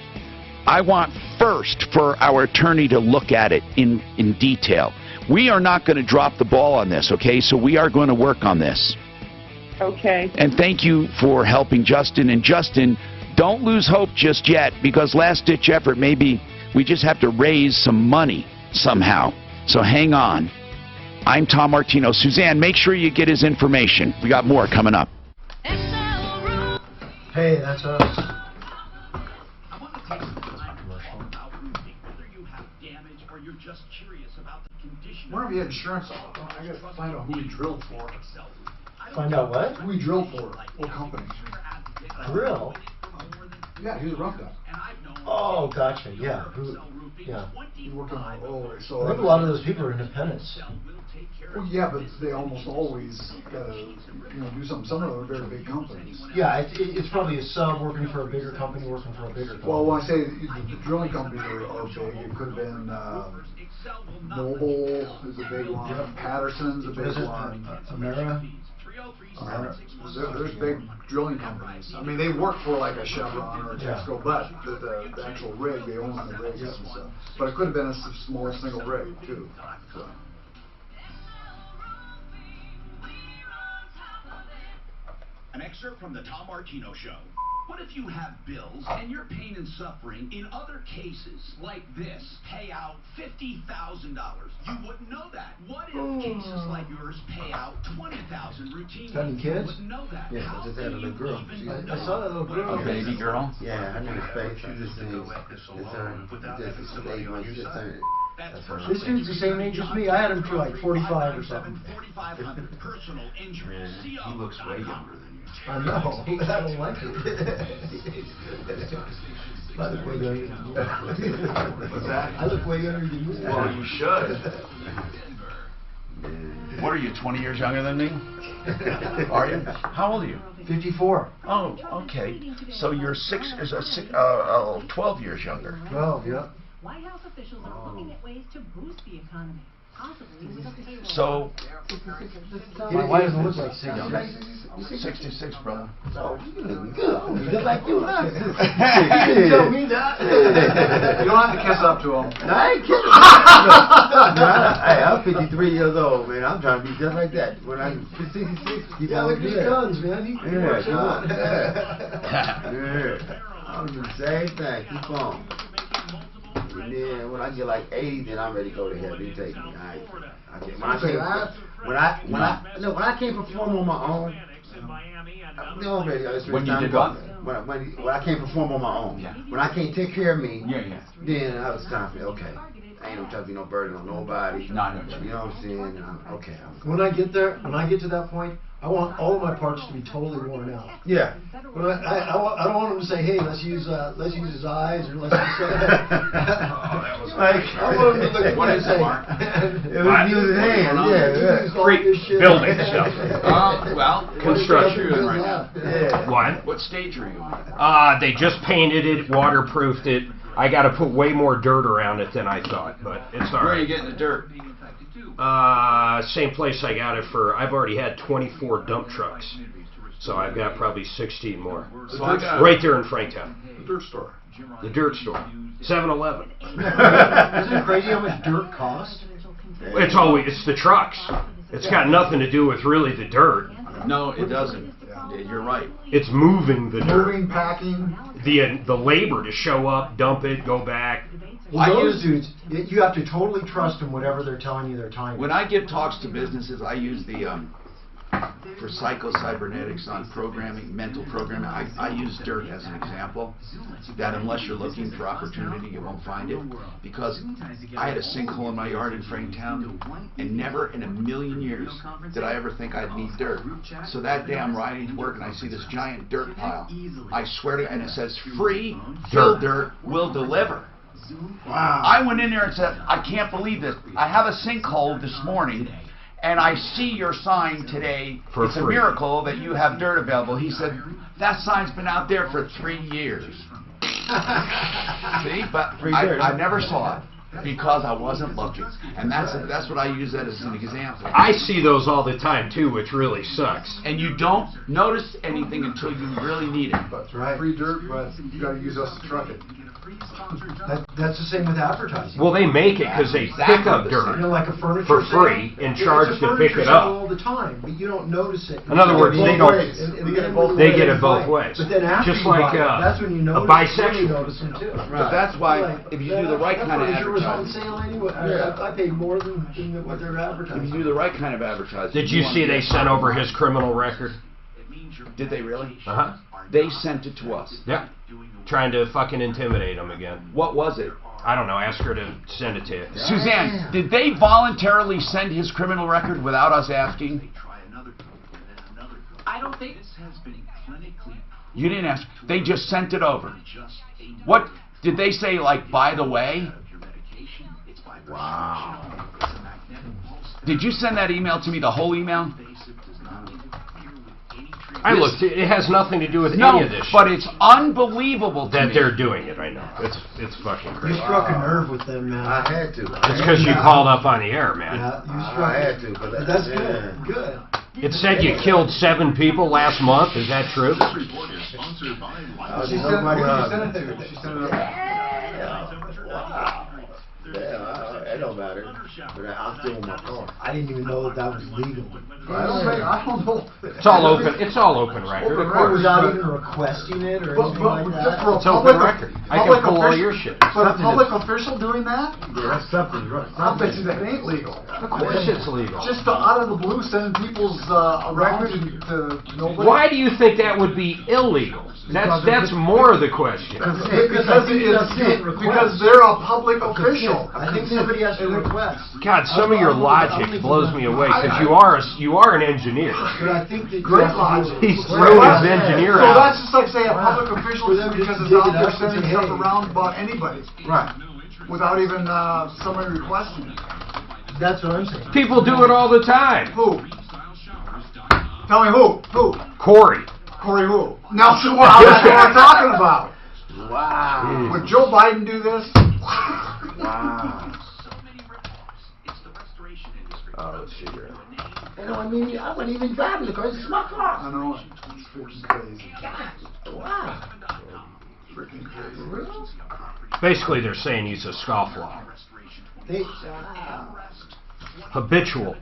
S3: I want first for our attorney to look at it in detail. We are not going to drop the ball on this, okay? So we are going to work on this.
S12: Okay.
S3: And thank you for helping Justin. And Justin, don't lose hope just yet, because last-ditch effort, maybe we just have to raise some money somehow. So hang on. I'm Tom Martino. Suzanne, make sure you get his information. We got more coming up.
S11: Hey, that's us.
S2: Whenever you had insurance, I got to find out who we drilled for.
S11: Find out what?
S2: Who we drilled for, what company.
S11: Drill?
S2: Yeah, he was a rough guy.
S11: Oh, gotcha. Yeah.
S2: He worked on
S11: I think a lot of those people are independents.
S2: Well, yeah, but they almost always got to, do something. Some of them are very big companies.
S11: Yeah, it's probably a sub working for a bigger company working for a bigger company.
S2: Well, when I say the drilling companies are big, it could have been Noble is a big one. Patterson's a big one.
S11: Amera?
S2: There's big drilling companies. I mean, they work for like a Chevron or a Texaco, but the actual rig, they own the rigs and stuff. But it could have been a small single rig too. So.
S5: An excerpt from the Tom Martino Show. What if you have bills and your pain and suffering in other cases like this pay out $50,000? You wouldn't know that. What if cases like yours pay out $20,000 routinely?
S11: Got any kids?
S5: You wouldn't know that.
S20: Yeah, I just had a little girl.
S11: I saw that little girl.
S8: A baby girl?
S20: Yeah, her name is Faith. She just
S11: This dude's the same age as me. I had him till like 45 or something.
S5: Personal injuries.
S8: He looks way younger than you.
S11: I know. I don't like it. I look way younger than you.
S8: What's that?
S11: I look way younger than you.
S8: Well, you should. What are you, 20 years younger than me? Are you? How old are you?
S11: 54.
S8: Oh, okay. So you're 12 years younger.
S11: 12, yeah.
S22: White House officials are looking at ways to boost the economy.
S3: So,
S11: My wife doesn't look like
S3: 66, brother.
S20: Oh, you looking good. You look like you like
S2: You can tell me that. You don't have to kiss up to him.
S20: I ain't kidding. Hey, I'm 53 years old, man. I'm trying to be just like that. When I'm 66, keep
S11: Yeah,
S20: on
S11: look at his
S20: good.
S11: guns, man. He works out.
S20: Yeah. I'm doing the same thing. Keep on. And then when I get like 80, then I'm ready to go to hell. They take me. When I can't perform on my own.
S3: When you did what?
S20: When I can't perform on my own.
S3: Yeah.
S20: When I can't take care of me.
S3: Yeah.
S20: Then I was confident. Okay. I ain't trying to be no burden on nobody.
S3: No, I know what you mean.
S20: You know what I'm saying? Okay.
S11: When I get there, when I get to that point, I want all of my parts to be totally worn out.
S20: Yeah.
S11: When I don't want them to say, hey, let's use his eyes, or let's use
S20: Like,
S11: I want them to look at me and say,
S20: it was using hands. Yeah.
S1: Building stuff.
S3: Well,
S1: Construction.
S20: Yeah.
S1: What?
S3: What stage are you in?
S1: They just painted it, waterproofed it. I got to put way more dirt around it than I thought, but it's all right.
S3: Where are you getting the dirt?
S1: Same place I got it for. I've already had 24 dump trucks, so I've got probably 16 more.
S3: So I got
S1: right there in Franktown.
S2: The dirt store.
S1: The dirt store. 7-Eleven.
S11: Isn't it crazy how much dirt costs?
S1: It's the trucks. It's got nothing to do with really the dirt.
S3: No, it doesn't. You're right.
S1: It's moving the dirt.
S2: Moving, packing.
S1: The labor to show up, dump it, go back.
S11: Well, those dudes, you have to totally trust them, whatever they're telling you their time.
S3: When I give talks to businesses, I use the for psycho-cybernetics on programming, mental programming. I use dirt as an example. That unless you're looking for opportunity, you won't find it. Because I had a sinkhole in my yard in Franktown, and never in a million years did I ever think I'd need dirt. So that day I'm riding to work and I see this giant dirt pile. I swear to God, and it says free dirt will deliver.
S2: Wow.
S3: I went in there and said, I can't believe this. I have a sinkhole this morning, and I see your sign today.
S1: For
S3: it's
S1: free.
S3: a miracle that you have dirt available. He said, that sign's been out there for 3 years. See, but I never saw it because I wasn't looking. And that's what I use that as an example.
S1: I see those all the time too, which really sucks.
S3: And you don't notice anything until you really need it.
S2: That's right. Free dirt, but you got to use us to truck it.
S11: That's the same with advertising.
S1: Well, they make it because they pick up dirt
S11: like a furniture
S1: for free and charge to pick it up.
S11: All the time, but you don't notice it.
S1: In other words, they don't. They get it both ways.
S11: But then after
S1: just like
S11: that's when you
S1: a
S11: notice,
S1: bisexual.
S11: really notice them too.
S3: But that's why if you do the right kind of
S11: furniture was on
S3: advertising,
S11: sale anyway. I paid more than what they're advertising.
S3: if you do the right kind of advertising.
S1: Did you see they sent over his criminal record?
S3: Did they really?
S1: Uh-huh.
S3: They sent it to us.
S1: Yeah. Trying to fucking intimidate him again.
S3: What was it?
S1: I don't know. Ask her to send it to you.
S3: Suzanne, did they voluntarily send his criminal record without us asking?
S5: I don't think this has been clinically.
S3: You didn't ask. They just sent it over. What did they say? Like, by the way? Wow. Did you send that email to me? The whole email?
S1: I looked. It has nothing to do with any of this.
S3: But it's unbelievable
S1: that they're doing it right now. It's fucking
S11: You
S1: crazy.
S11: struck a nerve with them, man.
S20: I had to.
S1: It's because you called up on the air, man.
S11: Yeah, you
S20: I
S11: struck
S20: had to. But
S11: that's good. Good.
S1: It said you killed 7 people last month. Is that true?
S2: She sent it to. She sent it up.
S20: It don't matter. But I'm still in my car.
S11: I didn't even know that was legal.
S2: I don't know.
S1: It's all open. It's all open record. Of course.
S11: Without even requesting it or anything like that.
S2: Just for a
S1: It's open
S2: public
S1: record. I can pull all your shit.
S2: But a public official doing that?
S20: Yeah, that's something.
S2: I bet you that ain't legal.
S1: Of course it's legal.
S2: Just out of the blue sending people's records to nobody.
S1: Why do you think that would be illegal? That's more the question.
S2: Because they're a public official.
S11: I think somebody has to request.
S1: God, some of your logic blows me away because you are an engineer.
S11: But I think that
S2: Great logic.
S1: He's thrown his engineer
S2: So
S1: out.
S2: that's just like say a public official because it's out there sending stuff around about anybody.
S20: Right.
S2: Without even somebody requesting it.
S11: That's what I'm saying.
S1: People do it all the time.
S2: Who? Tell me who? Who?
S1: Corey.
S2: Corey who? Nelson, well, that's what we're talking about.
S20: Wow.
S2: Would Joe Biden do this?
S20: Wow.
S1: Let's see here.
S20: You know, I mean, I wasn't even driving the car. It's my car.
S2: I know. It's freaking crazy.
S20: God, wow.
S2: Freaking crazy.
S1: Basically, they're saying he's a scofflaw. Habitual.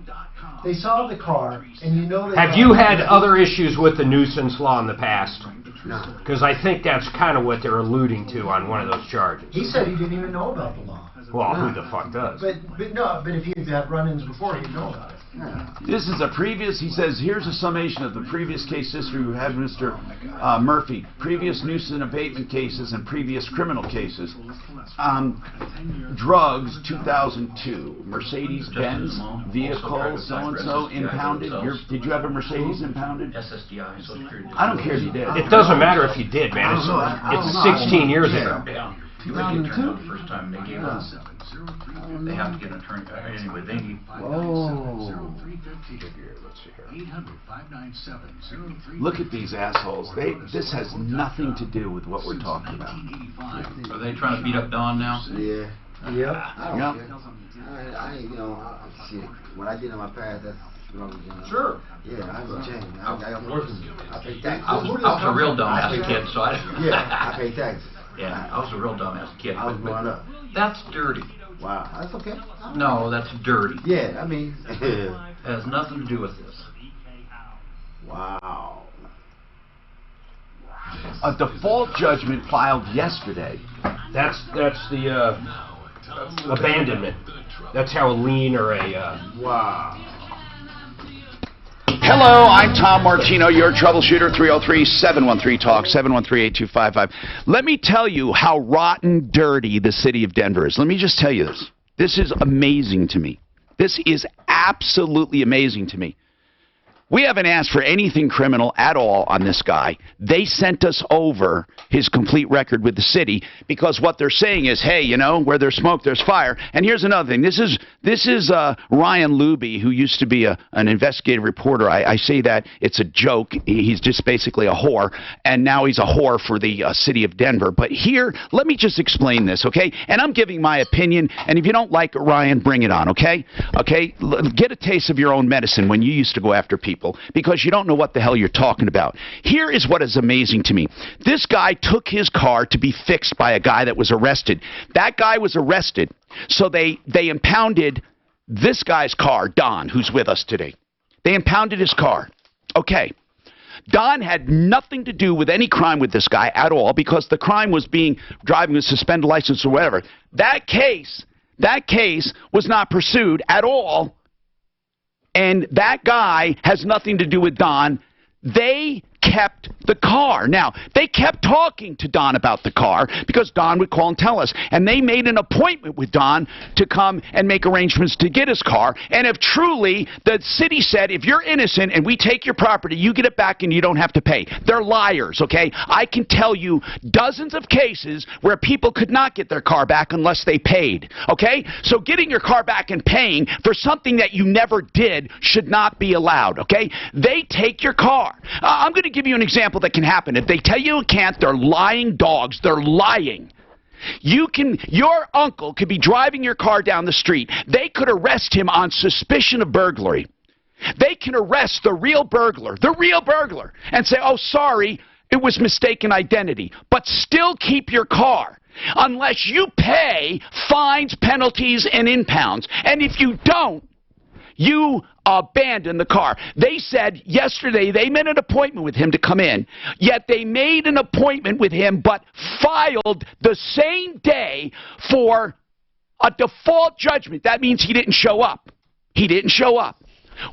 S11: They saw the car, and you know they...
S1: Have you had other issues with the nuisance law in the past?
S20: No.
S1: Because I think that's kind of what they're alluding to on one of those charges.
S11: He said he didn't even know about the law.
S1: Well, who the fuck does?
S11: But if he had had run-ins before, he'd know about it.
S3: This is a previous, he says, here's a summation of the previous case history we had, Mr. Murphy. Previous nuisance abatement cases and previous criminal cases. Drugs, 2002. Mercedes-Benz vehicle, so-and-so, impounded. Did you have a Mercedes impounded?
S8: SSDI, Social Security.
S3: I don't care if you did.
S1: It doesn't matter if you did, man. It's 16 years ago.
S8: He would get turned the first time they gave us. They have to get an attorney. Anyway, they need.
S3: Look at these assholes. This has nothing to do with what we're talking about.
S8: Are they trying to beat up Don now?
S20: Yeah.
S11: Yep.
S20: I don't care. I you know, shit. What I did in my past, that's wrong. You know.
S2: Sure.
S20: Yeah, I ain't changed. I'm working. I pay taxes.
S8: I was a real dumb as a kid, so I.
S20: Yeah, I pay taxes.
S8: Yeah, I was a real dumb as a kid.
S20: I was growing up.
S8: That's dirty.
S20: Wow, that's okay.
S8: No, that's dirty.
S20: Yeah, I mean.
S8: It has nothing to do with this.
S20: Wow.
S3: A default judgment filed yesterday.
S1: That's the abandonment. That's how a lien or a...
S20: Wow.
S3: Hello, I'm Tom Martino, your troubleshooter, 303-713-TALK, 713-8255. Let me tell you how rotten dirty the city of Denver is. Let me just tell you this. This is amazing to me. This is absolutely amazing to me. We haven't asked for anything criminal at all on this guy. They sent us over his complete record with the city because what they're saying is, hey, you know, where there's smoke, there's fire. And here's another thing. This is Ryan Luby, who used to be an investigative reporter. I say that it's a joke. He's just basically a whore, and now he's a whore for the city of Denver. But here, let me just explain this, okay? And I'm giving my opinion, and if you don't like it, Ryan, bring it on, okay? Okay? Get a taste of your own medicine when you used to go after people, because you don't know what the hell you're talking about. Here is what is amazing to me. This guy took his car to be fixed by a guy that was arrested. That guy was arrested, so they impounded this guy's car, Don, who's with us today. They impounded his car. Okay. Don had nothing to do with any crime with this guy at all, because the crime was driving with suspended license or whatever. That case was not pursued at all. And that guy has nothing to do with Don. They kept the car. Now, they kept talking to Don about the car because Don would call and tell us. And they made an appointment with Don to come and make arrangements to get his car. And if truly the city said, if you're innocent and we take your property, you get it back and you don't have to pay. They're liars, okay? I can tell you dozens of cases where people could not get their car back unless they paid, okay? So getting your car back and paying for something that you never did should not be allowed, okay? They take your car. I'm going to give you an example that can happen. If they tell you it can't, they're lying dogs. They're lying. Your uncle could be driving your car down the street. They could arrest him on suspicion of burglary. They can arrest the real burglar, and say, oh, sorry, it was mistaken identity, but still keep your car unless you pay fines, penalties, and impounds. And if you don't, you abandon the car. They said yesterday they made an appointment with him to come in, yet they made an appointment with him but filed the same day for a default judgment. That means he didn't show up. He didn't show up.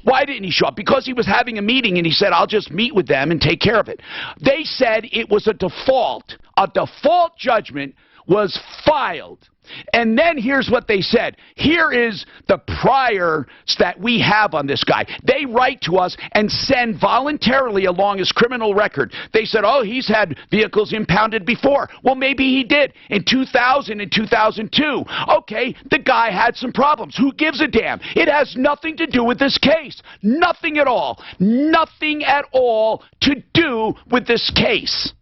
S3: Why didn't he show up? Because he was having a meeting and he said, I'll just meet with them and take care of it. They said it was a default. A default judgment was filed. And then here's what they said. Here is the priors that we have on this guy. They write to us and send voluntarily along his criminal record. They said, oh, he's had vehicles impounded before. Well, maybe he did in 2000 and 2002. Okay, the guy had some problems. Who gives a damn? It has nothing to do with this case. Nothing at all. Nothing at all to do with this case.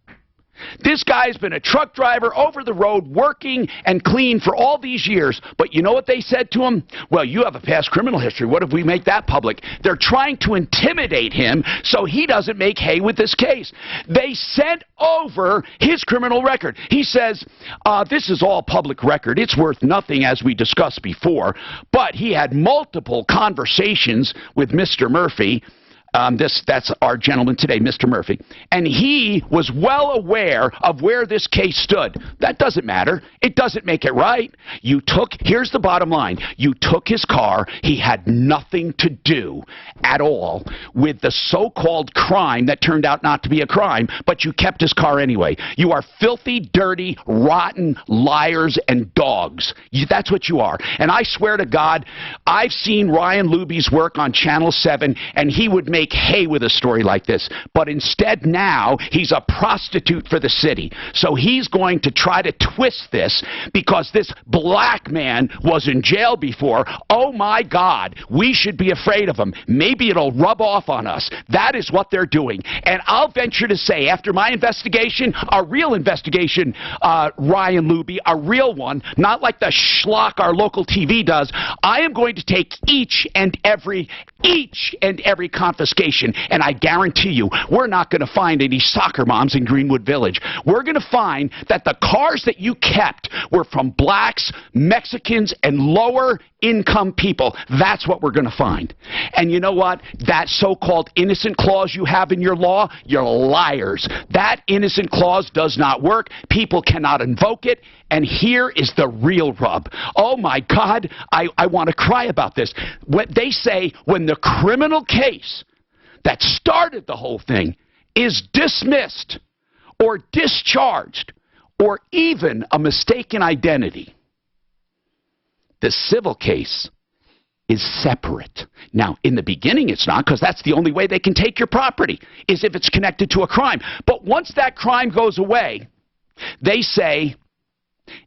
S3: This guy's been a truck driver over the road working and clean for all these years. But you know what they said to him? Well, you have a past criminal history. What if we make that public? They're trying to intimidate him so he doesn't make hay with this case. They sent over his criminal record. He says, this is all public record. It's worth nothing, as we discussed before. But he had multiple conversations with Mr. Murphy. That's our gentleman today, Mr. Murphy. And he was well aware of where this case stood. That doesn't matter. It doesn't make it right. Here's the bottom line. You took his car. He had nothing to do at all with the so-called crime that turned out not to be a crime, but you kept his car anyway. You are filthy, dirty, rotten liars and dogs. That's what you are. And I swear to God, I've seen Ryan Luby's work on Channel 7, and he would make hay with a story like this. But instead now, he's a prostitute for the city. So he's going to try to twist this because this black man was in jail before. Oh my God, we should be afraid of him. Maybe it'll rub off on us. That is what they're doing. And I'll venture to say, after my investigation, a real investigation, Ryan Luby, a real one, not like the schlock our local TV does, I am going to take each and every confiscation, and I guarantee you, we're not going to find any soccer moms in Greenwood Village. We're going to find that the cars that you kept were from blacks, Mexicans, and lower income people. That's what we're going to find. And you know what? That so-called innocent clause you have in your law, you're liars. That innocent clause does not work. People cannot invoke it. And here is the real rub. Oh my God, I want to cry about this. What they say, when the criminal case that started the whole thing is dismissed or discharged or even a mistaken identity, the civil case is separate. Now, in the beginning it's not, because that's the only way they can take your property, is if it's connected to a crime. But once that crime goes away, they say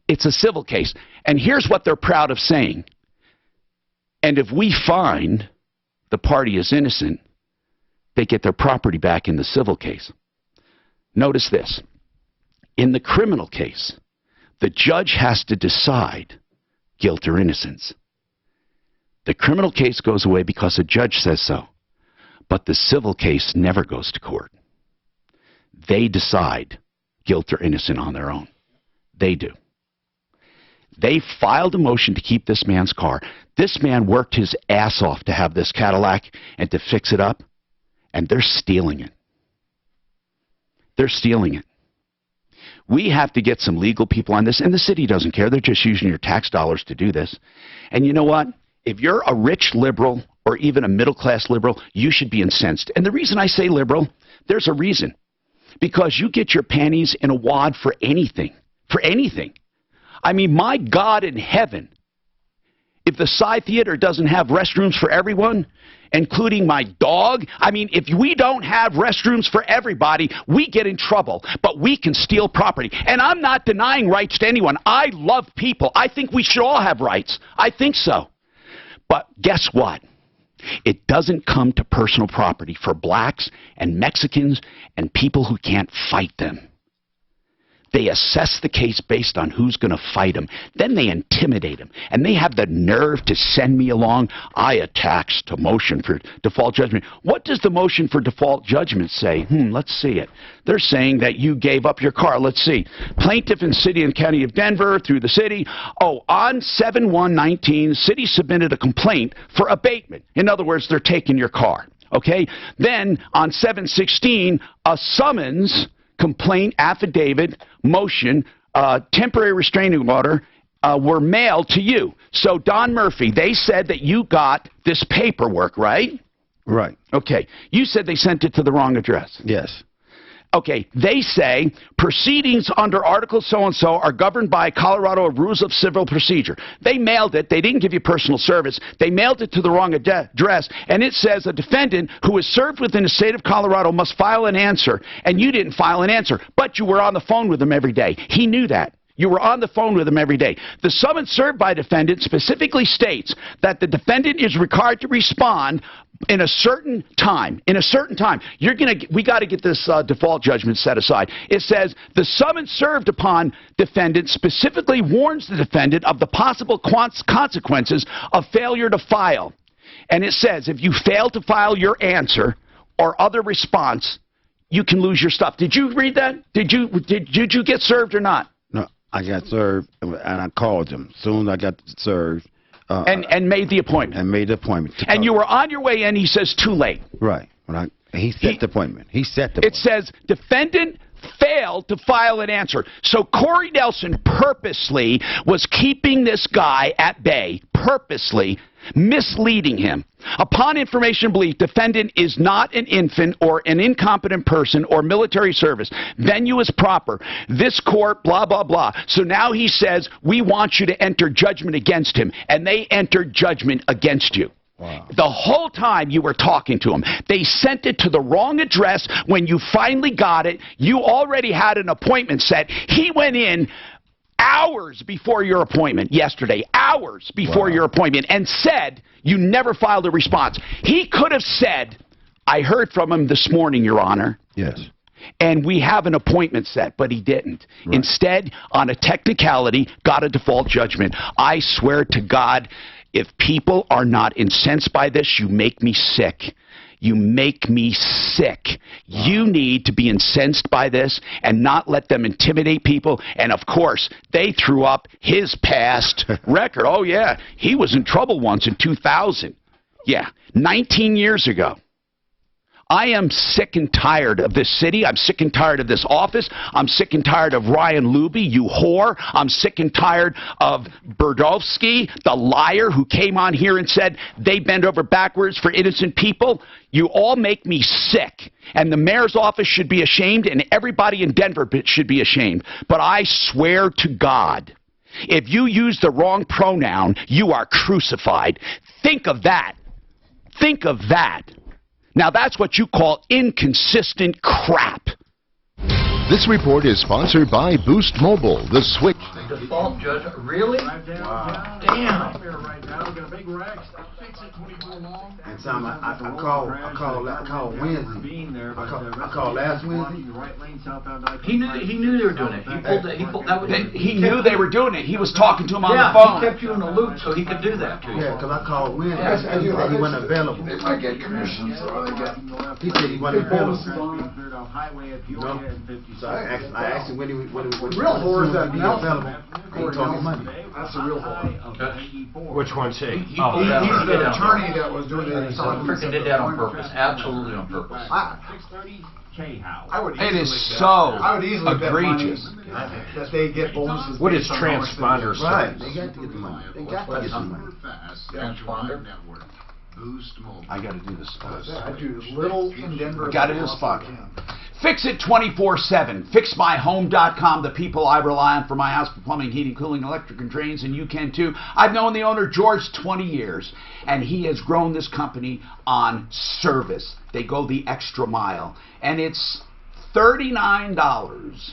S3: it's a civil case. And here's what they're proud of saying. And if we find the party is innocent, they get their property back in the civil case. Notice this. In the criminal case, the judge has to decide guilt or innocence. The criminal case goes away because a judge says so. But the civil case never goes to court. They decide guilt or innocent on their own. They do. They filed a motion to keep this man's car. This man worked his ass off to have this Cadillac and to fix it up, and they're stealing it. They're stealing it. We have to get some legal people on this, and the city doesn't care. They're just using your tax dollars to do this. And you know what? If you're a rich liberal or even a middle-class liberal, you should be incensed. And the reason I say liberal, there's a reason. Because you get your panties in a wad for anything. For anything. I mean, my God in heaven, if the Psy Theater doesn't have restrooms for everyone, including my dog, I mean, if we don't have restrooms for everybody, we get in trouble. But we can steal property. And I'm not denying rights to anyone. I love people. I think we should all have rights. I think so. But guess what? It doesn't come to personal property for blacks and Mexicans and people who can't fight them. They assess the case based on who's going to fight them. Then they intimidate them. And they have the nerve to send me along. I attached to motion for default judgment. What does the motion for default judgment say? Let's see it. They're saying that you gave up your car. Let's see. Plaintiff in City and County of Denver through the city. Oh, on 7/1/19, city submitted a complaint for abatement. In other words, they're taking your car. Okay? Then on 7/16, a summons, complaint, affidavit, motion, temporary restraining order were mailed to you. So, Don Murphy, they said that you got this paperwork, right?
S13: Right.
S3: Okay. You said they sent it to the wrong address.
S13: Yes.
S3: Okay. They say proceedings under Article so-and-so are governed by Colorado Rules of Civil Procedure. They mailed it. They didn't give you personal service. They mailed it to the wrong address, and it says a defendant who is served within the state of Colorado must file an answer, and you didn't file an answer, but you were on the phone with him every day. He knew that. You were on the phone with him every day. The summons served by defendant specifically states that the defendant is required to respond in a certain time. In a certain time. We got to get this default judgment set aside. It says the summons served upon defendant specifically warns the defendant of the possible consequences of failure to file. And it says if you fail to file your answer or other response, you can lose your stuff. Did you read that? Did you get served or not?
S20: No, I got served, and I called him. Soon as I got served.
S3: And made the appointment.
S20: And made the appointment.
S3: And you were on your way in, he says, too late.
S20: Right. He set the appointment. He set the appointment.
S3: It says, defendant failed to file an answer. So Corey Nelson purposely was keeping this guy at bay, purposely misleading him. Upon information and belief, defendant is not an infant or an incompetent person or military service. Venue is proper. This court, blah, blah, blah. So now he says, we want you to enter judgment against him. And they entered judgment against you.
S20: Wow.
S3: The whole time you were talking to him. They sent it to the wrong address. When you finally got it, you already had an appointment set. He went in hours before your appointment yesterday, hours before your appointment, and said you never filed a response. He could have said, I heard from him this morning, Your Honor.
S20: Yes.
S3: And we have an appointment set, but he didn't. Right. Instead, on a technicality, got a default judgment. I swear to God, if people are not incensed by this, you make me sick. You make me sick. Wow. You need to be incensed by this and not let them intimidate people. And, of course, they threw up his past record. Oh, yeah, he was in trouble once in 2000. Yeah, 19 years ago. I am sick and tired of this city. I'm sick and tired of this office. I'm sick and tired of Ryan Luby, you whore. I'm sick and tired of Berdovsky, the liar who came on here and said they bend over backwards for innocent people. You all make me sick. And the mayor's office should be ashamed, and everybody in Denver should be ashamed. But I swear to God, if you use the wrong pronoun, you are crucified. Think of that. Think of that. Now that's what you call inconsistent crap.
S13: This report is sponsored by Boost Mobile, the switch.
S8: Default judge, really?
S2: Wow.
S8: Damn.
S20: And Tom, I called Wednesday. I called last Wednesday.
S8: He knew they were doing it.
S3: He knew they were doing it. He was talking to him on the phone.
S8: He kept you in the loop so he could do that to you.
S20: Yeah, because I called Wednesday. He wasn't available.
S2: They might get commissions, or they get.
S20: He said he wasn't available.
S2: No.
S20: So I asked him when he
S2: real whore is that
S20: be available. He told me Monday.
S2: That's a real whore.
S1: Which one's he?
S2: He's the attorney that was doing it.
S8: He freaking did that on purpose. Absolutely on purpose.
S1: It is so egregious.
S2: That they get bonuses.
S1: What is transponder?
S20: Right. They got to get the money. They got to get the money.
S8: Transponder?
S3: I got to do this spot.
S2: Yeah, I do little in Denver.
S3: Got to do this spot. Fix it 24/7. FixMyHome.com, the people I rely on for my house for plumbing, heating, cooling, electric, and drains, and you can too. I've known the owner, George, 20 years, and he has grown this company on service. They go the extra mile, and it's $39.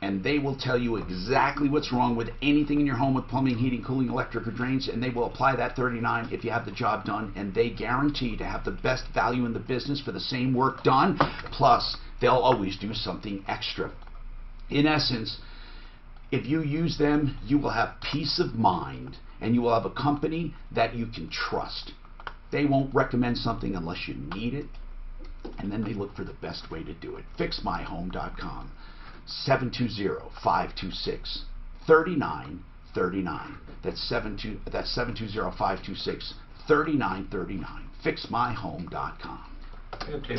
S3: And they will tell you exactly what's wrong with anything in your home with plumbing, heating, cooling, electric, or drains, and they will apply that $39 if you have the job done, and they guarantee to have the best value in the business for the same work done, plus they'll always do something extra. In essence, if you use them, you will have peace of mind, and you will have a company that you can trust. They won't recommend something unless you need it, and then they look for the best way to do it. FixMyHome.com. 720-526-3939. That's 720-526-3939. FixMyHome.com.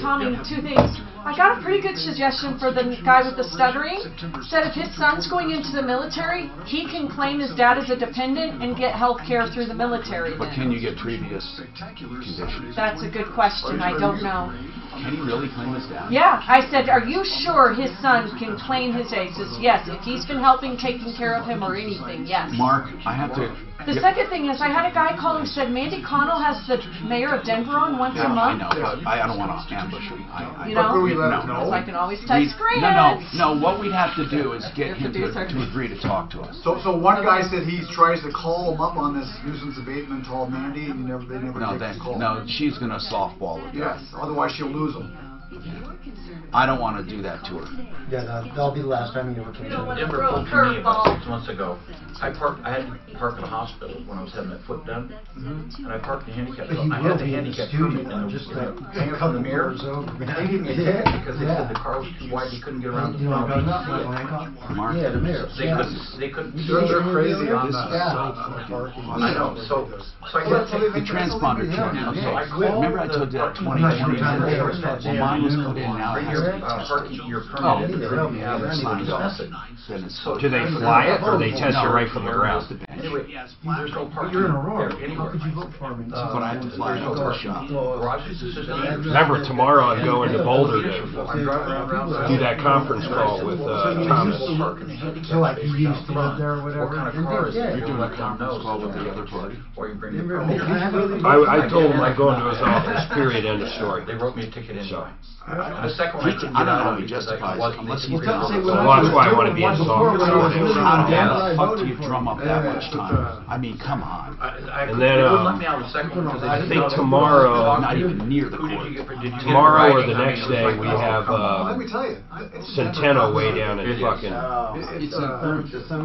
S15: Tommy, two things. I got a pretty good suggestion for the guy with the stuttering. Said if his son's going into the military, he can claim his dad as a dependent and get health care through the military.
S3: But can you get previous conditions?
S15: That's a good question. I don't know.
S5: Can he really claim his dad?
S15: Yeah, I said, are you sure his son can claim his dad? He says, yes, if he's been helping taking care of him or anything, yes.
S5: Mark, I have to...
S15: The second thing is, I had a guy call and said, Mandy Connell has the mayor of Denver on once a month.
S5: I know, but I don't want to ambush him.
S15: You know?
S5: No.
S15: So I can always text Grant.
S5: No, what we'd have to do is get him to agree to talk to us.
S2: So one guy said he tries to call him up on this nuisance abatement call Mandy, and they never take the call.
S5: No, she's going to softball it.
S2: Yes, otherwise she'll lose him.
S5: I don't want to do that to her.
S4: Yeah, that'll be the last time you ever came.
S8: Denver pulled for me about 6 months ago. I had to park at a hospital when I was having my foot done, and I parked the handicap. I had the handicap permit, and just hang up on the mirror. They gave me a ticket because they said the car was too wide. They couldn't get around the front.
S5: Mark?
S4: Yeah, the mirror.
S8: They couldn't.
S2: They're crazy on that.
S8: I know. So I got
S5: the transponder to her now. So I called. Remember I told you that 2020. Well, mine was put in now.
S8: Your permit in there.
S1: Do they fly it or they test it right from the ground?
S8: Anyway, there's no parking.
S4: You're in Aurora.
S8: How
S4: could you vote for me?
S5: But I have to fly out to the shop.
S1: Remember, tomorrow I'm going to Boulder to do that conference call with Thomas.
S4: So like you used to live there or whatever?
S8: What kind of car is it?
S5: You're doing a conference call with the other party?
S8: Or you bring
S1: I told him I'd go into his office, period, end of story.
S8: They wrote me a ticket anyway. The second one I couldn't
S5: I
S8: get
S5: don't
S8: out
S5: know
S8: of
S5: if he
S8: because
S5: justifies
S8: I
S5: it unless he's
S8: wasn't.
S1: Well, that's why I want to be in his office.
S5: How the fuck do you drum up that much time? I mean, come on.
S1: And then,
S8: they wouldn't let me out of the second one because
S1: I think tomorrow,
S5: not even near the court.
S1: Tomorrow or the next day, we have
S2: Let me tell you,
S1: Centeno way down in fucking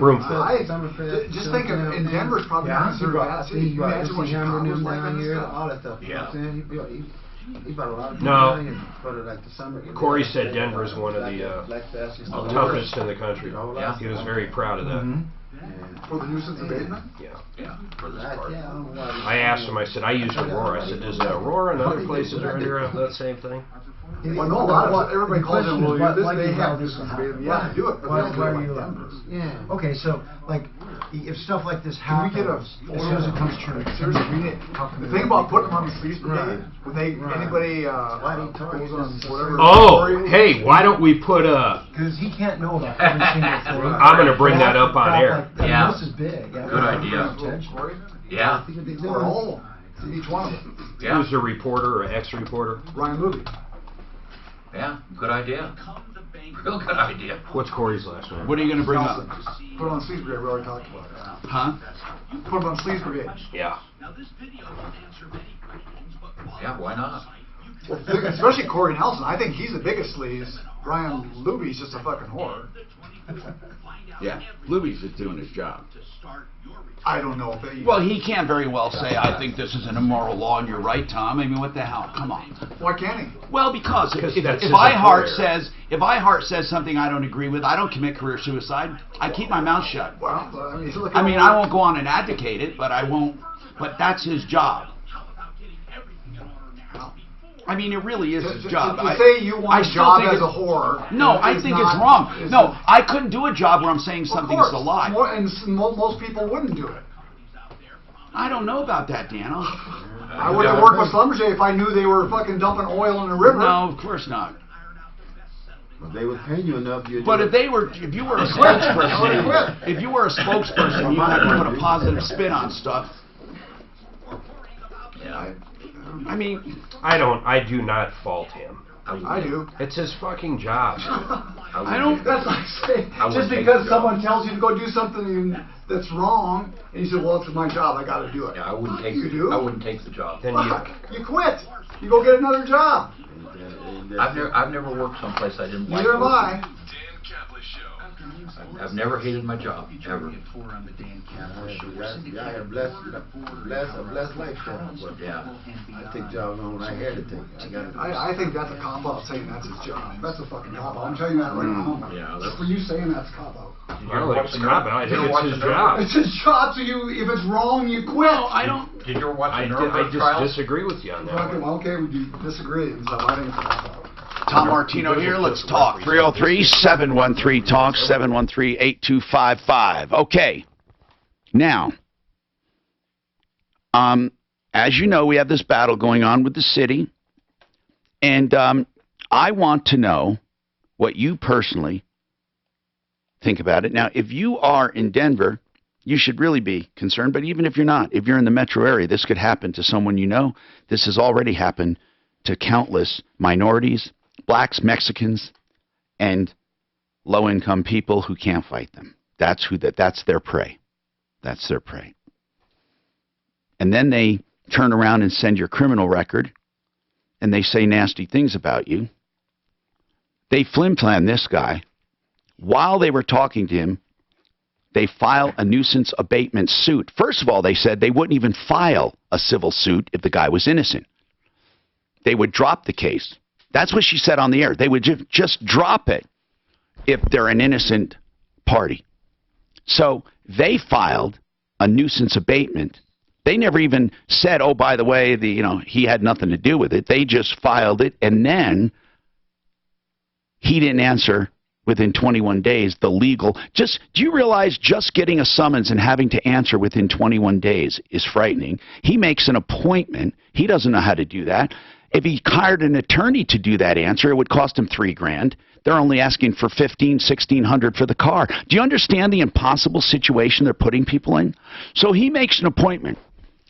S1: Broomfield.
S2: Just think of in Denver's probably considered bad city. You imagine what Chicago's like on this stuff.
S20: All that stuff.
S8: Yeah.
S20: He bought a lot of
S1: No.
S20: for like the summer.
S1: Corey said Denver's one of the toughest in the country.
S20: Yeah.
S1: He was very proud of that.
S2: For the nuisance abatement?
S1: Yeah.
S8: For this part.
S1: I asked him, I said, I used Aurora. I said, does Aurora and other places around here have that same thing?
S2: Well, no, a lot of everybody calls them, well, they have nuisance abatement. Yeah, do it, but
S4: Why
S2: they don't do it
S4: are
S2: like
S4: you
S2: Denver's.
S4: Yeah. Okay, so like if stuff like this
S2: Can we
S4: happens,
S2: get
S4: as soon as it comes true,
S2: seriously, we need, the thing about putting them on the police brigade, when anybody goes on whatever.
S1: Oh, hey, why don't we put
S4: because he can't know about every single thing.
S1: I'm going to bring that up on air.
S8: Yeah.
S4: This is big. Yeah.
S8: Good idea. Yeah.
S2: Or all of them, each one of them.
S8: Yeah.
S1: Who's a reporter or ex-reporter?
S2: Ryan Movie.
S8: Yeah. Good idea. Real good idea.
S1: What's Corey's last name?
S5: What are you going to bring up?
S2: Put it on Sleeves Brigade, we already talked about it.
S5: Huh?
S2: Put it on Sleeves Brigade.
S1: Yeah.
S8: Yeah, why not?
S2: Well, especially Corey Nelson. I think he's the biggest sleaze. Ryan Luby's just a fucking whore.
S5: Yeah. Luby's just doing his job.
S2: I don't know if they...
S5: Well, he can't very well say, I think this is an immoral law and you're right, Tom. I mean, what the hell? Come on.
S2: Why can't he?
S5: Well, because if
S1: that's his
S5: iHeart
S1: employer.
S5: says something I don't agree with, I don't commit career suicide. I keep my mouth shut.
S2: Well,
S5: I mean, I won't go on and advocate it, but I won't. But that's his job. I mean, it really is his job.
S2: To say you want a job as a whore...
S5: No, I think it's wrong. No, I couldn't do a job where I'm saying something's a lie.
S2: And most people wouldn't do it.
S5: I don't know about that, Daniel.
S2: I wouldn't work with Schlumberger if I knew they were fucking dumping oil in the river.
S5: No, of course not.
S20: But they would pay you enough.
S5: But if you were a spokesperson, you had to put a positive spin on stuff.
S8: Yeah.
S1: I mean, I do not fault him.
S2: I do.
S1: It's his fucking job.
S2: I don't. That's like saying just because someone tells you to go do something that's wrong, and you say, "Well, it's my job. I got to do it."
S8: Yeah, I wouldn't take.
S2: You do?
S8: I wouldn't take the job.
S1: Then
S2: you quit. You go get another job.
S8: I've never worked someplace I didn't like.
S2: Neither have I.
S8: I've never hated my job, ever.
S20: I have a blessed lifestyle. But
S8: yeah,
S20: I take jobs on when I had to take.
S2: I think that's a cop out saying that's his job. That's a fucking cop out. I'm telling you that right now.
S8: Yeah, that's
S2: for you saying that's a cop out.
S1: I don't think it's a cop out. I think it's his job.
S2: It's his job. So if it's wrong, you quit.
S1: No, I don't.
S8: Did you ever watch the
S1: I
S8: Nuremberg trials?
S1: disagree with you on that.
S2: Okay, we disagree. So I think it's a cop out.
S3: Tom Martino here. Let's talk. 303-713-TALK, 713-8255. Okay. Now, as you know, we have this battle going on with the city, And I want to know what you personally think about it. Now, if you are in Denver, you should really be concerned. But even if you're not, if you're in the metro area, this could happen to someone you know. This has already happened to countless minorities, blacks, Mexicans, and low-income people who can't fight them. That's their prey. That's their prey. And then they turn around and send your criminal record, and they say nasty things about you. They flim-flam this guy. While they were talking to him, they file a nuisance abatement suit. First of all, they said they wouldn't even file a civil suit if the guy was innocent. They would drop the case. That's what she said on the air. They would just drop it if they're an innocent party. So they filed a nuisance abatement. They never even said, oh, by the way, he had nothing to do with it. They just filed it, and then he didn't answer within 21 days, the legal. Do you realize just getting a summons and having to answer within 21 days is frightening? He makes an appointment. He doesn't know how to do that. If he hired an attorney to do that answer, it would cost him $3,000. They're only asking for $1,500, $1,600 for the car. Do you understand the impossible situation they're putting people in? So he makes an appointment.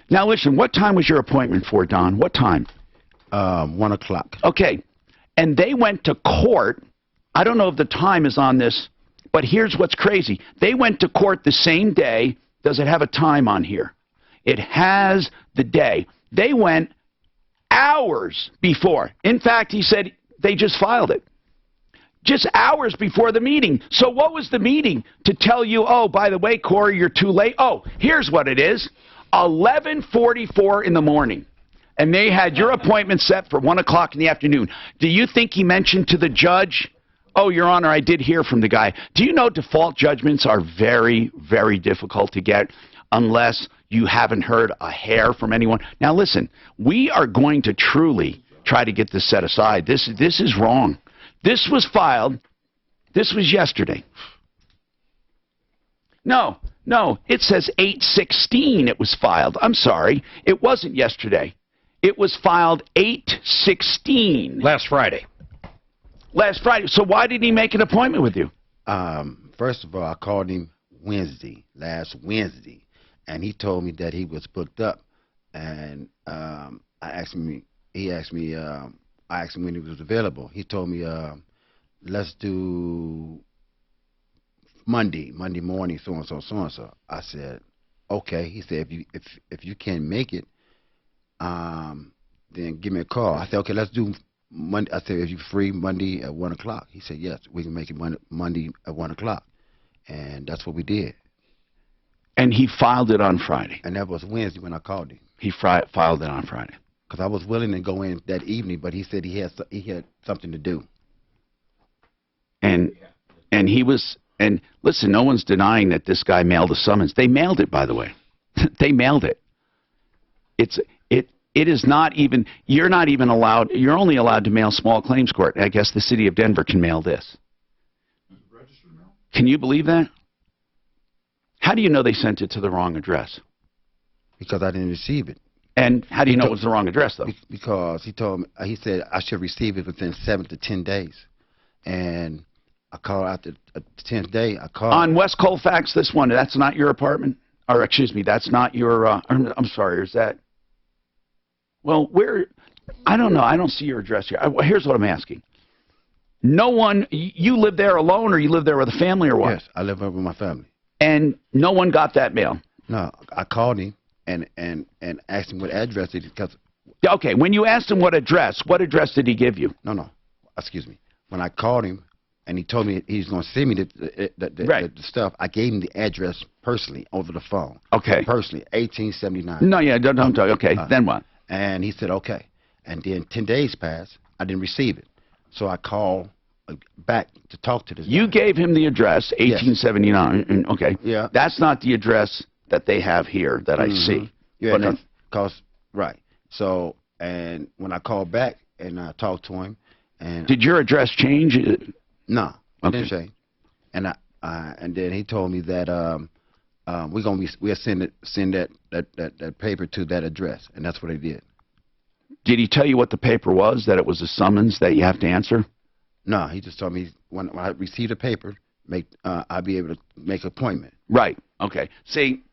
S3: Now listen, what time was your appointment for, Don? What time?
S20: 1 o'clock.
S3: Okay. And they went to court. I don't know if the time is on this, but here's what's crazy. They went to court the same day. Does it have a time on here? It has the day. They went hours before. In fact, he said they just filed it. Just hours before the meeting. So what was the meeting? To tell you, oh, by the way, Corey, you're too late. Oh, here's what it is. 11:44 in the morning. And they had your appointment set for 1 o'clock in the afternoon. Do you think he mentioned to the judge, oh, Your Honor, I did hear from the guy. Do you know default judgments are very, very difficult to get unless you haven't heard a hair from anyone? Now, listen, we are going to truly try to get this set aside. This is wrong. This was filed. This was yesterday. No, it says 8/16 it was filed. I'm sorry. It wasn't yesterday. It was filed 8/16.
S1: Last Friday.
S3: Last Friday. So why did he make an appointment with you?
S20: First of all, I called him last Wednesday, and he told me that he was booked up. And I asked him when he was available. He told me, let's do Monday morning, so and so. I said, okay. He said, if you can't make it, then give me a call. I said, okay, let's do Monday. I said, if you're free Monday at 1 o'clock. He said, yes, we can make it Monday at 1 o'clock. And that's what we did.
S3: And he filed it on Friday.
S20: And that was Wednesday when I called him.
S3: He filed it on Friday.
S20: Because I was willing to go in that evening, but he said he had something to do.
S3: And he was, and listen, no one's denying that this guy mailed a summons. They mailed it, by the way. They mailed it. It is not even, you're not even allowed, you're only allowed to mail small claims court. I guess the city of Denver can mail this. Can you believe that? How do you know they sent it to the wrong address?
S20: Because I didn't receive it.
S3: And how do you know it was the wrong address, though?
S20: Because he told me, he said I should receive it within 7 to 10 days. And I called after the 10th day. I called.
S3: On West Colfax, this one, that's not your apartment? Or, excuse me, that's not your, I'm sorry, is that? Well, where, I don't know. I don't see your address here. Here's what I'm asking. No one, you live there alone or you live there with a family or what?
S20: Yes, I live there with my family.
S3: And no one got that mail?
S20: No, I called him and asked him what address it is. Because
S3: okay, when you asked him what address did he give you?
S20: No, excuse me. When I called him and he told me he's going to send me the stuff, I gave him the address personally over the phone.
S3: Okay.
S20: Personally, 1879.
S3: No, yeah, don't talk. Okay, then what?
S20: And he said, okay. And then 10 days passed. I didn't receive it. So I called back to talk to this guy.
S3: You gave him the address, 1879.
S20: Yes.
S3: Okay.
S20: Yeah.
S3: That's not the address that they have here that I see.
S20: Yeah, right. So, and when I called back and I talked to him, and
S3: did your address change?
S20: No, it didn't change. And and then he told me that we'll send that paper to that address, and that's what they did.
S3: Did he tell you what the paper was, that it was a summons that you have to answer?
S20: No, he just told me when I receive the paper, I'll be able to make an appointment.
S3: Right. Okay. See,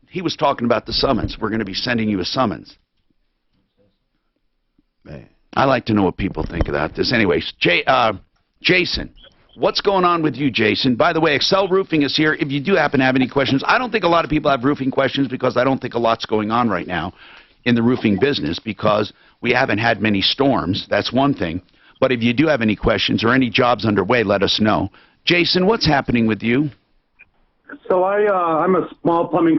S3: he was talking about the summons. We're going to be sending you a summons.
S20: Man.
S3: I like to know what people think about this. Anyways, Jason, what's going on with you, Jason? By the way, Excel Roofing is here. If you do happen to have any questions, I don't think a lot of people have roofing questions because I don't think a lot's going on right now in the roofing business because we haven't had many storms. That's one thing. But if you do have any questions or any jobs underway, let us know. Jason, what's happening with you?
S17: So I'm a small plumbing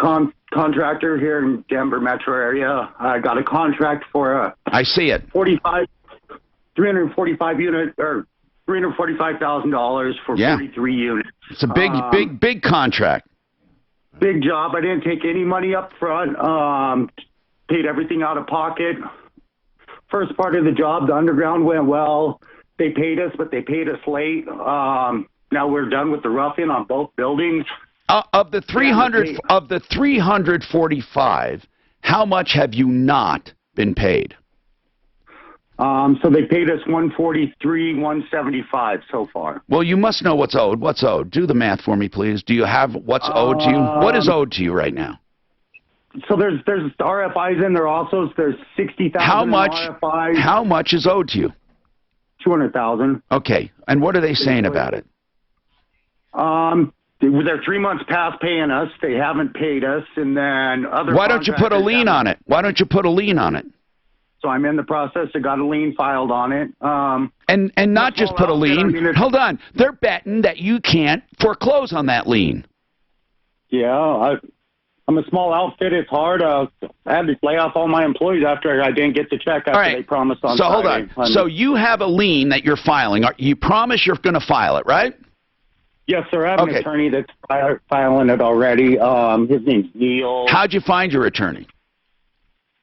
S17: contractor here in Denver metro area. I got a contract for
S3: I see it.
S17: 345 unit or $345,000 for 43 units.
S3: It's a big contract.
S17: Big job. I didn't take any money up front. Paid everything out of pocket. First part of the job, the underground went well. They paid us, but they paid us late. Now we're done with the roughing on both buildings.
S3: Of the 345, how much have you not been paid?
S17: So they paid us $143,175 so far.
S3: Well, you must know what's owed. What's owed? Do the math for me, please. Do you have what's owed to you? What is owed to you right now?
S17: So there's RFIs in there also. So there's 60,000 RFIs.
S3: How much is owed to you?
S17: 200,000.
S3: Okay. And what are they saying about it?
S17: They're 3 months past paying us. They haven't paid us, and then other.
S3: Why don't you put a lien on it? Why don't you put a lien on it?
S17: So I'm in the process. I got a lien filed on it.
S3: And not just put a lien. Hold on. They're betting that you can't foreclose on that lien.
S17: Yeah, I'm a small outfit. It's hard. I had to lay off all my employees after I didn't get the check after they promised on Friday.
S3: Hold on. So you have a lien that you're filing. You promise you're going to file it, right?
S17: Yes, sir. I have an attorney that's filing it already. His name's Neil.
S3: How'd you find your attorney?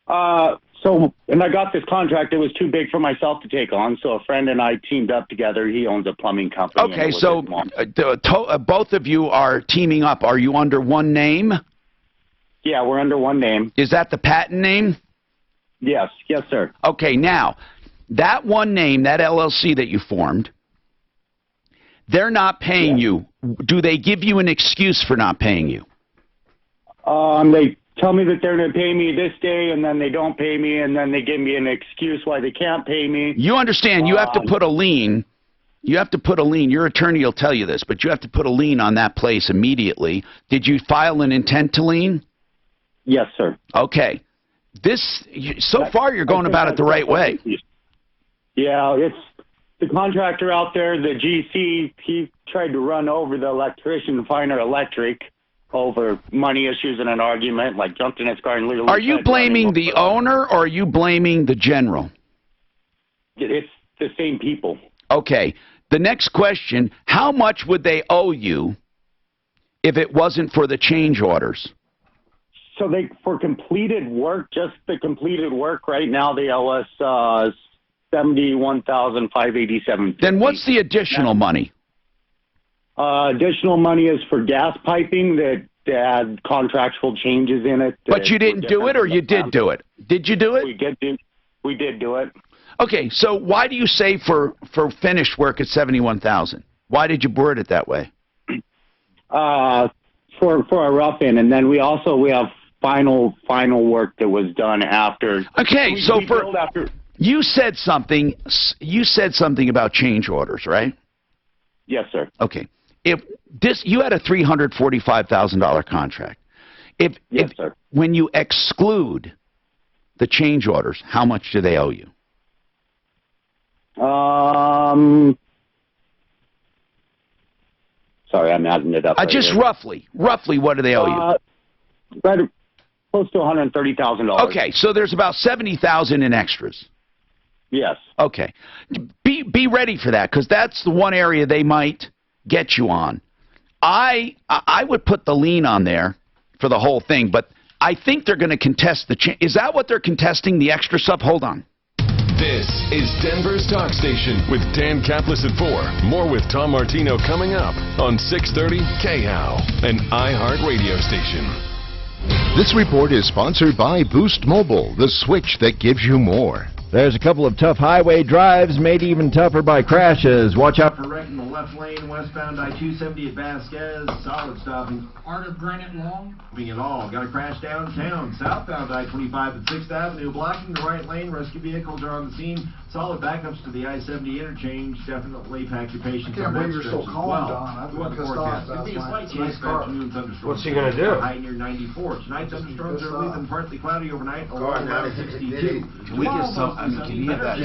S17: So when I got this contract, it was too big for myself to take on. So a friend and I teamed up together. He owns a plumbing company.
S3: Okay, so both of you are teaming up. Are you under one name?
S17: Yeah, we're under one name.
S3: Is that the patent name?
S17: Yes. Yes, sir.
S3: Okay, now, that one name, that LLC that you formed, they're not paying you. Do they give you an excuse for not paying you?
S17: They tell me that they're going to pay me this day, and then they don't pay me, and then they give me an excuse why they can't pay me.
S3: You understand, you have to put a lien. You have to put a lien. Your attorney will tell you this, but you have to put a lien on that place immediately. Did you file an intent to lien?
S17: Yes, sir.
S3: Okay. So far, you're going about it the right way.
S17: Yeah, it's the contractor out there, the GC, he tried to run over the electrician, Finer Electric, over money issues in an argument, like jumped in his car and literally...
S3: Are you blaming the owner or are you blaming the general?
S17: It's the same people.
S3: Okay. The next question, how much would they owe you if it wasn't for the change orders?
S17: So for completed work, just the completed work right now, they owe us $71,587.
S3: Then what's the additional money?
S17: Additional money is for gas piping that had contractual changes in it.
S3: But you didn't do it, or you did do it? Did you do it?
S17: We did do it.
S3: Okay, so why do you say for finished work it's $71,000? Why did you word it that way?
S17: For a rough-in, and then we have final work that was done after.
S3: Okay, you said something about change orders, right?
S17: Yes, sir.
S3: Okay. You had a $345,000 contract.
S17: Yes, sir.
S3: When you exclude the change orders, how much do they owe you?
S17: Sorry, I'm adding it up.
S3: Just roughly, what do they owe you?
S17: Right, close to $130,000.
S3: Okay, so there's about $70,000 in extras.
S17: Yes.
S3: Okay. Be ready for that, because that's the one area they might get you on. I would put the lien on there for the whole thing, but I think they're going to contest the change. Is that what they're contesting, the extra stuff? Hold on.
S22: This is Denver's Talk Station with Dan Caplis at 4. More with Tom Martino coming up on 630 KHOW, an iHeart radio station.
S13: This report is sponsored by Boost Mobile, the switch that gives you more.
S18: There's a couple of tough highway drives, made even tougher by crashes. Watch out
S10: for wreck in the left lane, westbound I-270 at Vasquez. Solid stopping.
S21: Art of Granite Long.
S10: Moving it all. Got a crash downtown. Southbound I-25 at 6th Avenue. Blocking the right lane. Rescue vehicles are on the scene. Solid backups to the I-70 interchange. Definitely pack your patience.
S2: I can't believe you're so calm, Don. I've been pissed off last night. Nice car.
S1: What's he going to do?
S10: High near 94. Tonight, thunderstorms are leaving partly cloudy overnight.
S20: God, now
S10: Around 62.
S3: Can we get some? I mean, can you have that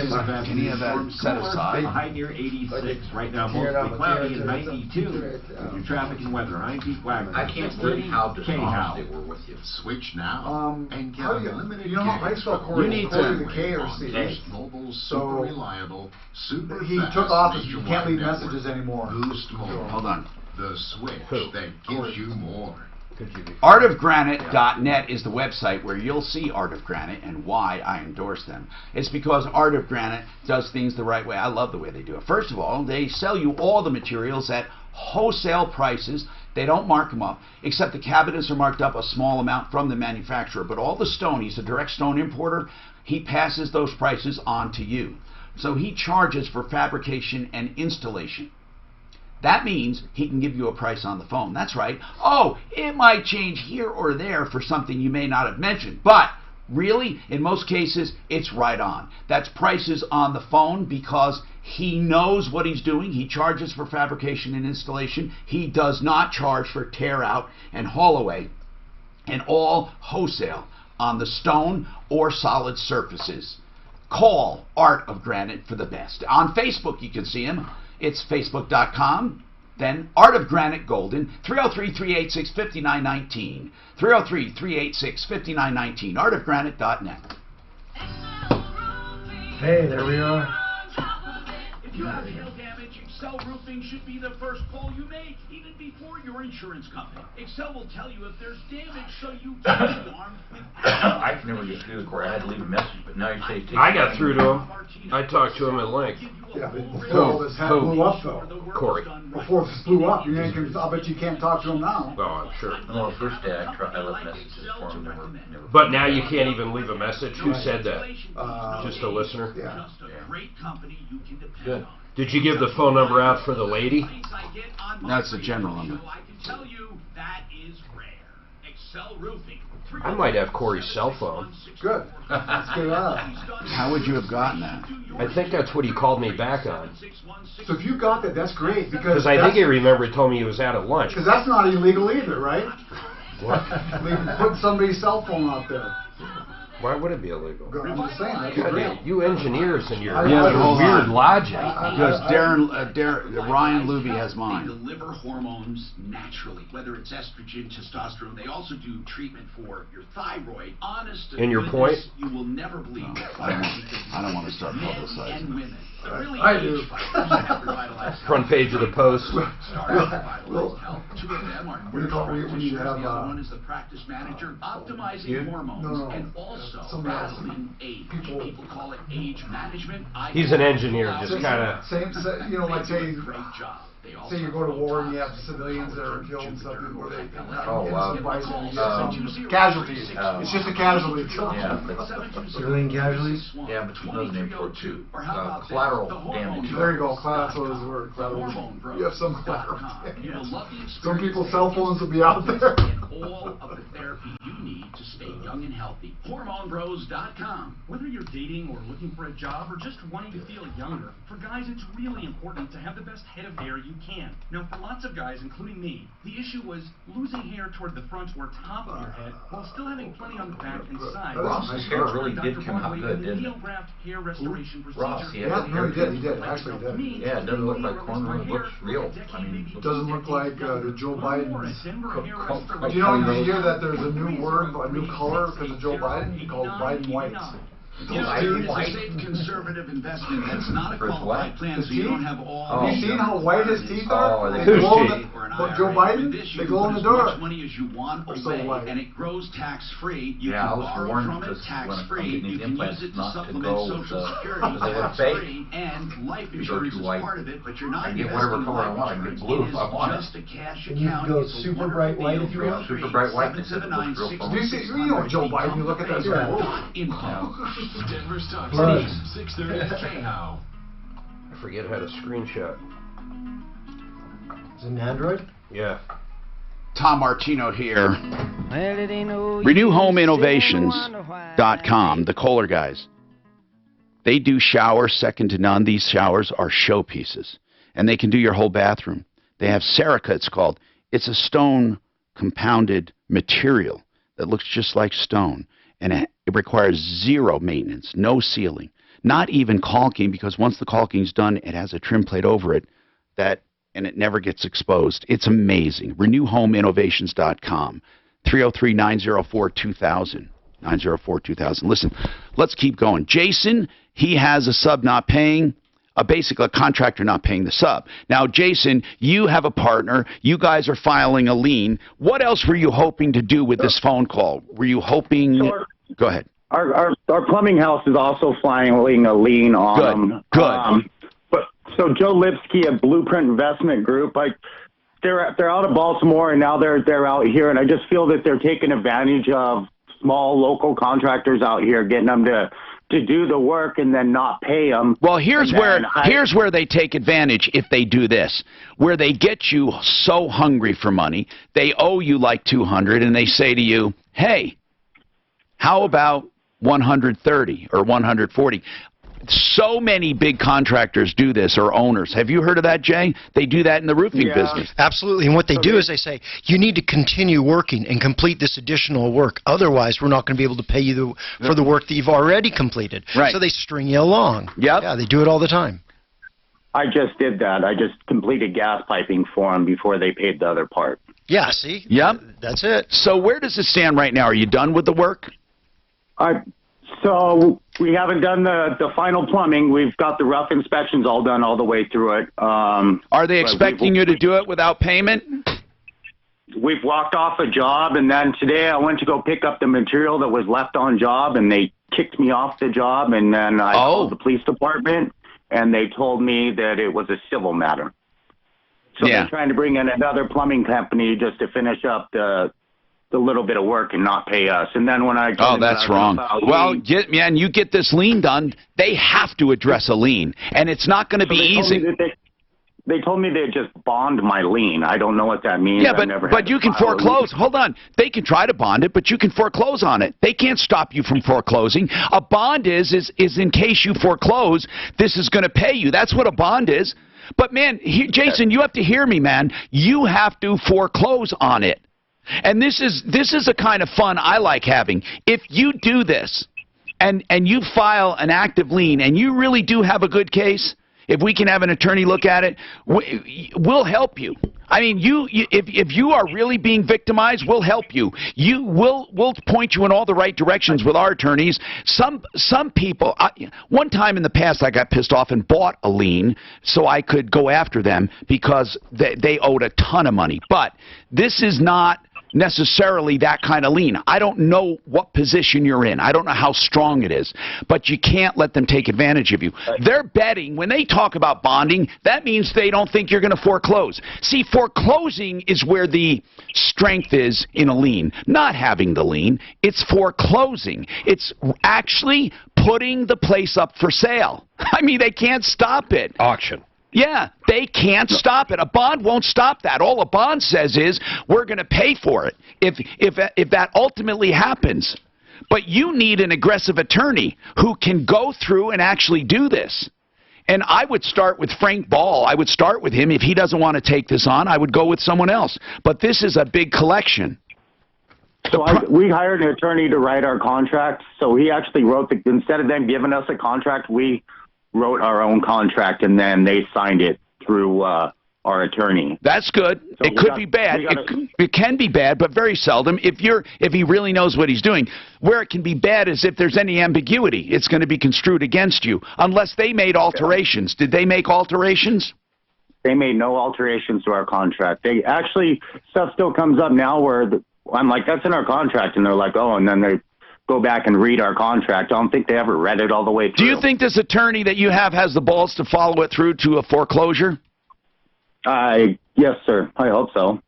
S3: set aside?
S10: High near 86. Right now, mostly cloudy and 92. Your traffic and weather. I'm Pete Wagner.
S8: I can't believe how dishonest they were with you.
S16: Switch now and get unlimited.
S2: You know how I spell Corey?
S3: You need
S2: Corey
S3: to.
S2: the K or C.
S16: Mobile's
S2: So
S16: super reliable, super
S2: he
S16: fast
S2: took off. You
S16: nationwide
S2: can't leave
S16: network.
S2: messages anymore.
S16: Boost Mobile.
S3: Hold on.
S16: The switch that gives you more.
S3: Artofgranite.net is the website where you'll see Art of Granite and why I endorse them. It's because Art of Granite does things the right way. I love the way they do it. First of all, they sell you all the materials at wholesale prices. They don't mark them up, except the cabinets are marked up a small amount from the manufacturer. But all the stone, he's a direct stone importer, he passes those prices on to you. So he charges for fabrication and installation. That means he can give you a price on the phone. That's right. Oh, it might change here or there for something you may not have mentioned. But really, in most cases, it's right on. That's prices on the phone because he knows what he's doing. He charges for fabrication and installation. He does not charge for tear out and haul away. And all wholesale on the stone or solid surfaces. Call Art of Granite for the best. On Facebook, you can see him. It's facebook.com. Then Art of Granite Golden, 303-386-5919. 303-386-5919. Artofgranite.net.
S11: Hey, there we are.
S5: If you have hail damage, Excel Roofing should be the first call you make, even before your insurance company. Excel will tell you if there's damage, so you can be armed with.
S8: I can never get through the court. I had to leave a message, but now you say.
S1: I got through to him. I talked to him at length.
S2: Yeah, but before all this had blew up, though.
S1: Corey.
S2: Before this blew up, you ain't gonna, I'll bet you can't talk to him now.
S1: Oh, I'm sure.
S8: No, the first day I left messages for him. Never.
S1: But now you can't even leave a message. Who said that? Just a listener?
S2: Yeah.
S8: Good.
S1: Did you give the phone number out for the lady?
S3: That's the general number.
S5: I can tell you that is rare. Excel Roofing.
S1: I might have Corey's cell phone.
S2: Good. Let's get it out.
S3: How would you have gotten that?
S1: I think that's what he called me back on.
S2: So if you got that, that's great because
S1: I think he remembered told me he was out at lunch.
S2: Because that's not illegal either, right?
S1: What?
S2: Putting somebody's cell phone out there.
S1: Why would it be illegal?
S2: I'm just saying, that's
S1: God,
S2: great.
S1: you engineers and your
S3: hold
S1: weird
S3: on.
S1: logic.
S3: Because Ryan Luby has mine.
S5: They deliver hormones naturally, whether it's estrogen, testosterone. They also do treatment for your thyroid. Honest to
S1: And your
S5: goodness,
S1: point?
S5: you will never believe it.
S3: I don't want to start
S5: Men
S3: publicizing.
S5: and women. Really
S2: I do.
S1: Front page of the Post.
S5: Two of them are
S2: We need to have,
S5: the other one is the practice manager, optimizing hormones and also battling age. People call it age management.
S1: He's an engineer, just kind of.
S2: Same, you know, like say,
S5: great job.
S2: say you go to war and you have civilians that are killed and stuff, where they
S8: Oh, wow.
S2: casualties. It's just a casualty.
S8: Yeah,
S11: Civilian casualties?
S8: yeah, but another name for it too. Collateral damage.
S2: There you go, collateral is the word. Collateral. You have some collateral damage. Some people's cell phones will be out there.
S5: All of the therapy you need to stay young and healthy. HormoneBros.com.
S21: Whether you're dating or looking for a job or just wanting to feel younger, for guys it's really important to have the best head of hair you can. Now for lots of guys, including me, the issue was losing hair toward the front or top of your head while still having plenty on the back and side.
S8: Ross's hair really did come out good, didn't it?
S21: Hair restoration
S8: Ross,
S21: procedure.
S8: yeah,
S2: He did. Actually, he did.
S8: Yeah, it doesn't look like cornrow. It looks real. I mean,
S2: It doesn't look like the Joe Biden's.
S21: Denver hair
S2: Do
S21: restoration.
S2: you know in this year that there's a new word, a new color because of Joe Biden called Biden whites?
S5: You know, it's a safe conservative investment that's not a qualified plan, so you don't have all.
S2: Have you seen how white his teeth are?
S8: Oh,
S2: They
S1: Whose
S2: glow
S1: teeth?
S2: the- But Joe Biden, they go in the door.
S5: As much money as you want away, and it grows tax-free. You can borrow from it tax-free. You can use it to supplement Social Security tax-free, and life insurance is part of it, but you're not
S8: get whatever color I want. I can get blue if I want it.
S5: Just a cash
S11: And you
S5: account.
S11: can go super bright white if you want.
S8: Super bright white.
S2: You know Joe Biden, you look at that,
S22: Denver's Talk Station, 630 KHOW.
S1: I forget how to screenshot.
S11: Is it an Android?
S1: Yeah.
S3: Tom Martino here. RenewHomeInnovations.com, the Kohler guys. They do showers second to none. These showers are showpieces, and they can do your whole bathroom. They have Serica, it's called. It's a stone compounded material that looks just like stone, and it requires zero maintenance, no sealing, not even caulking, because once the caulking's done, it has a trim plate over it and it never gets exposed. It's amazing. RenewHomeInnovations.com, 303-904-2000. 904-2000. Listen, let's keep going. Jason, he has a sub not paying, basically a contractor not paying the sub. Now, Jason, you have a partner. You guys are filing a lien. What else were you hoping to do with this phone call? Were you hoping... Go ahead.
S17: Our plumbing house is also filing a lien on them.
S3: Good.
S17: So Joe Lipsky at Blueprint Investment Group, they're out of Baltimore, and now they're out here, and I just feel that they're taking advantage of small local contractors out here, getting them to do the work and then not pay them.
S3: Well, here's where they take advantage if they do this, where they get you so hungry for money, they owe you like $200, and they say to you, hey, how about 130 or 140? So many big contractors do this, or owners. Have you heard of that, Jay? They do that in the roofing business.
S11: Absolutely. And what they do is they say, you need to continue working and complete this additional work. Otherwise, we're not going to be able to pay you for the work that you've already completed.
S3: Right.
S11: So they string you along.
S3: Yep.
S11: Yeah, they do it all the time.
S17: I just did that. I just completed gas piping for them before they paid the other part.
S11: Yeah, see?
S3: Yep.
S11: That's it.
S3: So where does it stand right now? Are you done with the work?
S17: So we haven't done the final plumbing. We've got the rough inspections all done all the way through it.
S3: Are they expecting you to do it without payment?
S17: We've walked off a job, and then today I went to go pick up the material that was left on job, and they kicked me off the job, and then I called the police department, and they told me that it was a civil matter. So they're trying to bring in another plumbing company just to finish up the little bit of work and not pay us. And then when I
S3: that's wrong. Well, you get this lien done, they have to address a lien, and it's not going to be easy.
S17: They told me they'd just bond my lien. I don't know what that means.
S3: Yeah, but you can foreclose. Hold on. They can try to bond it, but you can foreclose on it. They can't stop you from foreclosing. A bond is in case you foreclose, this is going to pay you. That's what a bond is. But, man, Jason, you have to hear me, man. You have to foreclose on it. And this is a kind of fun I like having. If you do this and you file an active lien and you really do have a good case, if we can have an attorney look at it, we'll help you. I mean, if you are really being victimized, we'll help you. We'll point you in all the right directions with our attorneys. Some people, one time in the past, I got pissed off and bought a lien so I could go after them because they owed a ton of money. But this is not necessarily that kind of lien. I don't know what position you're in. I don't know how strong it is, but you can't let them take advantage of you. They're betting, when they talk about bonding, that means they don't think you're going to foreclose. See, foreclosing is where the strength is in a lien. Not having the lien, it's foreclosing. It's actually putting the place up for sale. I mean, they can't stop it.
S1: Auction.
S3: Yeah, they can't stop it. A bond won't stop that. All a bond says is we're going to pay for it if that ultimately happens. But you need an aggressive attorney who can go through and actually do this. And I would start with Frank Ball. I would start with him. If he doesn't want to take this on, I would go with someone else. But this is a big collection.
S17: So we hired an attorney to write our contract. So he actually wrote instead of them giving us a contract, we wrote our own contract, and then they signed it through our attorney.
S3: That's good. So it could be bad. It can be bad, but very seldom. If he really knows what he's doing. Where it can be bad is if there's any ambiguity. It's going to be construed against you, unless they made alterations. Did they make alterations?
S17: They made no alterations to our contract. They actually, stuff still comes up now where I'm like, that's in our contract. And they're like, oh, and then they go back and read our contract. I don't think they ever read it all the way through.
S3: Do you think this attorney that you have has the balls to follow it through to a foreclosure?
S17: Yes, sir. I hope so.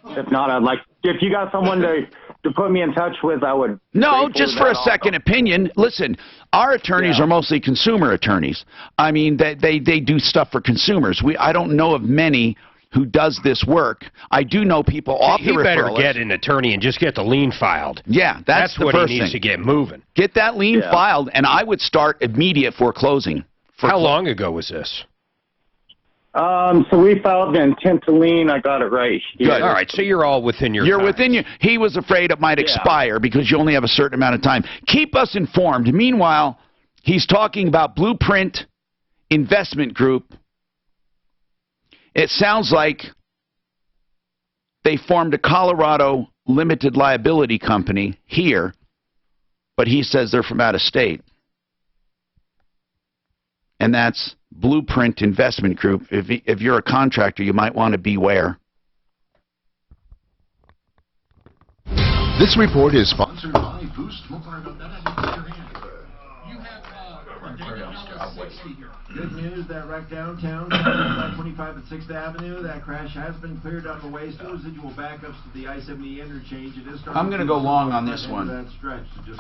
S17: If not, I'd like, if you got someone to put me in touch with, I would.
S3: No, just for a second opinion. Listen, our attorneys are mostly consumer attorneys. I mean, they do stuff for consumers. I don't know of many who does this work. I do know people off the referral list.
S1: He better get an attorney and just get the lien filed.
S3: Yeah, that's the
S1: what
S3: first
S1: he needs
S3: thing.
S1: to get moving.
S3: Get that lien filed, and I would start immediate foreclosing.
S1: How long ago was this?
S17: So we filed the intent to lien. I got it right.
S1: Good. All right, so you're all within your
S3: You're
S1: time.
S3: within your... He was afraid it might expire because you only have a certain amount of time. Keep us informed. Meanwhile, he's talking about Blueprint Investment Group. It sounds like they formed a Colorado limited liability company here, but he says they're from out of state. And that's Blueprint Investment Group. If you're a contractor, you might want to beware.
S13: This report is sponsored
S16: by Boost Mobile.
S10: Good news, that wreck downtown, 25 at 6th Avenue, that crash has been cleared on the way. Still residual backups to the I-70 interchange. It is starting.
S3: I'm going to go long on this one.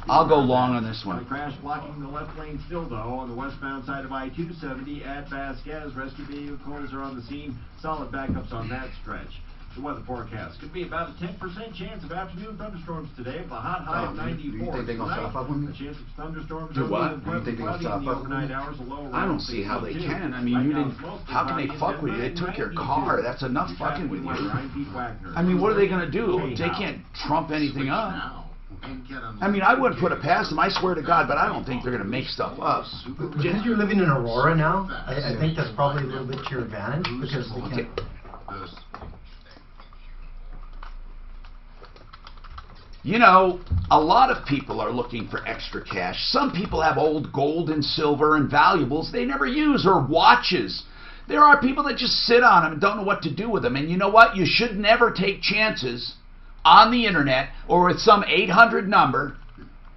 S3: I'll go long on this one.
S10: The crash blocking the left lane still, though, on the westbound side of I-270 at Vasquez. Rescue vehicles are on the scene. Solid backups on that stretch. The weather forecast could be about a 10% chance of afternoon thunderstorms today with a hot high of 94.
S20: Do you think they're going to stop up with me?
S10: A chance of thunderstorms.
S20: Do what? Do you think they're going to stop up with me?
S3: I don't see how they can. I mean, you didn't. How can they fuck with you? They took your car. That's enough fucking with you. I mean, what are they going to do? They can't trump anything up. I mean, I wouldn't put it past them, I swear to God, but I don't think they're going to make stuff up.
S4: Because you're living in Aurora now, I think that's probably a little bit to your advantage because they can't.
S3: You know, a lot of people are looking for extra cash. Some people have old gold and silver and valuables they never use, or watches. There are people that just sit on them and don't know what to do with them. And you know what? You should never take chances on the internet or with some 800 number.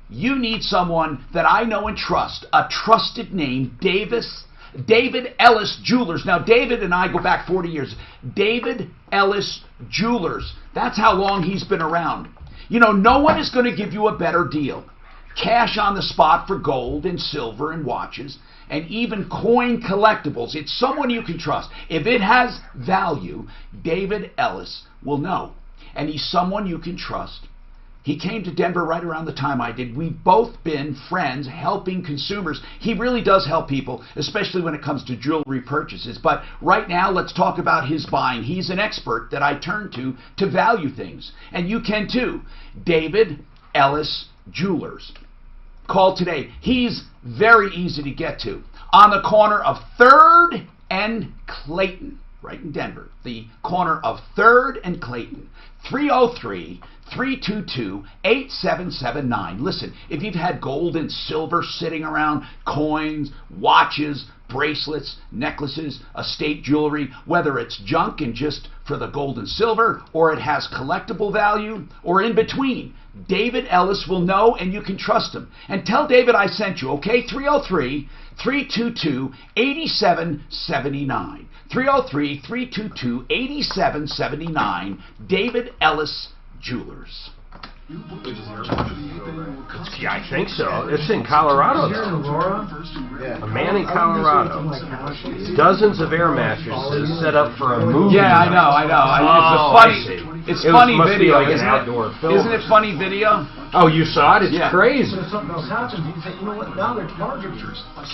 S3: You need someone that I know and trust, a trusted name, David Ellis Jewelers. Now, David and I go back 40 years. David Ellis Jewelers. That's how long he's been around. You know, no one is going to give you a better deal. Cash on the spot for gold and silver and watches and even coin collectibles. It's someone you can trust. If it has value, David Ellis will know. And he's someone you can trust. He came to Denver right around the time I did. We've both been friends helping consumers. He really does help people, especially when it comes to jewelry purchases. But right now, let's talk about his buying. He's an expert that I turn to value things. And you can too. David Ellis Jewelers. Call today. He's very easy to get to. On the corner of 3rd and Clayton, right in Denver. The corner of 3rd and Clayton. 303-322-8779. Listen, if you've had gold and silver sitting around, coins, watches, bracelets, necklaces, estate jewelry, whether it's junk and just for the gold and silver, or it has collectible value, or in between, David Ellis will know and you can trust him. And tell David I sent you, okay? 303-322-8779. 303-322-8779. David Ellis Jewelers.
S1: Yeah, I think so. It's in Colorado.
S4: Here in Aurora?
S1: A man in Colorado. Dozens of air mattresses set up for a movie.
S3: Yeah, I know. It's a funny video,
S1: like
S3: isn't it? Isn't it funny video?
S1: Oh, you saw it? It's crazy.
S4: But if something else happens, you think, you know what, now they're targeting.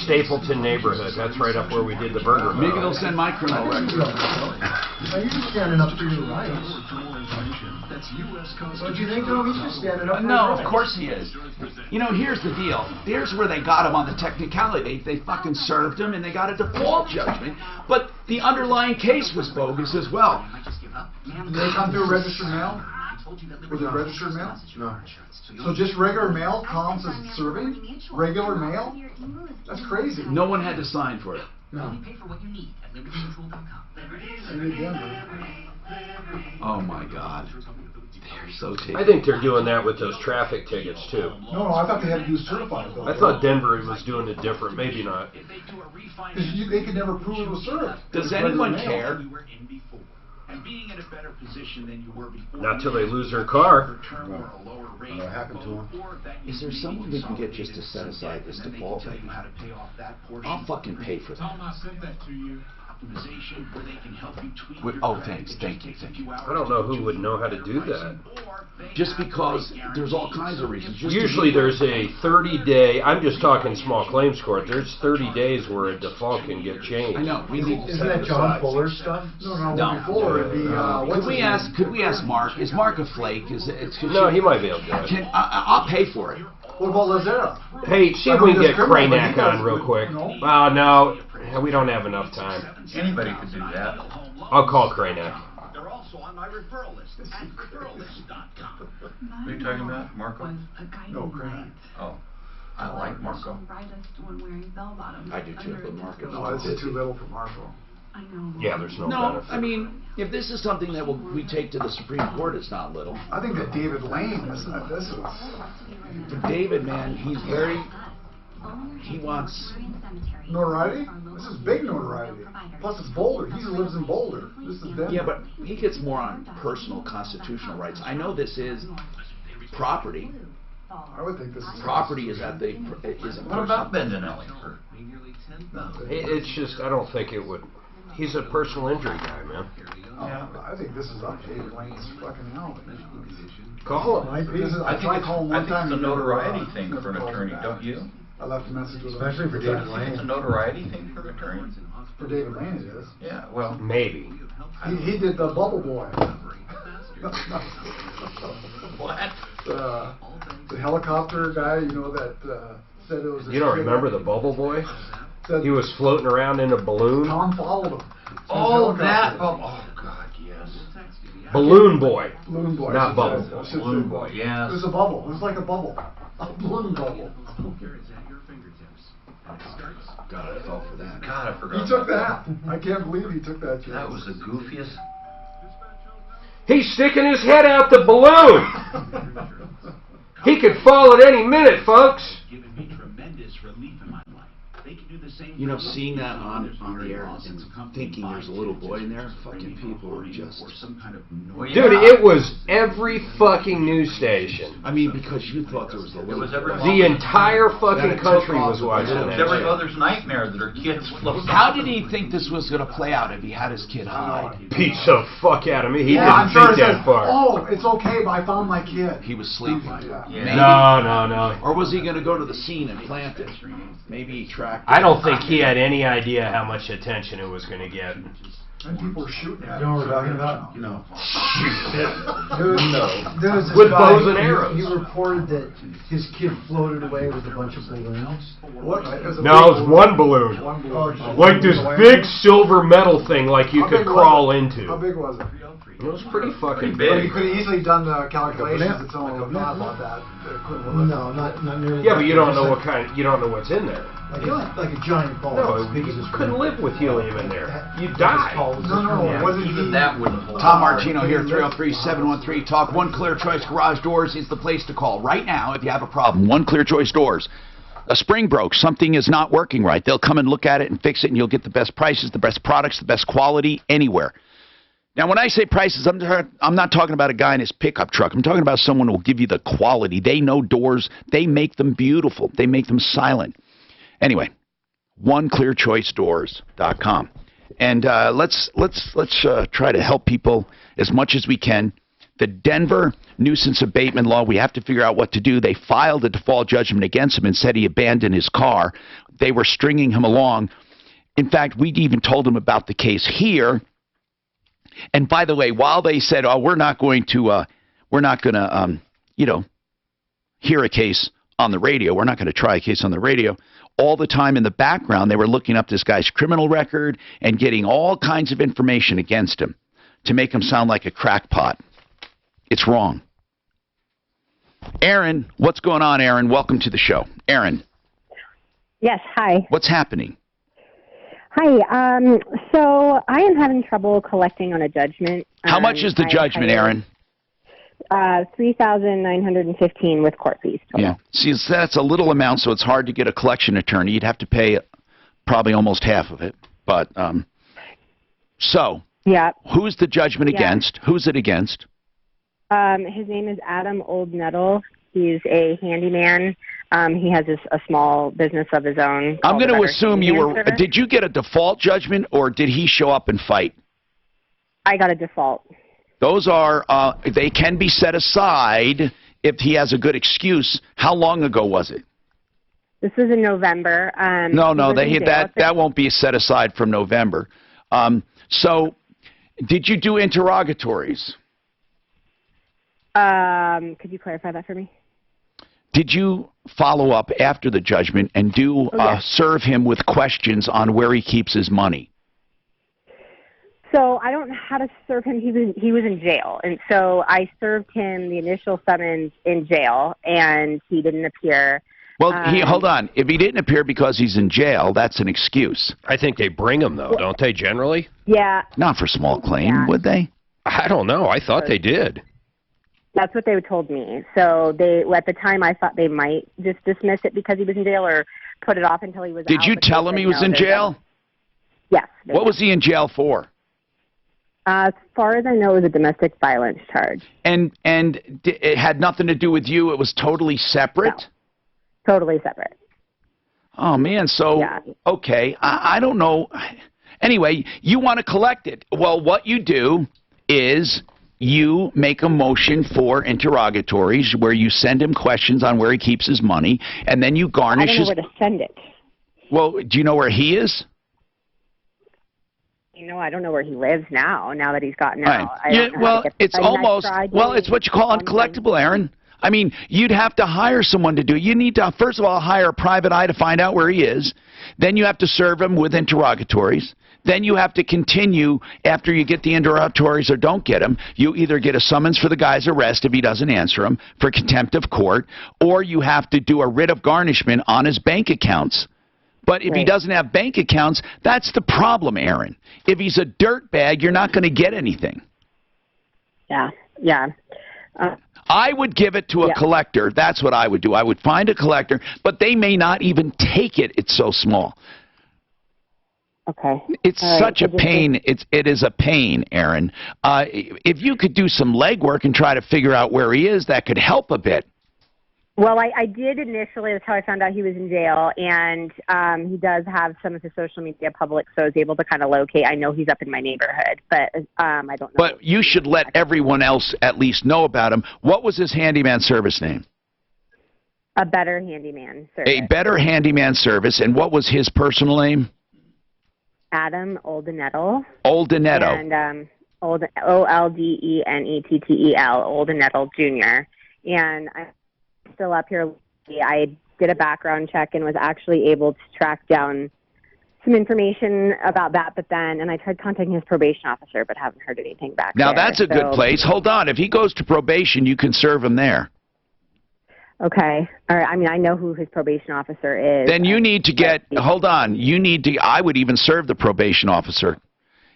S1: Stapleton neighborhood. That's right up where we did the burger.
S3: Maybe they'll send my criminal record.
S4: Are you just standing up for your rights? Don't you think, though? He's just standing up for
S3: No,
S4: his
S3: of
S4: rights.
S3: course he is. You know, here's the deal. Here's where they got him on the technicality. They fucking served him and they got a default judgment. But the underlying case was bogus as well.
S2: Did they come through registered mail? Was it registered mail? No. So just regular mail counts as serving? Regular mail? That's crazy.
S3: No one had to sign for it.
S6: Only pay for what you need at libertymutual.com.
S3: Oh my God. They're so tasty.
S1: I think they're doing that with those traffic tickets too.
S2: No, I thought they had to do certified though.
S1: I thought Denver was doing it different. Maybe not.
S2: Because they could never prove it was served.
S3: Does anyone care?
S5: And being in a better position than you were before.
S1: Not till they lose their car.
S20: What happened to him?
S3: Is there someone we can get just to set aside this default? I'll fucking pay for that.
S5: I sent that to you. Optimization where they can help you tweak your
S3: Oh, thanks. Thank you.
S1: I don't know who would know how to do that.
S3: Just because there's all kinds of reasons.
S1: Usually there's a 30-day, I'm just talking small claims court, there's 30 days where a default can get changed.
S3: I know. We need to
S11: Isn't that John Fuller stuff?
S2: No. Before it'd be,
S3: Could we ask Mark? Is Mark a flake?
S1: No, he might be able to do it.
S3: I'll pay for it.
S2: What about Lazera?
S1: Hey, see if we can get Kranak on real quick. No, we don't have enough time.
S8: Anybody could do that.
S1: I'll call Kranak.
S5: They're also on my referral list at referrallist.com.
S8: What are you talking about, Marco?
S2: No, Kranak.
S8: Oh, I like Marco.
S3: I do too, but Marco.
S2: No, this is too little for Marco.
S1: Yeah, there's no benefit.
S3: I mean, if this is something that we take to the Supreme Court, it's not little.
S2: I think that David Lane, this is.
S3: David, man, he's very. He wants
S2: notoriety. This is big notoriety. Plus, it's Boulder. He lives in Boulder. This is Denver.
S3: Yeah, but he gets more on personal constitutional rights. I know this is property.
S2: I would think this is
S3: property is at the
S8: What about Bendenelli?
S1: It's just I don't think it would. He's a personal injury guy, man.
S2: Yeah, I think this is up David Lane's fucking alley.
S1: Call him.
S8: I think it's a notoriety thing for an attorney, don't you?
S2: I left a message with him.
S11: Especially for David Lane.
S8: It's a notoriety thing for an attorney.
S2: For David Lane, it is.
S8: Yeah, well,
S1: maybe.
S2: He did the Bubble Boy.
S8: What?
S2: The helicopter guy, you know, that said it was.
S1: You don't remember the Bubble Boy? He was floating around in a balloon.
S2: Tom followed him.
S8: Oh, that. Oh, God, yes.
S1: Balloon Boy.
S2: Balloon Boy.
S1: Not Bubble Boy.
S8: Balloon Boy, yes.
S2: It was a bubble. It was like a bubble. A balloon bubble.
S3: God, I fell for that.
S8: God, I forgot.
S2: He took that. I can't believe he took that.
S8: That was the goofiest.
S1: He's sticking his head out the balloon. He could fall at any minute, folks.
S5: Given me tremendous relief in my life. They can do the same.
S3: You know, seeing that on the air and thinking there's a little boy in there, fucking people were just.
S1: Dude, it was every fucking news station.
S3: I mean, because you thought there was the little.
S1: The entire fucking country was watching that.
S8: Every mother's nightmare that her kids float.
S3: How did he think this was going to play out if he had his kid hide?
S1: Beat the fuck out of me. He didn't think that far.
S2: Oh, it's okay, but I found my kid.
S3: He was sleeping.
S1: No.
S3: Or was he going to go to the scene and plant it? Maybe he tracked.
S1: I don't think he had any idea how much attention it was going to get.
S2: And people were shooting at
S11: You know what we're talking about?
S3: No.
S11: There was this
S1: With
S11: guy,
S1: bows and arrows.
S11: He reported that his kid floated away with a bunch of balloons.
S2: What?
S1: No, it was one balloon. Like this big silver metal thing like you could crawl into.
S2: How big was it?
S1: It was pretty fucking
S2: But
S1: big.
S2: you could have easily done the calculations and someone would have thought about that.
S11: No, not nearly.
S1: Yeah, but you don't know you don't know what's in there.
S11: Like a giant ball.
S1: No, you couldn't live with helium in there. You'd die.
S2: No, wasn't
S8: even that wouldn't hold.
S3: Tom Martino here, 303-713-TALK. One Clear Choice Garage Doors is the place to call right now if you have a problem. One Clear Choice Doors. A spring broke, something is not working right. They'll come and look at it and fix it, and you'll get the best prices, the best products, the best quality anywhere. Now, when I say prices, I'm not talking about a guy in his pickup truck. I'm talking about someone who will give you the quality. They know doors. They make them beautiful. They make them silent. Anyway, oneclearchoicedoors.com. And let's try to help people as much as we can. The Denver nuisance abatement law, we have to figure out what to do. They filed a default judgment against him and said he abandoned his car. They were stringing him along. In fact, we even told him about the case here. And by the way, while they said, "Oh, we're not going to, hear a case on the radio. We're not going to try a case on the radio," all the time in the background, they were looking up this guy's criminal record and getting all kinds of information against him to make him sound like a crackpot. It's wrong. Aaron, what's going on, Aaron? Welcome to the show. Aaron.
S19: Yes, hi.
S3: What's happening?
S9: Hi. So I am having trouble collecting on a judgment.
S3: How much is the judgment, Aaron?
S9: 3,915 with court fees. Total.
S3: Yeah. See, that's a little amount, so it's hard to get a collection attorney. You'd have to pay probably almost half of it. But so.
S9: Yeah.
S3: Who's the judgment against? Who's it against?
S9: His name is Adam Oldnettle. He's a handyman. He has a small business of his own.
S3: I'm going to assume you were. Did you get a default judgment, or did he show up and fight?
S9: I got a default.
S3: Those are. They can be set aside if he has a good excuse. How long ago was it?
S9: This was in November.
S3: No, that won't be set aside from November. So, did you do interrogatories?
S9: Could you clarify that for me?
S3: Did you follow up after the judgment and serve him with questions on where he keeps his money?
S9: So I don't know how to serve him. He was in jail, and so I served him the initial summons in jail, and he didn't appear.
S3: Well, hold on. If he didn't appear because he's in jail, that's an excuse.
S1: I think they bring him, though, don't they, generally?
S9: Yeah.
S3: Not for small claim, would they?
S1: I don't know. I thought they did.
S9: That's what they told me. So at the time, I thought they might just dismiss it because he was in jail or put it off until he was out.
S3: Did you tell him he was in jail?
S9: Yes.
S3: What was he in jail for?
S9: As far as I know, it was a domestic violence charge.
S3: And it had nothing to do with you? It was totally separate?
S9: No. Totally separate.
S3: Oh, man. So, okay. I don't know. Anyway, you want to collect it. Well, what you do is you make a motion for interrogatories where you send him questions on where he keeps his money, and then you garnish
S9: I don't know where to send it.
S3: Well, do you know where he is?
S9: I don't know where he lives now that he's gotten out.
S3: Right. It's what you call uncollectible, Aaron. I mean, you'd have to hire someone to do it. You need to, first of all, hire a private eye to find out where he is. Then you have to serve him with interrogatories. Then you have to continue after you get the interrogatories or don't get them. You either get a summons for the guy's arrest if he doesn't answer them for contempt of court, or you have to do a writ of garnishment on his bank accounts. But if he doesn't have bank accounts, that's the problem, Aaron. If he's a dirtbag, you're not going to get anything.
S9: Yeah.
S3: I would give it to a collector. That's what I would do. I would find a collector, but they may not even take it. It's so small.
S9: Okay.
S3: It's such a pain. It is a pain, Aaron. If you could do some legwork and try to figure out where he is, that could help a bit.
S9: Well, I did initially. That's how I found out he was in jail, and he does have some of his social media public, so I was able to kind of locate. I know he's up in my neighborhood, but I don't know.
S3: But you should let everyone else at least know about him. What was his handyman service name?
S9: A Better Handyman Service.
S3: A Better Handyman Service, and what was his personal name? Adam
S9: Oldnettle.
S3: Oldnettle.
S9: And Oldenettel, Oldnettle Jr. And I'm still up here. I did a background check and was actually able to track down some information about that, and I tried contacting his probation officer, but haven't heard anything back.
S3: Now that's a good place. Hold on. If he goes to probation, you can serve him there.
S9: Okay. All right. I mean, I know who his probation officer is.
S3: Then you need to get. Hold on. You need to. I would even serve the probation officer.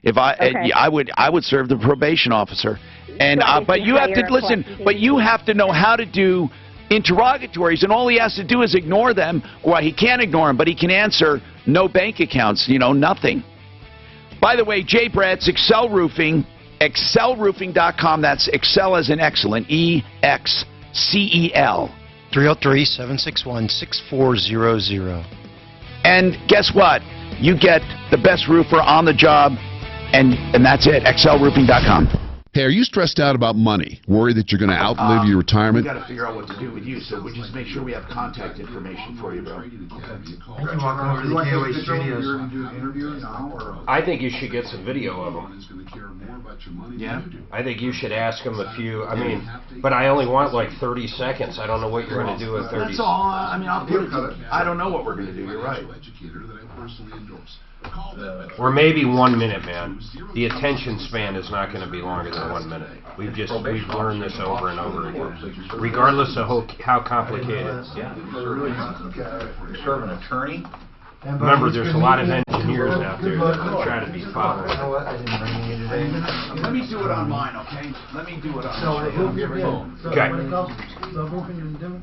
S3: If I would serve the probation officer. And but you have to listen. But you have to know how to do interrogatories, and all he has to do is ignore them. Well, he can't ignore them, but he can answer no bank accounts. Nothing. By the way, Jay Brad's Excel Roofing, excelroofing.com. That's Excel as in excellent. EXCEL.
S4: 303-761-6400.
S3: And guess what? You get the best roofer on the job, and that's it. excelroofing.com.
S19: Hey, are you stressed out about money? Worried that you're going to outlive your retirement?
S3: We've got to figure out what to do with you, so we just make sure we have contact information for you, bro. I think you should get some video of him. Yeah? I think you should ask him a few, but I only want like 30 seconds. I don't know what you're going to do in 30 seconds. That's all. I'll put it. I don't know what we're going to do. You're right. Or maybe 1 minute, man. The attention span is not going to be longer than 1 minute. We've learned this over and over again, regardless of how complicated.
S8: Yeah. Serve an attorney.
S1: Remember, there's a lot of engineers out there that try to be followed.
S11: You know what? I didn't bring any today.
S5: Let me do it on mine, okay? Let me do it on mine.
S11: So,
S1: Okay.